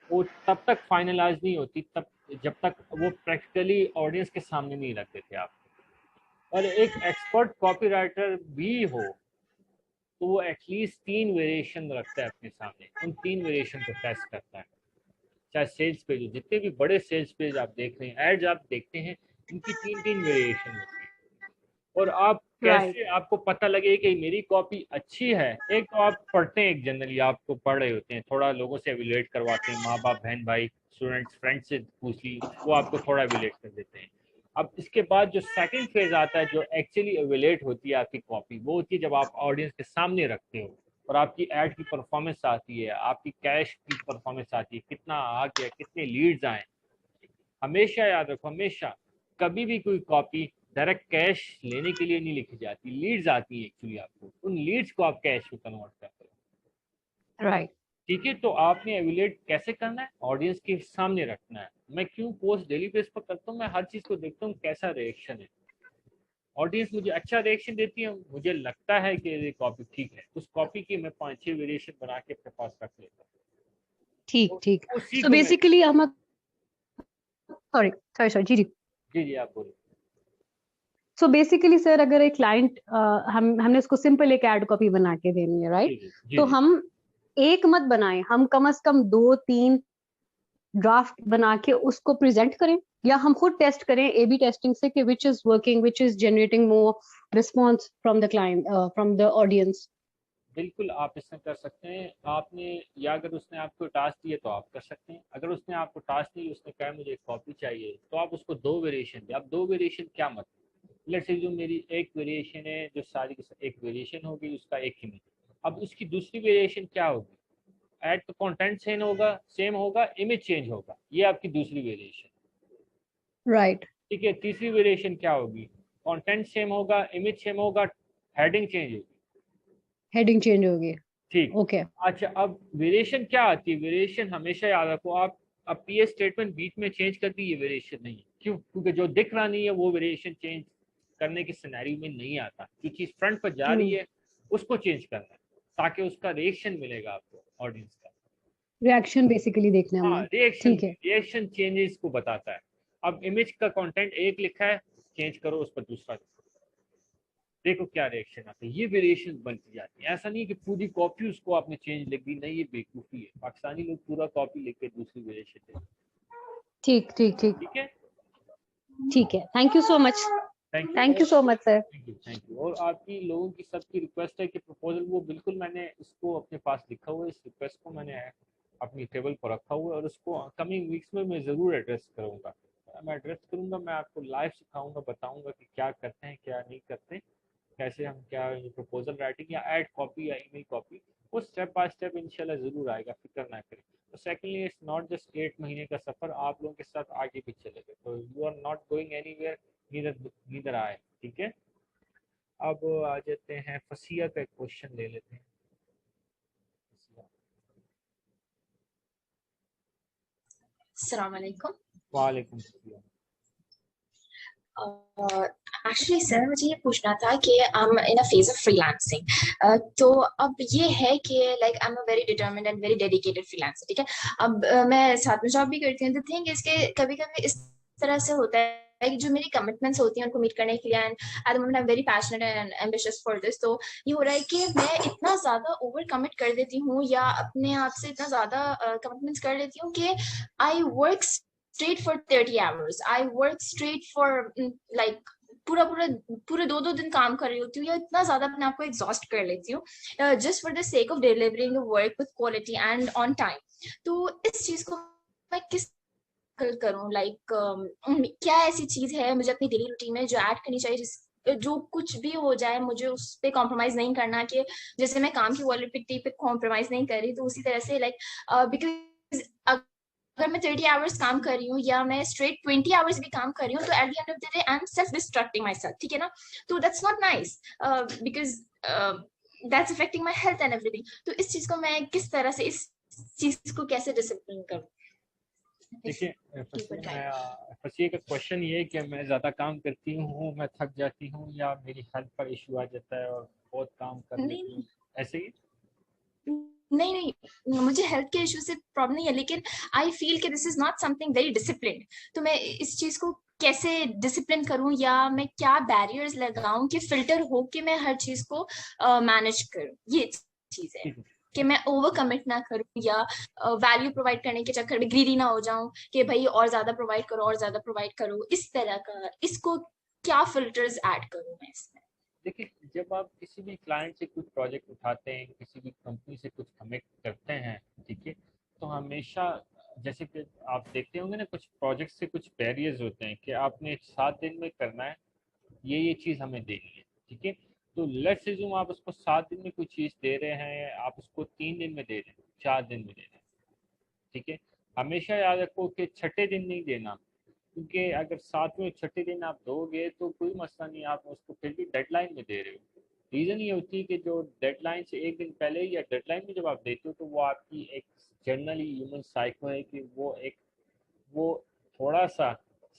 वो तब तक फाइनलाइज नहीं होती तब जब तक वो प्रैक्टिकली ऑडियंस के सामने नहीं रख देते आप। और एक एक्सपर्ट कॉपीराइटर भी हो तो वो एटलीस्ट 3 वेरिएशन रखता है अपने सामने, उन 3 वेरिएशन को टेस्ट करता है। चाहे सेल्स पेज हो, जितने भी बड़े सेल्स पेज आप देख रहे हैं, एड्स आप देखते हैं, इनकी 3 वेरिएशन होती है। और आप कैसे आपको पता लगे कि मेरी कॉपी अच्छी है? एक तो आप पढ़ते हैं, एक जनरली आपको पढ़ रहे होते हैं, थोड़ा लोगों से एवेल्युएट करवाते हैं, माँ बाप बहन भाई स्टूडेंट्स फ्रेंड्स से पूछ ली, वो आपको थोड़ा एवेल्युएट कर देते हैं। अब इसके बाद जो सेकंड फेज आता है, जो एक्चुअली एवेल्युएट होती है आपकी कॉपी, वो होती है जब आप ऑडियंस के सामने रखते हो और आपकी एड की परफॉर्मेंस आती है, आपकी कैश की परफॉर्मेंस आती है, कितना आ गया, कितने लीड्स आए। हमेशा याद रखो, हमेशा कभी भी कोई कॉपी डायरेक्ट कैश लेने के लिए नहीं लिखी जाती, लीड्स आती है एक्चुअली, आपको उन लीड्स को आप कैश में कन्वर्ट करते हो। राइट, ठीक है, तो आपने एवेल्युएट कैसे करना है? ऑडियंस के सामने रखना है। मैं क्यों पोस्ट डेली बेस पर करता हूँ, मैं हर चीज को देखता हूँ कैसा रिएक्शन है। ऑडियंस मुझे अच्छा रिएक्शन देती है, मुझे लगता है कि ये कॉपी ठीक है, उस कॉपी की मैं 5-6 वेरिएशन बना के अपने पास रख लेता हूँ। ठीक ठीक। उसी सो को मैं बेसिकली हम, सॉरी सॉरी सॉरी, जी जी जी आप बोलिए। सो बेसिकली सर अगर एक क्लाइंट, हमने उसको सिंपल एक एड कॉपी बना के देनी है, राइट, तो हम एक मत बनाएं, हम कम से कम 2-3 ड्राफ्ट बना के उसको प्रेजेंट करें, या हम खुद टेस्ट करें ए बी टेस्टिंग से कि which is working, which is generating more response from the client, from the audience. बिल्कुल आप इसमें कर सकते हैं। आपने, या अगर उसने आपको टास्क दिए तो आप कर सकते हैं। अगर उसने आपको टास्क दी, उसने कहा मुझे एक कॉपी चाहिए, तो आप उसको 2 वेरिएशन दे। आप 2 वेरिएशन क्या मतलब, लेट्स से जो मेरी एक वेरिएशन है, जो सारी की एक वेरिएशन होगी उसका एक ही में, अब उसकी दूसरी वेरिएशन क्या होगी, ऐड का कंटेंट सेम होगा, इमेज चेंज होगा, ये आपकी दूसरी वेरिएशन। राइट, ठीक है, तीसरी वेरिएशन क्या होगी, कंटेंट सेम होगा, इमेज सेम होगा, हेडिंग चेंज होगी। हेडिंग चेंज होगी। ठीक, ओके, अच्छा अब वेरिएशन क्या आती है, वेरिएशन हमेशा याद रखो आप, अब पीएस स्टेटमेंट बीच में चेंज कर दी, ये वेरिएशन नहीं है। क्यों? क्योंकि जो दिख रहा नहीं है वो वेरिएशन चेंज करने के सिनेरियो में नहीं आता। जो चीज फ्रंट पर जा रही है उसको चेंज करना है ताकि उसका रिएक्शन मिलेगा आपको ऑडियंस का। रिएक्शन बेसिकली देखना है हाँ, हमें। रिएक्शन, ठीक है, रिएक्शन चेंजेस को बताता है। अब इमेज का कंटेंट एक लिखा है, चेंज करो उस पर दूसरा लिखो, देखो क्या रिएक्शन आता है। ये वेरिएशन बनती जाती है। ऐसा नहीं कि पूरी कॉपी उसको आपने चेंज लिख दी, नहीं, ये बेवकूफ़ी है। पाकिस्तानी लोग पूरा कॉपी लिख के दूसरी वेरिएशन देते। ठीक ठीक ठीक ठीक है, ठीक है। Thank you so much, thank you so much sir. Thank you. और आपकी लोगों की सबकी रिक्वेस्ट है कि प्रपोजल, वो बिल्कुल मैंने इसको अपने पास लिखा हुआ है, इस रिक्वेस्ट को मैंने अपनी टेबल पर रखा हुआ है और उसको कमिंग वीक्स में मैं ज़रूर एड्रेस करूँगा। मैं एड्रेस करूँगा, मैं आपको लाइव सिखाऊंगा, बताऊँगा कि क्या करते हैं क्या नहीं करते, कैसे हम क्या प्रपोजल राइटिंग या ऐड कॉपी या ईमेल कॉपी, वो स्टेप बाय स्टेप इंशाल्लाह ज़रूर आएगा, फिक्र ना करें। तो सेकेंडली, इट्स नॉट जस्ट 8 महीने का सफ़र, आप लोगों के साथ आगे भी चलेगा। तो you are not going anywhere, neither I. ठीक है, अब आ जाते हैं फसिया का एक क्वेश्चन ले लेते हैं। अस्सलाम वालेकुम। वालेकुम सलाम। एक्चुअली सर मुझे ये पूछना था कि I M in a phase of freelancing. तो अब ये है कि like I am a very determined and very dedicated freelancer, ठीक है। अब मैं साथ में जॉब भी करती हूँ। द थिंग इसके कभी कभी इस तरह से होता है कि जो मेरी कमिटमेंट्स होती हैं उनको मीट करने के लिए, and at the moment I am very passionate and ambitious for this, तो ये हो रहा है कि मैं इतना ज्यादा ओवर कमिट कर देती हूँ या अपने आप से इतना ज्यादा कमिटमेंट्स कर लेती हूँ कि I work straight for 30 hours. I work straight for like पूरा पूरा पूरे 2-2 दिन काम कर रही होती हूँ या इतना ज्यादा अपने आप को एग्जॉस्ट कर लेती हूँ just for the sake of delivering work with quality and on time. तो इस चीज को मैं किस करूँ, लाइक क्या ऐसी चीज है मुझे अपनी डेली रूटीन में जो ऐड करनी चाहिए, जिस जो कुछ भी हो जाए मुझे उस पे कॉम्प्रोमाइज नहीं करना, कि जैसे मैं काम की क्वालिटी पे कॉम्प्रोमाइज नहीं कर रही तो उसी तरह से लाइक बिकॉज अगर मैं 30 आवर्स काम कर रही हूँ या मैं स्ट्रेट 20 आवर्स भी काम कर रही हूँ तो at the end of the day I am self distracting my self, ठीक है ना। तो that's not nice because that's affecting my health and everything. तो इस चीज को मैं किस तरह से, इस चीज को कैसे डिसिप्लिन करूँ? देखिए फसिए का क्वेश्चन ये है कि मैं ज़्यादा काम करती हूँ, मैं थक जाती हूँ या मेरी हेल्थ पर इशू आ जाता है और बहुत काम कर लेती हूँ, ऐसे ही? नहीं नहीं, मुझे हेल्थ के इशू से प्रॉब्लम नहीं है, लेकिन आई फील कि this is not something very discipline. तो मैं इस चीज को कैसे डिसिप्लिन करूं या मैं क्या बैरियर्स लगाऊं कि फिल्टर हो कि मैं हर चीज को मैनेज करूं, ये चीज है कि मैं ओवर कमिट ना करूं या वैल्यू प्रोवाइड करने के चक्कर में ग्रीडी ना हो जाऊं कि भाई और ज्यादा प्रोवाइड करो और ज्यादा प्रोवाइड करो, इस तरह का। इसको क्या फिल्टर्स ऐड करूं मैं इसमें? देखिए, जब आप किसी भी क्लाइंट से कुछ प्रोजेक्ट उठाते हैं, किसी भी कंपनी से कुछ कमिट करते हैं, ठीक है, तो हमेशा जैसे कि आप देखते होंगे ना, कुछ प्रोजेक्ट से कुछ बैरियर्स होते हैं कि आपने 7 दिन में करना है, ये चीज़ हमें देनी है, ठीक है। तो लेट्स अज्यूम आप उसको 7 दिन में कोई चीज़ दे रहे हैं, आप उसको 3 दिन में दे रहे हैं, 4 दिन में दे रहे हैं, ठीक है। हमेशा याद रखो कि छठे दिन नहीं देना, क्योंकि अगर 7वें और छठे दिन आप दोगे तो कोई मसला नहीं, आप उसको फिर भी डेडलाइन में दे रहे हो। रीज़न ये होती है कि जो डेडलाइन से एक दिन पहले या डेडलाइन में जब आप देते हो तो वो आपकी एक जनरली ह्यूमन साइको है कि वो थोड़ा सा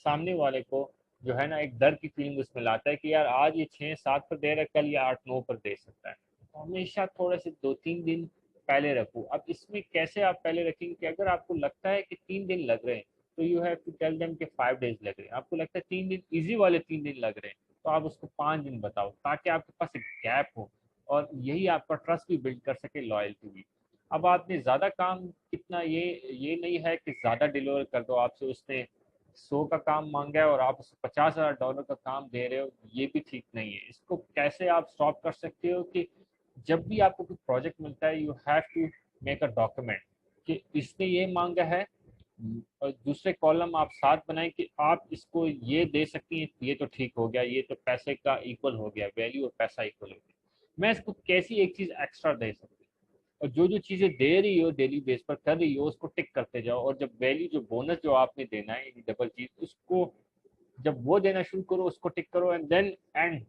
सामने वाले को जो है ना एक डर की फीलिंग उसमें लाता है कि यार आज ये 6-7 पर दे रहा है, कल ये 8-9 पर दे सकता है। तो हमेशा थोड़े से 2-3 दिन पहले रखो। अब इसमें कैसे आप पहले रखेंगे कि अगर आपको लगता है कि 3 दिन लग रहे हैं तो you have to tell them कि 5 डेज लग रहे हैं। आपको लगता है 3 दिन ईजी वाले 3 दिन लग रहे हैं तो आप उसको 5 दिन बताओ, ताकि आपके पास एक गैप हो और यही आपका ट्रस्ट भी बिल्ड कर सके, लॉयल्टी भी। अब आपने ज़्यादा काम कितना, ये नहीं है कि ज़्यादा डिलीवर कर दो, आपसे उसने 100 का काम मांगा है और आप उसे $50,000 का काम दे रहे हो, ये भी ठीक नहीं है। इसको कैसे आप स्टॉप कर सकते हो कि जब भी आपको कोई प्रोजेक्ट मिलता है you have to make a document कि इसने ये मांगा है, और दूसरे कॉलम आप साथ बनाएं कि आप इसको ये दे सकती हैं, ये तो ठीक हो गया, ये तो पैसे का इक्वल हो गया, वैल्यू और पैसा इक्वल हो गया, मैं इसको कैसी एक चीज़ एक्स्ट्रा दे सकती हूँ। और जो जो चीज़ें दे रही हो डेली बेस पर कर रही हो उसको टिक करते जाओ, और जब वैल्यू जो बोनस जो आपने देना है डबल चीज उसको जब वो देना शुरू करो उसको टिक करो, एंड देन एंड,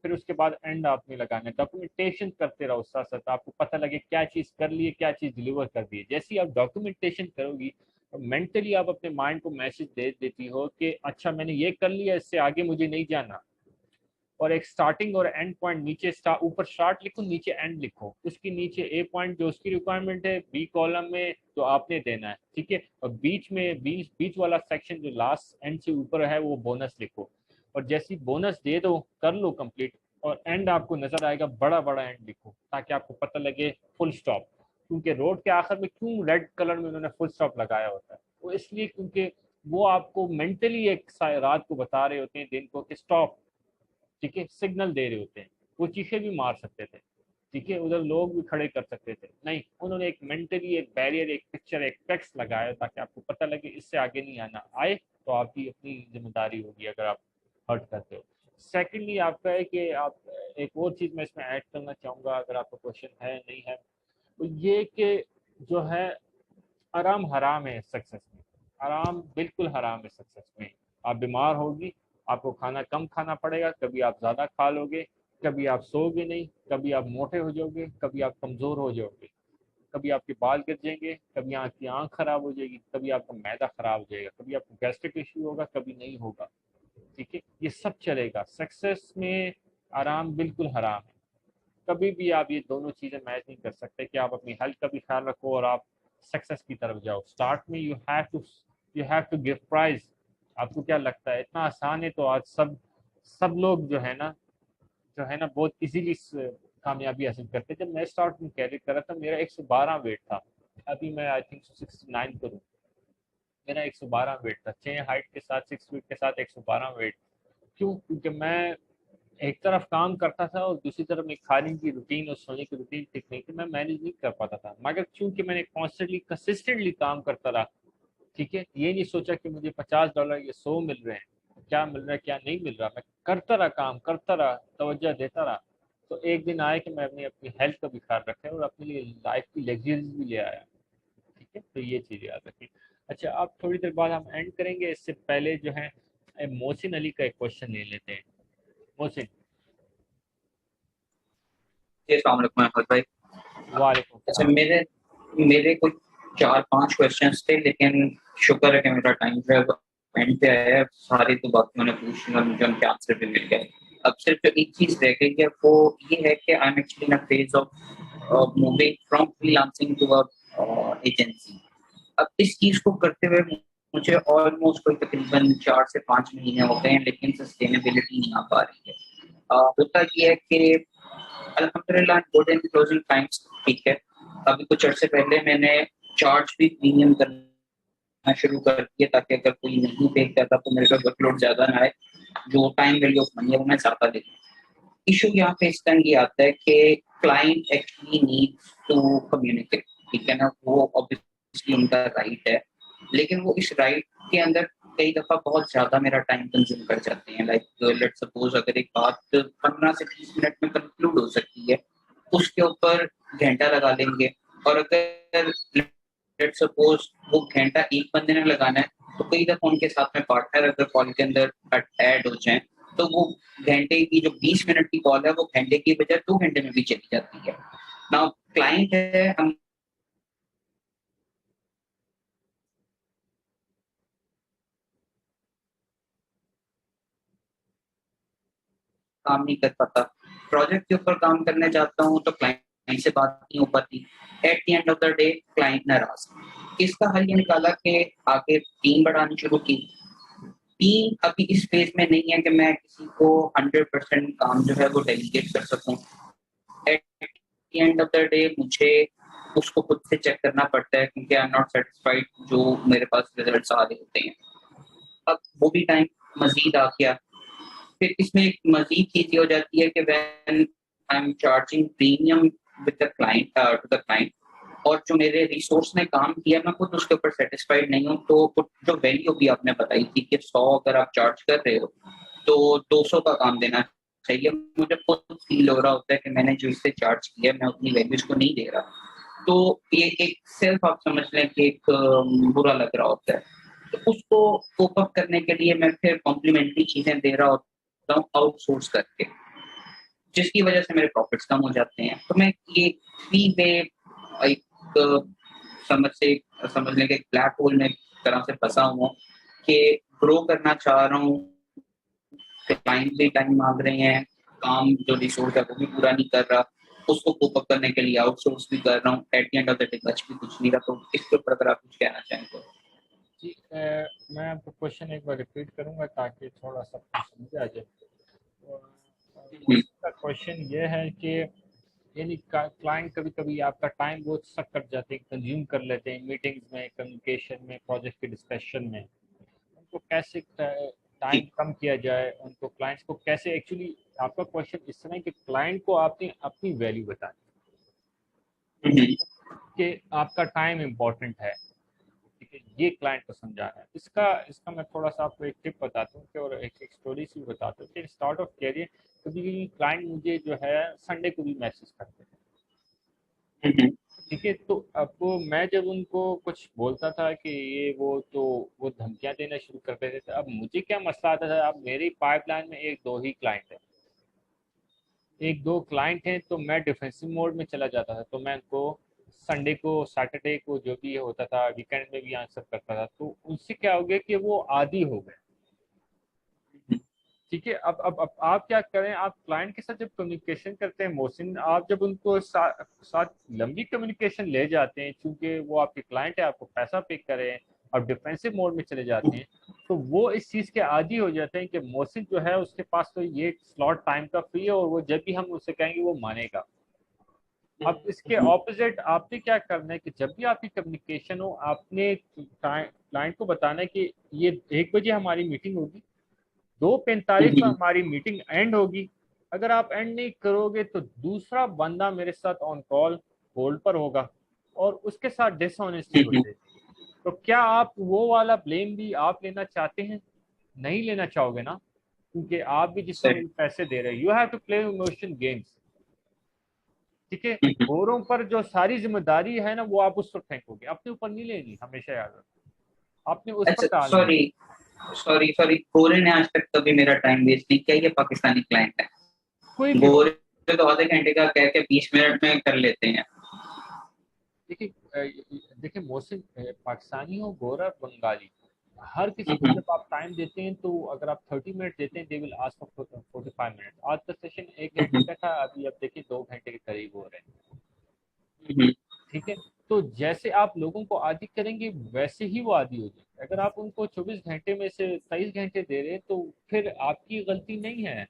फिर उसके बाद एंड आपने लगाना है। डॉक्यूमेंटेशन करते रहो साथ साथ, आपको पता लगे क्या चीज़ कर ली है, क्या चीज़ डिलीवर कर दी है। जैसे ही आप डॉक्यूमेंटेशन करोगी तो मेंटली आप अपने माइंड को मैसेज दे देती हो कि अच्छा मैंने ये कर लिया, इससे आगे मुझे नहीं जाना। और एक स्टार्टिंग और एंड पॉइंट, नीचे ऊपर स्टार्ट लिखो, नीचे एंड लिखो, उसके नीचे ए पॉइंट जो उसकी रिक्वायरमेंट है, बी कॉलम में जो आपने देना है, ठीक है, और बीच में बीच वाला सेक्शन जो लास्ट एंड से ऊपर है वो बोनस लिखो। और जैसी बोनस दे दो कर लो कंप्लीट, और एंड आपको नजर आएगा बड़ा बड़ा एंड लिखो ताकि आपको पता लगे फुल स्टॉप। क्योंकि रोड के आखिर में क्यों रेड कलर में उन्होंने फुल स्टॉप लगाया होता है, वो इसलिए क्योंकि वो आपको मेंटली एक रात को बता रहे होते हैं दिन को कि स्टॉप, ठीक है, सिग्नल दे रहे होते हैं। वो चीखें भी मार सकते थे, ठीक है, उधर लोग भी खड़े कर सकते थे, नहीं, उन्होंने एक मेंटली एक बैरियर, एक पिक्चर, एक टेक्स्ट लगाया ताकि आपको पता लगे इससे आगे नहीं आना, आए तो आपकी अपनी जिम्मेदारी होगी अगर आप हर्ट करते हो। सेकेंडली आपका है कि आप, एक और चीज़ मैं इसमें ऐड करना चाहूँगा अगर आपका क्वेश्चन है नहीं है, तो ये कि जो है आराम हराम है सक्सेस में, आराम बिल्कुल हराम है सक्सेस में। आप बीमार होगी, आपको खाना कम खाना पड़ेगा, कभी आप ज़्यादा खा लोगे, कभी आप सोओगे नहीं, कभी आप मोटे हो जाओगे, कभी आप कमज़ोर हो जाओगे, कभी आपके बाल गिर जाएंगे, कभी आपकी आँख खराब हो जाएगी, कभी आपका मैदा खराब हो जाएगा, कभी आपको गैस्ट्रिक इश्यू होगा, कभी नहीं होगा, ठीक है, ये सब चलेगा। सक्सेस में आराम बिल्कुल हराम है। कभी भी आप ये दोनों चीज़ें मैच नहीं कर सकते कि आप अपनी हेल्थ का भी ख्याल रखो और आप सक्सेस की तरफ जाओ। स्टार्ट में you have to give prize. आपको क्या लगता है इतना आसान है? तो आज सब लोग जो है ना बहुत इजीली कामयाबी हासिल करते। जब मैं स्टार्ट में कैरियर कर रहा था मेरा 112 वेट था, अभी मैं आई थिंक 69 करूँ, मेरा 112 वेट था, 6 हाइट के साथ 6 फीट के साथ 112 वेट। क्यों? क्योंकि मैं एक तरफ काम करता था और दूसरी तरफ मेरी खाने की रूटीन और सोने की रूटीन ठीक नहीं थी, मैं मैनेज नहीं कर पाता था। मगर चूंकि मैंने कॉन्स्टेंटली कंसिस्टेंटली काम करता रहा, ठीक है, ये नहीं सोचा कि मुझे $50 या 100 मिल रहे हैं, क्या मिल रहा है क्या नहीं मिल रहा, मैं करता रहा, काम करता रहा, तवज्जो देता रहा, तो एक दिन आया कि मैं अपनी हेल्थ का भी ख्याल रखा और अपने लिए लाइफ की लग्जरीज भी ले आया, ठीक है। तो ये चीज़ याद रखिए। अच्छा, आप थोड़ी देर बाद हम एंड करेंगे, इससे पहले जो है मोहसिन अली का एक क्वेश्चन ले लेते हैं। मोहसिन। भाई। वालेकुम अच्छा, मेरे कुछ 4-5 क्वेश्चंस थे, लेकिन शुक्र है कि मेरा टाइम जो है वो एंड पे आया है। सारी तो बात मैंने पूछ ली और मुझे उनके आंसर भी मिल गए। अब सिर्फ जो एक चीज रह गई है वो ये है कि I am actually in a phase of moving from freelancing to a agency. अब इस चीज को करते हुए मुझे ऑलमोस्ट कोई तकरीबन 4 से 5 महीने हो गए हैं, लेकिन सस्टेनेबिलिटी नहीं आ पा रही है। होता ये है कि अल्हम्दुलिल्लाह गुड इन क्लोजिंग टाइम्स, ठीक है। अभी कुछ अर्से पहले मैंने चार्ज भी प्रीमियम करना शुरू कर दिया ताकि अगर कोई नहीं पे करता तो मेरे पास वर्कलोड ज्यादा ना आए, जो टाइम वैल्यू ऑफ मनी है वो मैं ज्यादा दे दूं। इशू यहाँ पे इस टाइम ये आता है कि client actually needs to communicate, ठीक है ना, वो ऑब्वियसली उनका राइट है, लेकिन वो इस राइट के अंदर कई दफा बहुत ज्यादा मेरा टाइम कंज्यूम कर जाते हैं। लाइक लेट्स सपोज अगर एक बात 15 से 30 मिनट में कंक्लूड हो सकती है, उसके ऊपर घंटा लगा लेंगे। और अगर लेट्स सपोज वो घंटा एक बंदे ने लगाना है तो कई दफा उनके साथ में पार्टनर अगर कॉल के अंदर ऐड हो जाए तो वो घंटे की जो 20 मिनट की कॉल है वो घंटे की बजाय 2 घंटे में भी चली जाती है। नाउ क्लाइंट है, हम काम नहीं कर पाता, प्रोजेक्ट के ऊपर काम करने जाता हूँ तो क्लाइंट से बात नहीं हो पाती। At the end of the day client नाराज। इसका हल ये निकाला कि आगे टीम बढ़ानी शुरू की। टीम अभी इस फेज में नहीं है कि मैं किसी को 100% काम जो है वो डेलीगेट कर सकूं। At the end of the day मुझे उसको खुद से चेक करना पड़ता है क्योंकि आई एम नॉट सेटिस्फाइड जो मेरे पास रिजल्ट्स आ रहे होते हैं। अब वो भी टाइम मजीद आ गया। फिर इसमें एक मजीद चीज ये हो जाती है कि when I am charging premium with the client to the client, और जो मेरे रिसोर्स ने काम किया मैं खुद उसके ऊपर सेटिस्फाइड नहीं हूँ। तो जो वैल्यू भी आपने बताई थी कि 100 अगर आप चार्ज कर रहे हो तो 200 का काम देना चाहिए, मुझे खुद फील हो रहा होता है कि मैंने जो इससे चार्ज किया मैं उतनी वैल्यू इसको नहीं दे रहा। तो ये एक सेल्फ आप समझ लें कि एक बुरा लग रहा होता है, तो उसको कोप अप करने के लिए मैं फिर कॉम्प्लीमेंट्री चीजें दे रहा होता हूँ आउटसोर्स करके, जिसकी वजह से मेरे प्रॉफिट्स कम हो जाते हैं। तो मैं ये फ्री वे एक समझ लें कि ब्लैक होल में तरह से फंसा हुआ हूँ कि ग्रो करना चाह रहा हूँ, क्लाइंट भी टाइम मांग रहे हैं, काम जो रिसोर्स है वो भी पूरा नहीं कर रहा, उसको कोप अप करने के लिए आउटसोर्स भी कर रहा हूँ, at the end of the day बच भी कुछ नहीं रहा। तो इसके ऊपर अगर आप कुछ कहना चाहें तो। जी मैं आपको क्वेश्चन एक बार रिपीट करूंगा ताकि थोड़ा सा समझ आ जाए। का क्वेश्चन ये है कि यानी क्लाइंट कभी कभी आपका टाइम बहुत सक कर जाते हैं, कंज्यूम कर लेते हैं मीटिंग्स में, कम्युनिकेशन में, प्रोजेक्ट के डिस्कशन में, उनको कैसे टाइम कम किया जाए, उनको क्लाइंट्स को कैसे एक्चुअली आपका क्वेश्चन इस तरह है कि क्लाइंट को आपने अपनी वैल्यू बतानी कि आपका टाइम इम्पोर्टेंट है, ठीक है, ये क्लाइंट को समझाना है। इसका मैं थोड़ा सा आपको एक टिप बताता हूँ कि और एक स्टोरी से बताता हूँ कि स्टार्ट ऑफ कैरियर कभी कभी क्लाइंट मुझे जो है संडे को भी मैसेज करते हैं, ठीक है। तो अब मैं जब उनको कुछ बोलता था कि ये वो धमकियां देना शुरू कर देते थे। अब मुझे क्या मसला आता था, अब मेरी पाइपलाइन में एक दो क्लाइंट हैं, तो मैं डिफेंसिव मोड में चला जाता था। तो मैं उनको संडे को, सैटरडे को, जो भी होता था, वीकेंड में भी आंसर करता था। तो उससे क्या हो गया कि वो आदी हो गए, ठीक है। अब आप क्या करें, आप क्लाइंट के साथ जब कम्युनिकेशन करते हैं मोहसिन, आप जब उनको साथ लंबी कम्युनिकेशन ले जाते हैं, क्योंकि वो आपके क्लाइंट है, आपको पैसा पे करें, और डिफेंसिव मोड में चले जाते हैं, तो वो इस चीज़ के आदी हो जाते हैं कि मोहसिन जो है उसके पास तो ये स्लॉट टाइम का फ्री है, और वो जब भी हम उससे कहेंगे वो मानेगा। अब इसके ऑपोजिट आपने क्या करना है कि जब भी आपकी कम्युनिकेशन हो, आपने क्लाइंट को बताना है कि ये 1 बजे हमारी मीटिंग होगी, 2:45 पर हमारी मीटिंग एंड होगी। अगर आप एंड नहीं करोगे तो दूसरा बंदा मेरे साथ ऑन कॉल होल्ड पर होगा और उसके साथ डिसऑनेस्टी हो जाएगी। तो क्या आप वो वाला ब्लेम भी आप लेना चाहते हैं? नहीं लेना चाहोगे ना, क्योंकि आप भी जिस वक्त पैसे दे रहे हैं, you have to play emotion games, ठीक है। गोरों पर जो सारी जिम्मेदारी है ना, वो आप उस पर फेंकोगे, अपने ऊपर नहीं लेनी, हमेशा याद रखो, आपने उस पर डालनी। सॉरी, गोरे ने आज तक कभी मेरा टाइम वेस्ट नहीं किया। ये पाकिस्तानी क्लाइंट है, कोई गोरे तो आधे घंटे का कह के 20 मिनट में कर लेते हैं। देखिए मोहसिन, पाकिस्तानी हो, गोरा, बंगाली, हर किसी को जब आप टाइम देते हैं तो अगर आप 30 मिनट देते हैं, they will ask for 45 minute. आज का सेशन 1 घंटे का था, अभी अब देखिए 2 घंटे के करीब हो रहे हैं, ठीक है। तो जैसे आप लोगों को आदी करेंगे वैसे ही वो आदी हो जाएंगे। अगर आप उनको 24 घंटे में से 23 घंटे दे रहे हैं तो फिर आपकी गलती नहीं है,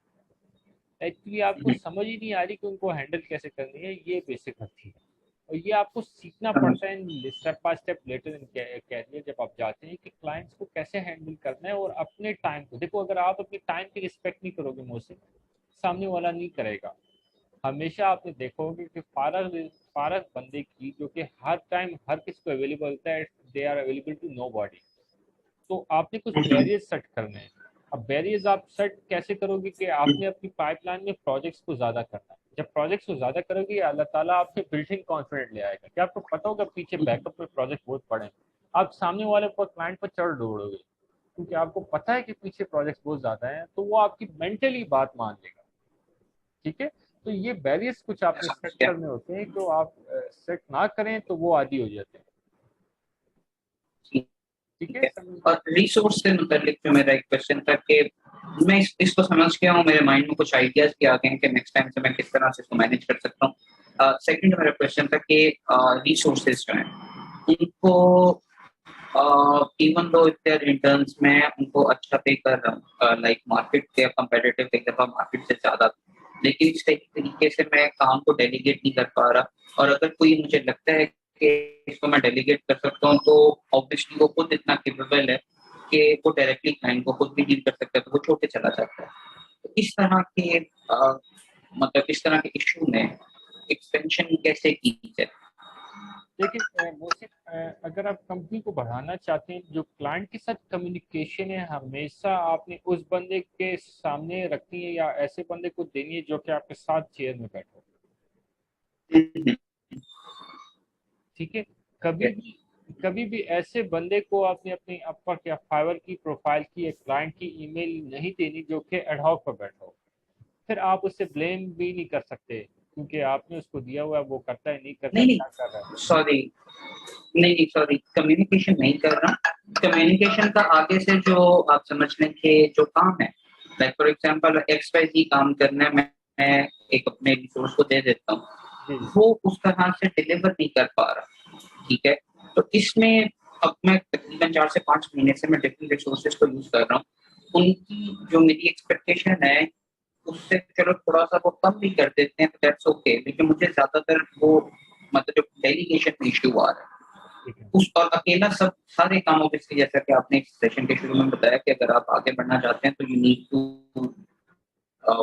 एक्चुअली आपको समझ ही नहीं आ रही कि उनको हैंडल कैसे करनी है, ये बेसिक गलती है। और ये आपको सीखना पड़ता है step by step later in career, जब आप जाते हैं कि क्लाइंट्स को कैसे हैंडल करना है। और अपने टाइम को देखो, अगर आप अपने टाइम की रिस्पेक्ट नहीं करोगे मुझसे, सामने वाला नहीं करेगा। हमेशा आपने देखोगे कि फारग बंदे की, जो कि हर टाइम हर किसी को अवेलेबल होता है, they are available to nobody. तो आपने कुछ बैरियर्स सेट करने हैं। अब बैरियर्स आप सेट कैसे करोगे कि आपने अपनी पाइपलाइन में प्रोजेक्ट्स को ज़्यादा करना है। जब प्रोजेक्ट्स को ज़्यादा करोगे, अल्लाह ताला आपसे बिल्डिंग कॉन्फिडेंट ले आएगा कि आपको पता होगा पीछे बैकअप में प्रोजेक्ट बहुत पड़े हैं। आप सामने वाले पर क्लाइंट पर चढ़ दौड़ोगे, क्योंकि आपको पता है कि पीछे प्रोजेक्ट्स बहुत ज़्यादा हैं, तो वो आपकी मेंटली बात मान लेगा, ठीक है। तो ये बैरियर्स कुछ आपने सेट करने होते हैं, तो आप सेट ना करें तो वो आदी हो जाते हैं, ठीक है। और रिसोर्स से मुतालिक जो मेरा एक क्वेश्चन था कि मैं इसको समझ गया हूँ, मेरे माइंड में कुछ आइडियाज भी आ गए हैं कि नेक्स्ट टाइम से मैं किस तरह से इसको मैनेज कर सकता हूँ। सेकंड मेरा क्वेश्चन था कि रिसोर्सेज जो हैं उनको even though if they are interns, मैं उनको अच्छा पे कर रहा हूँ, लाइक मार्केट से कंपेटिटिव एक दफा मार्केट से ज्यादा, लेकिन इस तरीके से मैं काम को डेलीगेट नहीं कर पा रहा। और अगर कोई मुझे लगता है कि इसको मैं डेलीगेट कर सकता हूँ, तो ऑब्वियसली वो खुद इतना केपेबल है कि वो डायरेक्टली क्लाइंट को खुद भी डील कर सकता है, तो वो छोटे चला जाता है। तो इस तरह के मतलब इस तरह के इशू में एक्सपेंशन कैसे की जाए? देखिए अगर आप कंपनी को बढ़ाना चाहते हैं, जो क्लाइंट के साथ कम्युनिकेशन है हमेशा आपने उस बंदे के सामने रखनी है, या ऐसे बंदे को देनी है जो कि आपके साथ चेयर में बैठे, ठीक है। कभी भी ऐसे बंदे को आपने अपनी अपवर्क या फाइवर की प्रोफाइल की एक क्लाइंट की ईमेल नहीं देनी जो कि एडहॉक पर बैठा हो। फिर आप उससे ब्लेम भी नहीं कर सकते क्योंकि आपने उसको दिया हुआ है, वो करता है नहीं करता, नहीं क्या कर रहा है। सॉरी, नहीं सॉरी, कम्युनिकेशन नहीं कर रहा। कम्युनिकेशन का आगे से जो आप समझ लें कि जो काम है, लाइक फॉर एग्जांपल XYZ काम करना है, मैं एक अपने रिसोर्स को दे देता हूँ, वो उस तरह से डिलीवर नहीं कर पा रहा, ठीक है। तो इसमें अब मैं तकरीबन 4 से 5 महीने से मैं डिफरेंट रिसोर्सेज को यूज कर रहा हूँ। उनकी जो मेरी एक्सपेक्टेशन है उससे चलो थोड़ा सा वो कम भी कर देते हैं तो दैट्स ओके, लेकिन मुझे ज्यादातर वो मतलब जो डेलीगेशन इशू आ रहा है उस और अकेला सब सारे काम ऑब्वियसली, जैसा कि आपने सेशन के शुरू में बताया कि अगर आप आगे बढ़ना चाहते हैं तो you need to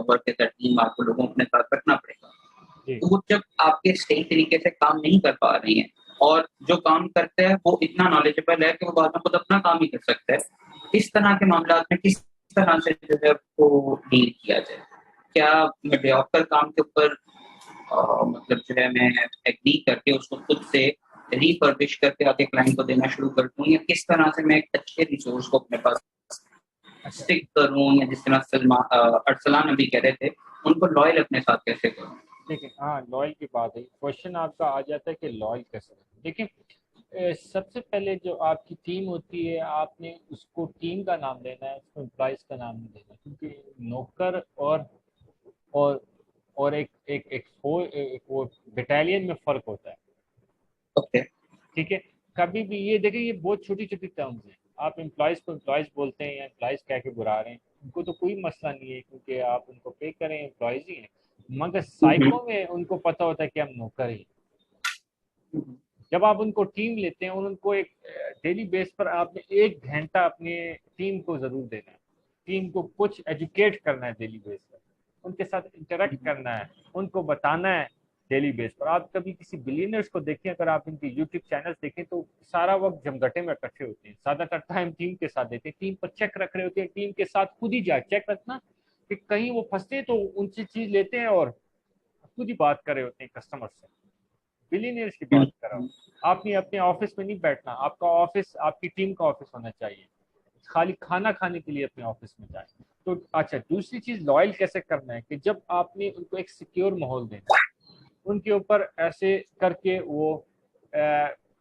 work as a team, आपको लोगों को अपने साथ रखना पड़ेगा। तो वो जब आपके सही तरीके से काम नहीं कर पा रही हैं और जो काम करते हैं वो इतना नॉलेजेबल है कि वो बाद में खुद अपना काम ही कर सकता है, इस तरह के मामला में किस तरह से जो है वो डील किया जाए? क्या मीडियोकर काम के ऊपर मतलब जो है मैं एग्री करके उसको खुद से रिफर्बिश करके आगे क्लाइंट को देना शुरू कर दूं, या किस तरह से मैं एक अच्छे रिसोर्स को अपने पास स्टिक करूं, या जिस तरह अरसलान अभी कह रहे थे उनको लॉयल अपने साथ कैसे करूं? देखिए हाँ, लॉयल की बात है, क्वेश्चन आपका आ जाता है कि लॉयल कैसे। देखिए सबसे पहले जो आपकी टीम होती है आपने उसको टीम का नाम देना है, उसको एम्प्लॉइज का नाम नहीं देना, क्योंकि नौकर और और एक वो बटालियन में फर्क होता है। ओके ठीक है। कभी भी ये देखिए, ये बहुत छोटी छोटी टर्म्स हैं। आप एम्प्लॉयज को एम्प्लॉयज बोलते हैं या एम्प्लॉयज कह के बुला रहे हैं, उनको तो कोई मसला नहीं है क्योंकि आप उनको पे करें, एम्प्लॉयज ही हैं। मगर साइको में उनको पता होता है कि हम नौकर ही। जब आप उनको टीम लेते हैं और उनको एक डेली बेस पर आपने 1 घंटा अपने टीम को जरूर देना है, टीम को कुछ एजुकेट करना है डेली बेस पर, उनके साथ इंटरेक्ट करना है, उनको बताना है डेली बेस पर। आप कभी किसी बिलियनर्स को देखें, अगर आप इनके यूट्यूब चैनल्स देखें तो सारा वक्त जमघटे में इकट्ठे होते हैं, ज्यादातर टाइम टीम के साथ देते हैं, टीम पर चेक रख रहे होते हैं, टीम के साथ खुद ही जाए चेक रखना कि कहीं वो फंसते तो उनसे चीज लेते हैं और खुद ही बात कर रहे होते हैं कस्टमर से। बिलियनियर्स की बात कर रहा हूँ। आपने अपने ऑफिस में नहीं बैठना, आपका ऑफिस आपकी टीम का ऑफिस होना चाहिए, खाली खाना खाने के लिए अपने ऑफिस में जाए। तो अच्छा, दूसरी चीज लॉयल कैसे करना है कि जब आपने उनको एक सिक्योर माहौल देना, उनके ऊपर ऐसे करके वो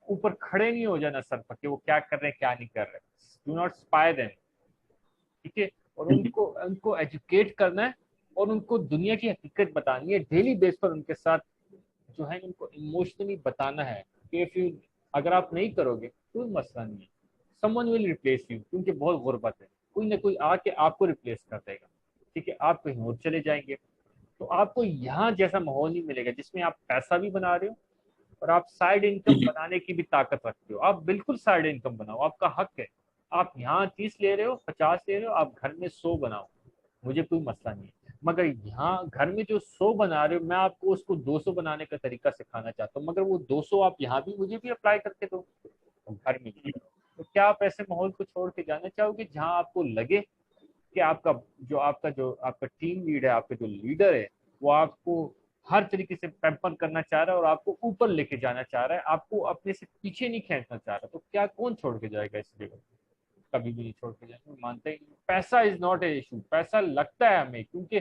ऊपर खड़े नहीं हो जाना सर पर कि वो क्या कर रहे हैं क्या नहीं कर रहे। डू नॉट स्पाई देम, ठीक है। और उनको उनको एजुकेट करना है और उनको दुनिया की हकीकत बतानी है डेली बेस पर, उनके साथ जो है उनको इमोशनली बताना है कि इफ यू, अगर आप नहीं करोगे कोई मसला नहीं है, समवन विल रिप्लेस यू, क्योंकि बहुत गुर्बत है, कोई ना कोई आके आपको रिप्लेस कर देगा, ठीक है। आप कहीं और चले जाएंगे तो आपको यहाँ जैसा माहौल नहीं मिलेगा जिसमें आप पैसा भी बना रहे हो और आप साइड इनकम बनाने की भी ताकत रखते हो। आप बिल्कुल साइड इनकम बनाओ, आपका हक है। आप यहाँ 30 ले रहे हो, 50 ले रहे हो, आप घर में 100 बनाओ, मुझे कोई मसला नहीं है। मगर यहाँ घर में जो 100 बना रहे हो, मैं आपको उसको 200 बनाने का तरीका सिखाना चाहता हूँ, मगर वो 200 आप यहाँ भी मुझे भी अप्लाई करके दो, घर में भी। तो क्या आप ऐसे माहौल को छोड़ के जाना चाहोगे जहाँ आपको लगे कि आपका टीम लीड है, आपका जो लीडर है वो आपको हर तरीके से पैम्पर करना चाह रहा है और आपको ऊपर लेके जाना चाह रहा है, आपको अपने से पीछे नहीं खींचना चाह रहा, तो क्या कौन छोड़ के जाएगा इस लेवल? कभी भी नहीं छोड़ के जाएंगे, मानते ही। पैसा इज नॉट ए इशू, पैसा लगता है हमें क्योंकि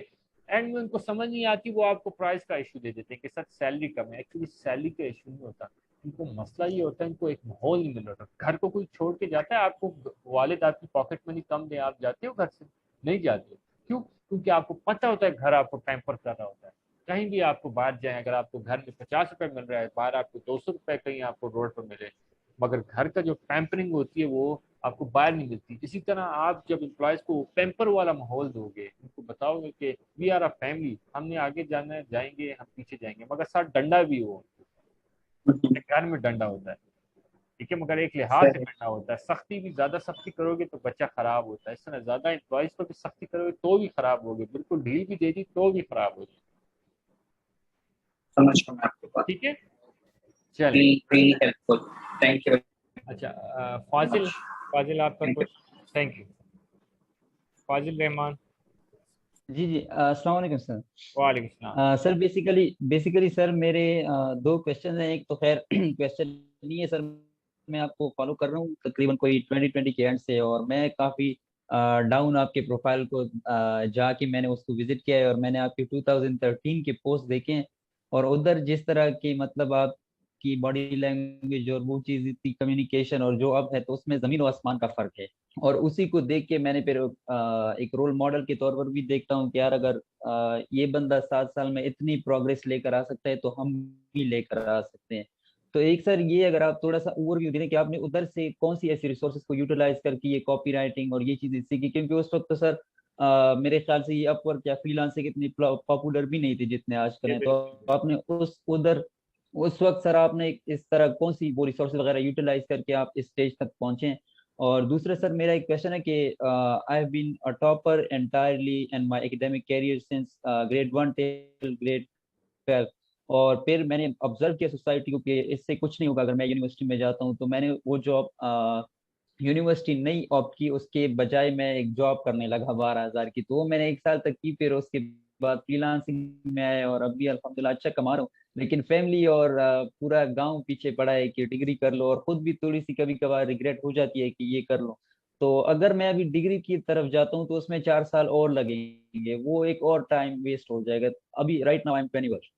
एंड में उनको समझ नहीं आती, वो आपको प्राइस का इशू दे देते हैं कि सर सैलरी कम है। एक्चुअली सैलरी का इशू नहीं होता, इनको मसला ये होता है इनको एक माहौल नहीं मिल रहा। घर को कोई छोड़ के जाता है, आपको वालिद आपकी पॉकेट मनी कम दे, आप जाते हो घर से? नहीं जाते। क्यों? क्योंकि आपको पता होता है घर आपको पैम्पर कर रहा होता है। कहीं भी आपको बाहर जाए, अगर आपको घर में 50 रुपए मिल रहा है, बाहर आपको 200 रुपए कहीं आपको रोड पर मिले, मगर घर का जो पैम्परिंग होती है वो आपको बाहर नहीं मिलती। इसी तरह आप जब एम्प्लॉयज को पैम्पर वाला माहौल दोगे, उनको बताओगे कि वी आर अ फैमिली, हमने आगे जाना है, जाएंगे, हम पीछे जाएंगे, मगर साथ डंडा भी हो। घर में डंडा होता है, ठीक है, मगर एक लिहाज से डंडा होता है। सख्ती भी, ज्यादा सख्ती करोगे तो बच्चा खराब होता है, इस तरह ज्यादा एम्प्लॉयज पर भी सख्ती करोगे तो भी खराब होगे, बिल्कुल ढील भी दे दी तो भी खराब हो जाए। समझ गया मैं आपकी बात। ठीक है, चलिए। Really helpful, thank you. अच्छा फाजिल आपका कुछ? Thank you. फाजिल रहमान। जी जी, अस्सलाम वालेकुम सर। वालेकुम सलाम। सर बेसिकली बेसिकली सर मेरे दो क्वेश्चन हैं। एक तो खैर क्वेश्चन नहीं है सर, मैं आपको फॉलो कर रहा हूँ तकरीबन कोई 2020 के एंड से, और मैं काफ़ी डाउन आपके प्रोफाइल को जाके मैंने उसको विजिट किया है, और मैंने आपके 2013 के पोस्ट देखे हैं। और उधर जिस तरह की मतलब आपकी बॉडी लैंग्वेज और वो चीज़ इतनी कम्युनिकेशन और जो अब है, तो उसमें ज़मीन और आसमान का फ़र्क है। और उसी को देख के मैंने फिर एक रोल मॉडल के तौर पर भी देखता हूँ कि यार अगर ये बंदा 7 साल में इतनी प्रोग्रेस लेकर आ सकता है तो हम भी लेकर आ सकते हैं। तो एक सर ये अगर आप थोड़ा सा ओवरव्यू दें कि आपने उधर से कौन सी ऐसी रिसोर्सेज को यूटिलाइज करके ये कॉपी राइटिंग और ये चीजें सीखी, क्योंकि उस वक्त तो सर मेरे ख्याल से ये अपवर्क या फ्रीलांसिंग इतनी पॉपुलर भी नहीं थी जितने आजकल जी हैं। तो बिल्कुल। आपने उस उधर उस वक्त सर आपने इस तरह कौन सी वो रिसोर्सेज वगैरह यूटिलाइज करके आप इस स्टेज तक पहुंचे? और दूसरा सर मेरा एक क्वेश्चन है कि I have been a topper entirely in my academic career since grade 1 till grade 12। और फिर मैंने ऑब्जर्व किया सोसाइटी को कि इससे कुछ नहीं होगा अगर मैं यूनिवर्सिटी में जाता हूँ। तो मैंने वो जॉब यूनिवर्सिटी नहीं ऑप्ट की, उसके बजाय मैं एक जॉब करने लगा 12,000 की। तो वो मैंने 1 साल तक की, फिर उसके बाद फ्रीलांसिंग में आया और अभी अल्हम्दुलिल्लाह अच्छा कमा रहा हूँ। लेकिन फैमिली और पूरा गांव पीछे पड़ा है कि डिग्री कर लो, और खुद भी थोड़ी सी कभी कभार रिग्रेट हो जाती है कि ये कर लो। तो अगर मैं अभी डिग्री की तरफ जाता हूँ तो उसमें 4 साल और लगेंगे, वो एक और टाइम वेस्ट हो जाएगा। अभी राइट नाउ आई एम 20।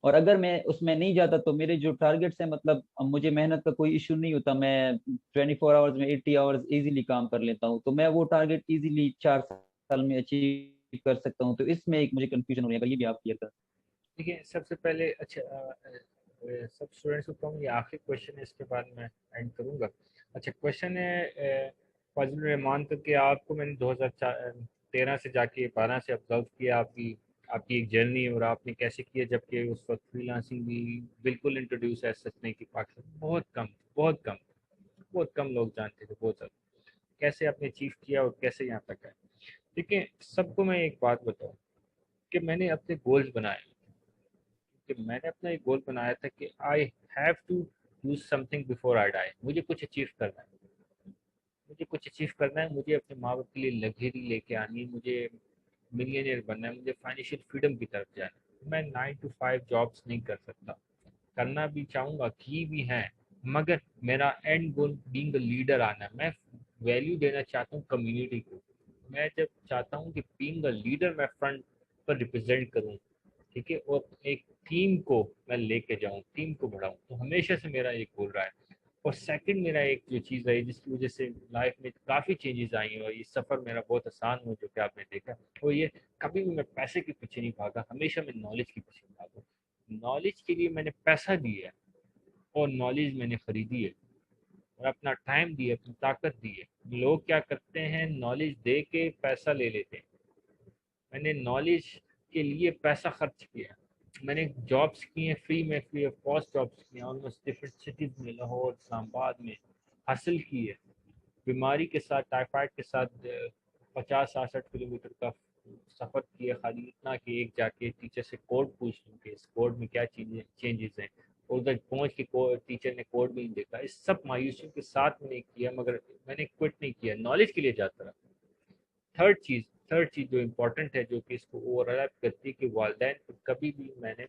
और अगर मैं उसमें नहीं जाता तो मेरे जो टारगेट्स हैं, मतलब अब मुझे मेहनत का कोई इशू नहीं होता, मैं 24 आवर्स में 80 आवर्स इजीली काम कर लेता हूँ, तो मैं वो टारगेट इजीली 4 साल में अचीव कर सकता हूँ। तो इसमें एक मुझे कंफ्यूजन हो रही है, अगर ये भी आप क्लियर कर। देखिए सबसे पहले अच्छा सब स्टूडेंट्स को कहूँ ये आखिरी क्वेश्चन है, इसके बाद मैं एंड करूँगा। अच्छा क्वेश्चन है फजल रहमान का कि आपको मैंने 2013 से जाके 12 से ऑब्जर्व किया आपकी आपकी एक जर्नी, और आपने कैसे किया, जबकि उस वक्त फ्रीलांसिंग भी बिल्कुल इंट्रोड्यूस है सच नहीं कि पाकिस्तान बहुत कम लोग जानते थे, बहुत ज़्यादा। कैसे आपने अचीव किया और कैसे यहाँ तक आए। देखिए सबको मैं एक बात बताऊँ कि मैंने अपने गोल्स बनाए, कि मैंने अपना एक गोल बनाया था कि I have to do something before I die. मुझे कुछ अचीव करना है, मुझे कुछ अचीव करना है, मुझे अपने माँ बाप के लिए लग्जरी लेके आनी है, मुझे मिलियनियर बनना है, मुझे फाइनेंशियल फ्रीडम की तरफ जाना है। मैं 9 to 5 जॉब्स नहीं कर सकता, करना भी चाहूँगा, की भी हैं, मगर मेरा and goal being a leader आना है। मैं वैल्यू देना चाहता हूँ कम्युनिटी को। मैं जब चाहता हूँ कि बीइंग अ लीडर मैं फ्रंट पर रिप्रेजेंट करूँ, ठीक है, और एक टीम को मैं लेके जाऊँ, टीम को बढ़ाऊँ, तो हमेशा से मेरा एक गोल रहा है। और सेकंड मेरा एक जो चीज़ रही जिसकी वजह से लाइफ में काफ़ी चेंजेस आई हैं और ये सफ़र मेरा बहुत आसान हुआ जो कि आपने देखा, वो ये कभी भी मैं पैसे के पीछे नहीं भागा, हमेशा मैं नॉलेज के पीछे भागा। नॉलेज के लिए मैंने पैसा दिया है और नॉलेज मैंने खरीदी है और अपना टाइम दिया, अपनी ताकत दी है। लोग क्या करते हैं, नॉलेज दे के पैसा ले लेते हैं। मैंने नॉलेज के लिए पैसा खर्च किया, मैंने जॉब्स की हैं फ्री ऑफ कॉस्ट जॉब्स की हैं ऑलमोस्ट डिफरेंट सिटीज़ में, लाहौर इस्लामाबाद में हासिल की है। बीमारी के साथ, टाइफाइड के साथ 50-60 किलोमीटर का सफ़र किया, खाली इतना कि एक जाके टीचर से कोड पूछ लूँ कि इस कोड में क्या चीज़ें चेंजेस हैं, और उधर पहुँच के टीचर ने कोड भी नहीं देखा। इस सब मायूसियों के साथ मैंने किया, मगर मैंने क्विट नहीं किया, नॉलेज के लिए जाता रहा। थर्ड चीज़ थर्ड चीज़ जो इम्पोर्टेंट है, जो कि इसको ओवरलैप करती है, कि वालिदैन को कभी भी मैंने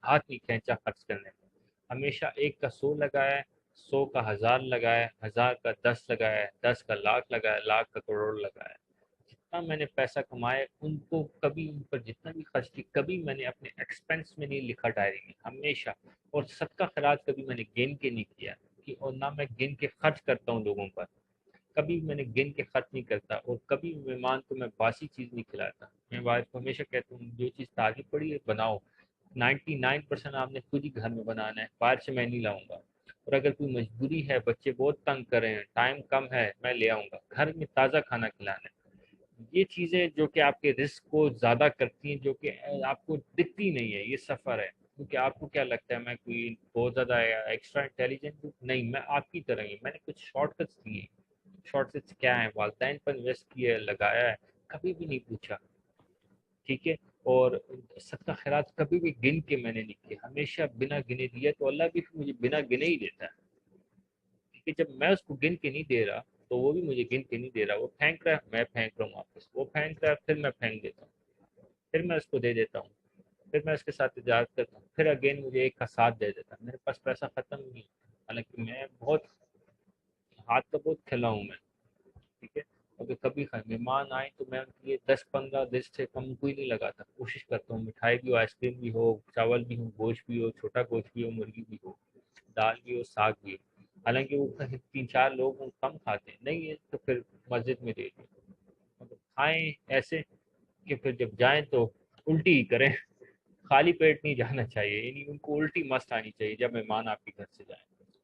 हाथ नहीं खींचा खर्च करने में। हमेशा 1 का 100 लगाया है, 100 का 1000 लगाया है, 1000 का 10 लगाया है, 10 का लाख लगाया है, लाख का करोड़ लगाया है। जितना मैंने पैसा कमाया उनको कभी, उन पर जितना भी खर्च की, कभी मैंने अपने एक्सपेंस में नहीं लिखा डायरी में, हमेशा। और सबका खराज कभी मैंने गिन के नहीं किया, कि और ना मैं गिन के खर्च करता हूँ लोगों पर, कभी मैंने गिन के खर्च नहीं करता। और कभी मेहमान को मैं बासी चीज़ नहीं खिलाता। मैं वाइफ को हमेशा कहता हूँ जो चीज़ ताज़ी पड़ी है बनाओ, 99% आपने खुद ही घर में बनाना है, बाहर से मैं नहीं लाऊंगा। और अगर कोई मजबूरी है, बच्चे बहुत तंग कर रहे हैं, टाइम कम है, मैं ले आऊंगा, घर में ताज़ा खाना खिलाना है। ये चीज़ें जो कि आपके रिस्क को ज़्यादा करती हैं, जो कि आपको दिखती नहीं है, ये सफ़र है। क्योंकि आपको क्या लगता है मैं कोई बहुत ज़्यादा एक्स्ट्रा इंटेलिजेंट हूँ? नहीं, मैं आपकी तरह ही, मैंने कुछ शॉर्टकट्स दिए। शॉर्टकट्स क्या है? वालदैन पर इन्वेस्ट किया है, लगाया है, कभी भी नहीं पूछा, ठीक है। और सबका खैरात कभी भी गिन के मैंने नहीं किया, हमेशा बिना गिने दिया, तो अल्लाह भी मुझे बिना गिने ही देता है, ठीक है। जब मैं उसको गिन के नहीं दे रहा तो वो भी मुझे गिन के नहीं दे रहा, वो फेंक रहा है, मैं फेंक रहा हूँ वापस, वो फेंक रहा है, फिर मैं फेंक देता हूँ, फिर मैं उसको दे देता हूँ, फिर मैं उसके साथ तजारत करता हूँ, फिर अगेन मुझे एक का साथ दे देता है। मेरे पास पैसा ख़त्म नहीं है, हालांकि मैं बहुत हाथ का बहुत खिला हूँ मैं, ठीक है। अगर कभी मेहमान आए तो मैं उनके लिए 10-15 डिश से कम कोई नहीं लगाता, कोशिश करता हूँ मिठाई भी हो, आइसक्रीम भी हो, चावल भी हो, गोश्त भी हो, छोटा गोश्त भी हो, मुर्गी भी हो, दाल भी हो, साग भी हो। हालांकि वो 3-4 लोग वो कम खाते हैं, नहीं है तो फिर मस्जिद में दे दें, मतलब खाएं ऐसे कि फिर जब जाएं तो उल्टी ही करें, खाली पेट नहीं जाना चाहिए, यानी उनको उल्टी मस्त आनी चाहिए जब मेहमान आपके घर से जाए।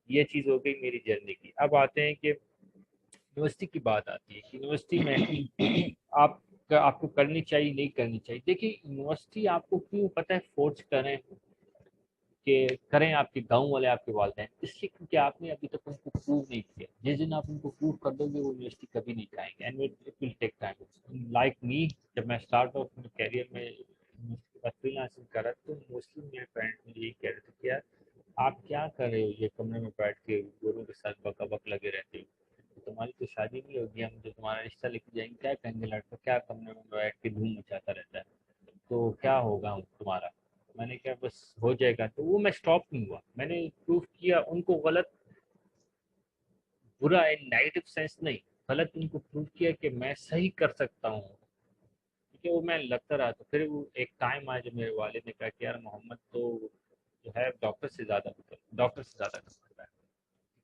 ये चीज़ हो गई मेरी जर्नी की। अब आते हैं कि यूनिवर्सिटी की बात आती है कि यूनिवर्सिटी में आपको करनी चाहिए नहीं करनी चाहिए। देखिए यूनिवर्सिटी आपको क्यों पता है फोर्स करें कि करें आपके गांव वाले, आपके वालिदैन, इसलिए क्योंकि आपने अभी तक उनको प्रूव नहीं किया। जिस दिन आप उनको प्रूव कर दोगे वो यूनिवर्सिटी कभी नहीं खाएंगे, and it will take time. Like me, जब मैं स्टार्ट ऑफ अपने कैरियर में यूनिवर्सिटी के बाद फ्रीलांसिंग कर रहा था, तो मोस्टली मेरे पेरेंट्स मुझे यही कह रहे थे कि यार आप क्या कर रहे हो ये कमरे में बैठ के गोरों के साथ बका बक लगे रहते हो, तुम्हारी तो शादी नहीं होगी, हम जो तुम्हारा रिश्ता लेके जाएंगे क्या कहेंगे, लड़का क्या कमरे में बैठ के धूम मचाता रहता है, तो क्या होगा तुम्हारा। मैंने कहा बस हो जाएगा, तो वो मैं स्टॉप नहीं हुआ, मैंने प्रूव किया उनको गलत, बुरा इन नेगेटिव सेंस नहीं, गलत उनको प्रूव किया कि मैं सही कर सकता हूँ, ठीक है। वो मैं लगता रहा, तो फिर वो एक टाइम आया जब मेरे वालिद ने कहा कि यार मोहम्मद तो जो है डॉक्टर से ज़्यादा कमाता है,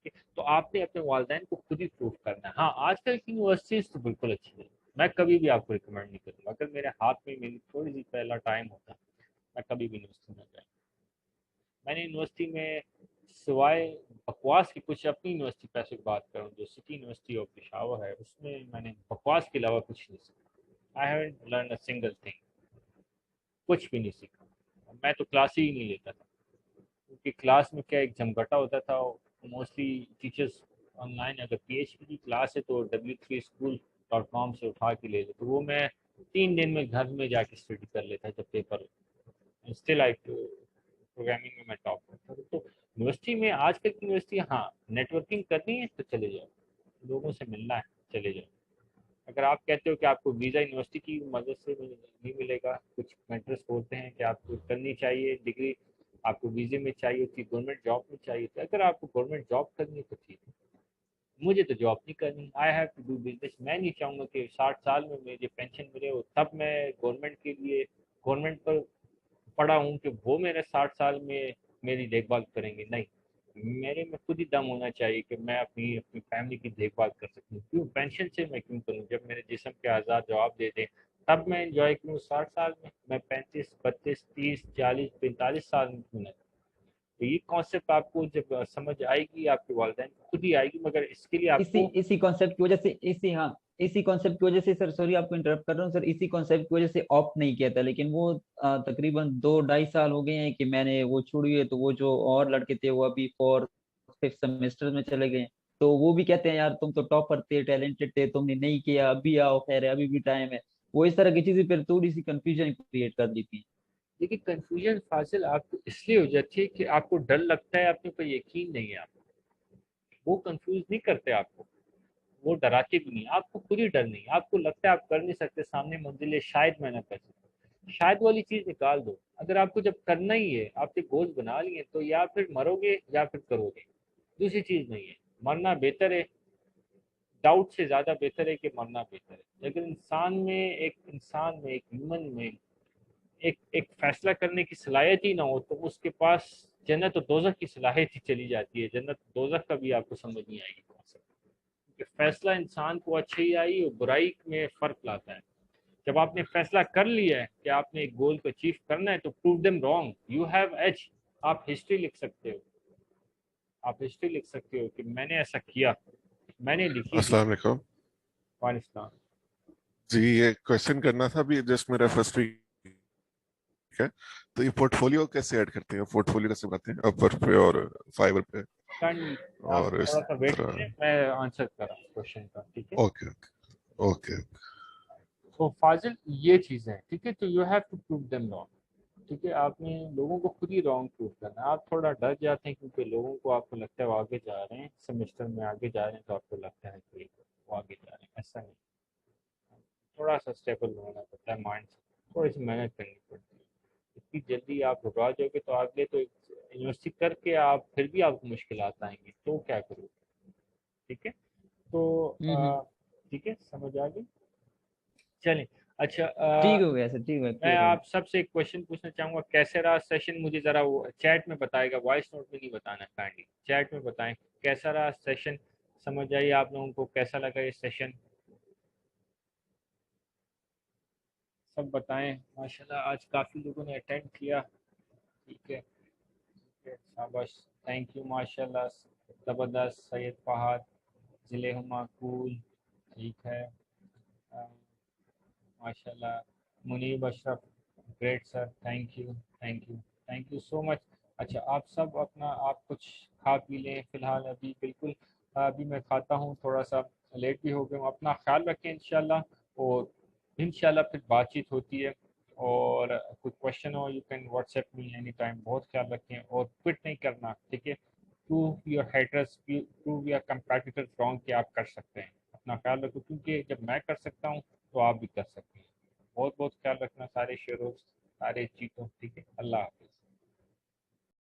ठीक है। तो आपने अपने वालिदैन को खुद ही प्रूव करना है। हाँ आजकल की यूनिवर्सिटीज़ तो बिल्कुल अच्छी नहीं, मैं कभी भी आपको रिकमेंड नहीं करूँगा। अगर मेरे हाथ में मेरी थोड़ी सी पहला टाइम होता, मैं कभी भी यूनिवर्सिटी में गया। मैंने यूनिवर्सिटी में सिवाय बकवास की, कुछ अपनी यूनिवर्सिटी पैसे की बात करूँ जो सिटी यूनिवर्सिटी ऑफ पेशावर है, उसमें मैंने बकवास के अलावा कुछ नहीं सीखा। I haven't learn a single thing, कुछ भी नहीं सीखा। मैं तो क्लास ही नहीं लेता था, क्योंकि क्लास में क्या एक जमघटा होता था। मोस्टली टीचर्स ऑनलाइन, अगर PhD की क्लास है तो w3school.com से उठा के ले लेते, तो वो मैं 3 दिन में घर में जाके स्टडी कर लेता जब पेपर। स्टिल आई प्रोग्रामिंग में मैं टॉप करता हूँ। तो यूनिवर्सिटी में, आजकल की यूनिवर्सिटी, हाँ नेटवर्किंग करनी है तो चले जाओ, लोगों से मिलना है चले जाओ। अगर आप कहते हो कि आपको वीज़ा यूनिवर्सिटी की मदद से नहीं मिलेगा, कुछ मेंटर्स बोलते हैं कि आपको करनी चाहिए डिग्री, आपको वीज़े में चाहिए होती, गवर्नमेंट जॉब में चाहिए, तो अगर आपको गवर्नमेंट जॉब करनी है तो ठीक है। मुझे तो जॉब नहीं करनी, I have to do business. मैं नहीं चाहूँगा कि 60 साल में मुझे पेंशन मिले हो तब मैं गवर्नमेंट के लिए, गवर्नमेंट पर पड़ा हूँ कि वो मेरे 60 साल में मेरी देखभाल करेंगे। नहीं, मेरे में खुद ही दम होना चाहिए कि मैं अपनी अपनी फैमिली की देखभाल कर सकूँ। क्यों पेंशन से मैं क्यों करूँ, जब मेरे जिस्म के आज़ाद जवाब दे दें तब मैं इंजॉय करूँ 60 साल में। मैं 35, 32, 30, 40, 45 साल में क्यों ना। तो ये कॉन्सेप्ट आपको जब समझ आएगी, आपके वालिदैन को खुद ही आएगी, मगर इसके लिए इसी आपको इसी कॉन्सेप्ट की वजह से इसी कॉन्सेप्ट की वजह से सर, सॉरी आपको इंटरप्ट कर रहा हूँ सर, इसी कॉन्सेप्ट की वजह से ऑप्ट नहीं किया था, लेकिन वो तकरीबन 2-2.5 साल हो गए हैं कि मैंने वो छोड़ी है। तो वो जो और लड़के थे वो अभी 4th-5th सेमेस्टर में चले गए हैं, तो वो भी कहते हैं यार तुम तो टॉपर थे, टैलेंटेड थे, तुमने नहीं किया, अभी आओ, खैर है अभी भी टाइम है। वो इस तरह की चीजें फिर थोड़ी सी कंफ्यूजन क्रिएट कर देती है। देखिए कंफ्यूजन फासिल आपको इसलिए हो जाती है कि आपको डर लगता है, अपने ऊपर यकीन नहीं है आपको। वो कंफ्यूज नहीं करते आपको, वो डराते भी नहीं, आपको खुद ही डर नहीं, आपको लगता है आप कर नहीं सकते, सामने मंजिल है, शायद मैं ना कर सकूं। शायद वाली चीज निकाल दो। अगर आपको जब करना ही है, आपने गोल बना लिए तो या फिर मरोगे या फिर करोगे, दूसरी चीज नहीं है। मरना बेहतर है, डाउट से ज्यादा बेहतर है कि मरना बेहतर है। अगर इंसान में एक ह्यूमन में एक एक फैसला करने की सलाहियत ही ना हो तो उसके पास जन्नत और दोजख की सलाहियत ही चली जाती है। जन्नत दोजख का भी आपको समझ नहीं आएगी कॉन्सेप्ट, क्योंकि फैसला इंसान को अच्छाई और बुराई में फ़र्क लाता है। जब आपने फैसला कर लिया है कि आपने एक गोल को अचीव करना है तो prove them wrong, you have edge. आप हिस्ट्री लिख सकते हो, आप हिस्ट्री लिख सकते हो कि मैंने ऐसा किया, मैंने लिखी थी। अस्सलाम वालेकुम अफगानिस्तान। जी, ये क्वेश्चन करना था अभी, जस्ट मेरा फर्स्ट वीक है। तो ये पोर्टफोलियो कैसे ऐड करते हैं, पोर्टफोलियो कैसे बनाते हैं अपवर पे और फाइवर पे, आप और इस थोड़ा सा वेट तरह। करें, मैं आंसर कर रहा हूँ क्वेश्चन का, ठीक है। Okay okay. तो फाजिल ये चीज़ें हैं, ठीक है। तो you have to prove them wrong, ठीक है। आपने लोगों को खुद ही रॉन्ग प्रूव करना है। आप थोड़ा डर जाते हैं क्योंकि लोगों को, आपको लगता है वो आगे जा रहे हैं, सेमेस्टर में आगे जा रहे हैं, तो आपको लगता है कि वो आगे जा रहे हैं, ऐसा नहीं। थोड़ा सा स्टेबल होना पड़ता है माइंड से, थोड़ी सी मेहनत करनी पड़ती है। इतनी जल्दी आप घबरा जाओगे तो आगे तो यूनिवर्सिटी करके आप फिर भी आपको मुश्किलात आएंगी, तो क्या करोगे? ठीक है, तो ठीक है, समझ आ गई? चलें, अच्छा ठीक हो गया सर, ठीक हो गया, मैं clear हो गया। आप सबसे एक क्वेश्चन पूछना चाहूँगा, कैसे रहा सेशन? मुझे ज़रा वो चैट में बताएगा, वॉइस नोट में नहीं बताना, काइंडली चैट में बताएं कैसा रहा सेशन। समझ आई आप लोगों को? कैसा लगा ये सेशन? सब बताएं। माशाल्लाह आज काफ़ी लोगों ने अटेंड किया। ठीक है, शाबाश, थैंक यू, माशाल्लाह ज़बरदस्त। सैयद फहद, ज़िले माकूल, ठीक है, माशाल्लाह। Munib Ashraf, great sir, thank you, thank you, thank you so much. अच्छा, आप सब अपना आप कुछ खा पी लें फ़िलहाल अभी, बिल्कुल अभी मैं खाता हूँ, थोड़ा सा लेट भी हो गया हूँ। अपना ख्याल रखें इंशाल्लाह, और इंशाल्लाह फिर बातचीत होती है। और कोई क्वेश्चन हो, you can WhatsApp me any time. बहुत ख्याल रखें और क्विट नहीं करना, ठीक है? Prove your haters, prove your competitors wrong कि आप कर सकते हैं। अपना ख्याल रखो, क्योंकि जब मैं कर सकता हूँ तो आप भी कर सकते हैं। बहुत बहुत ख्याल रखना सारे शेरों, सारे चीज़ों, ठीक है? अल्लाह हाफिज़।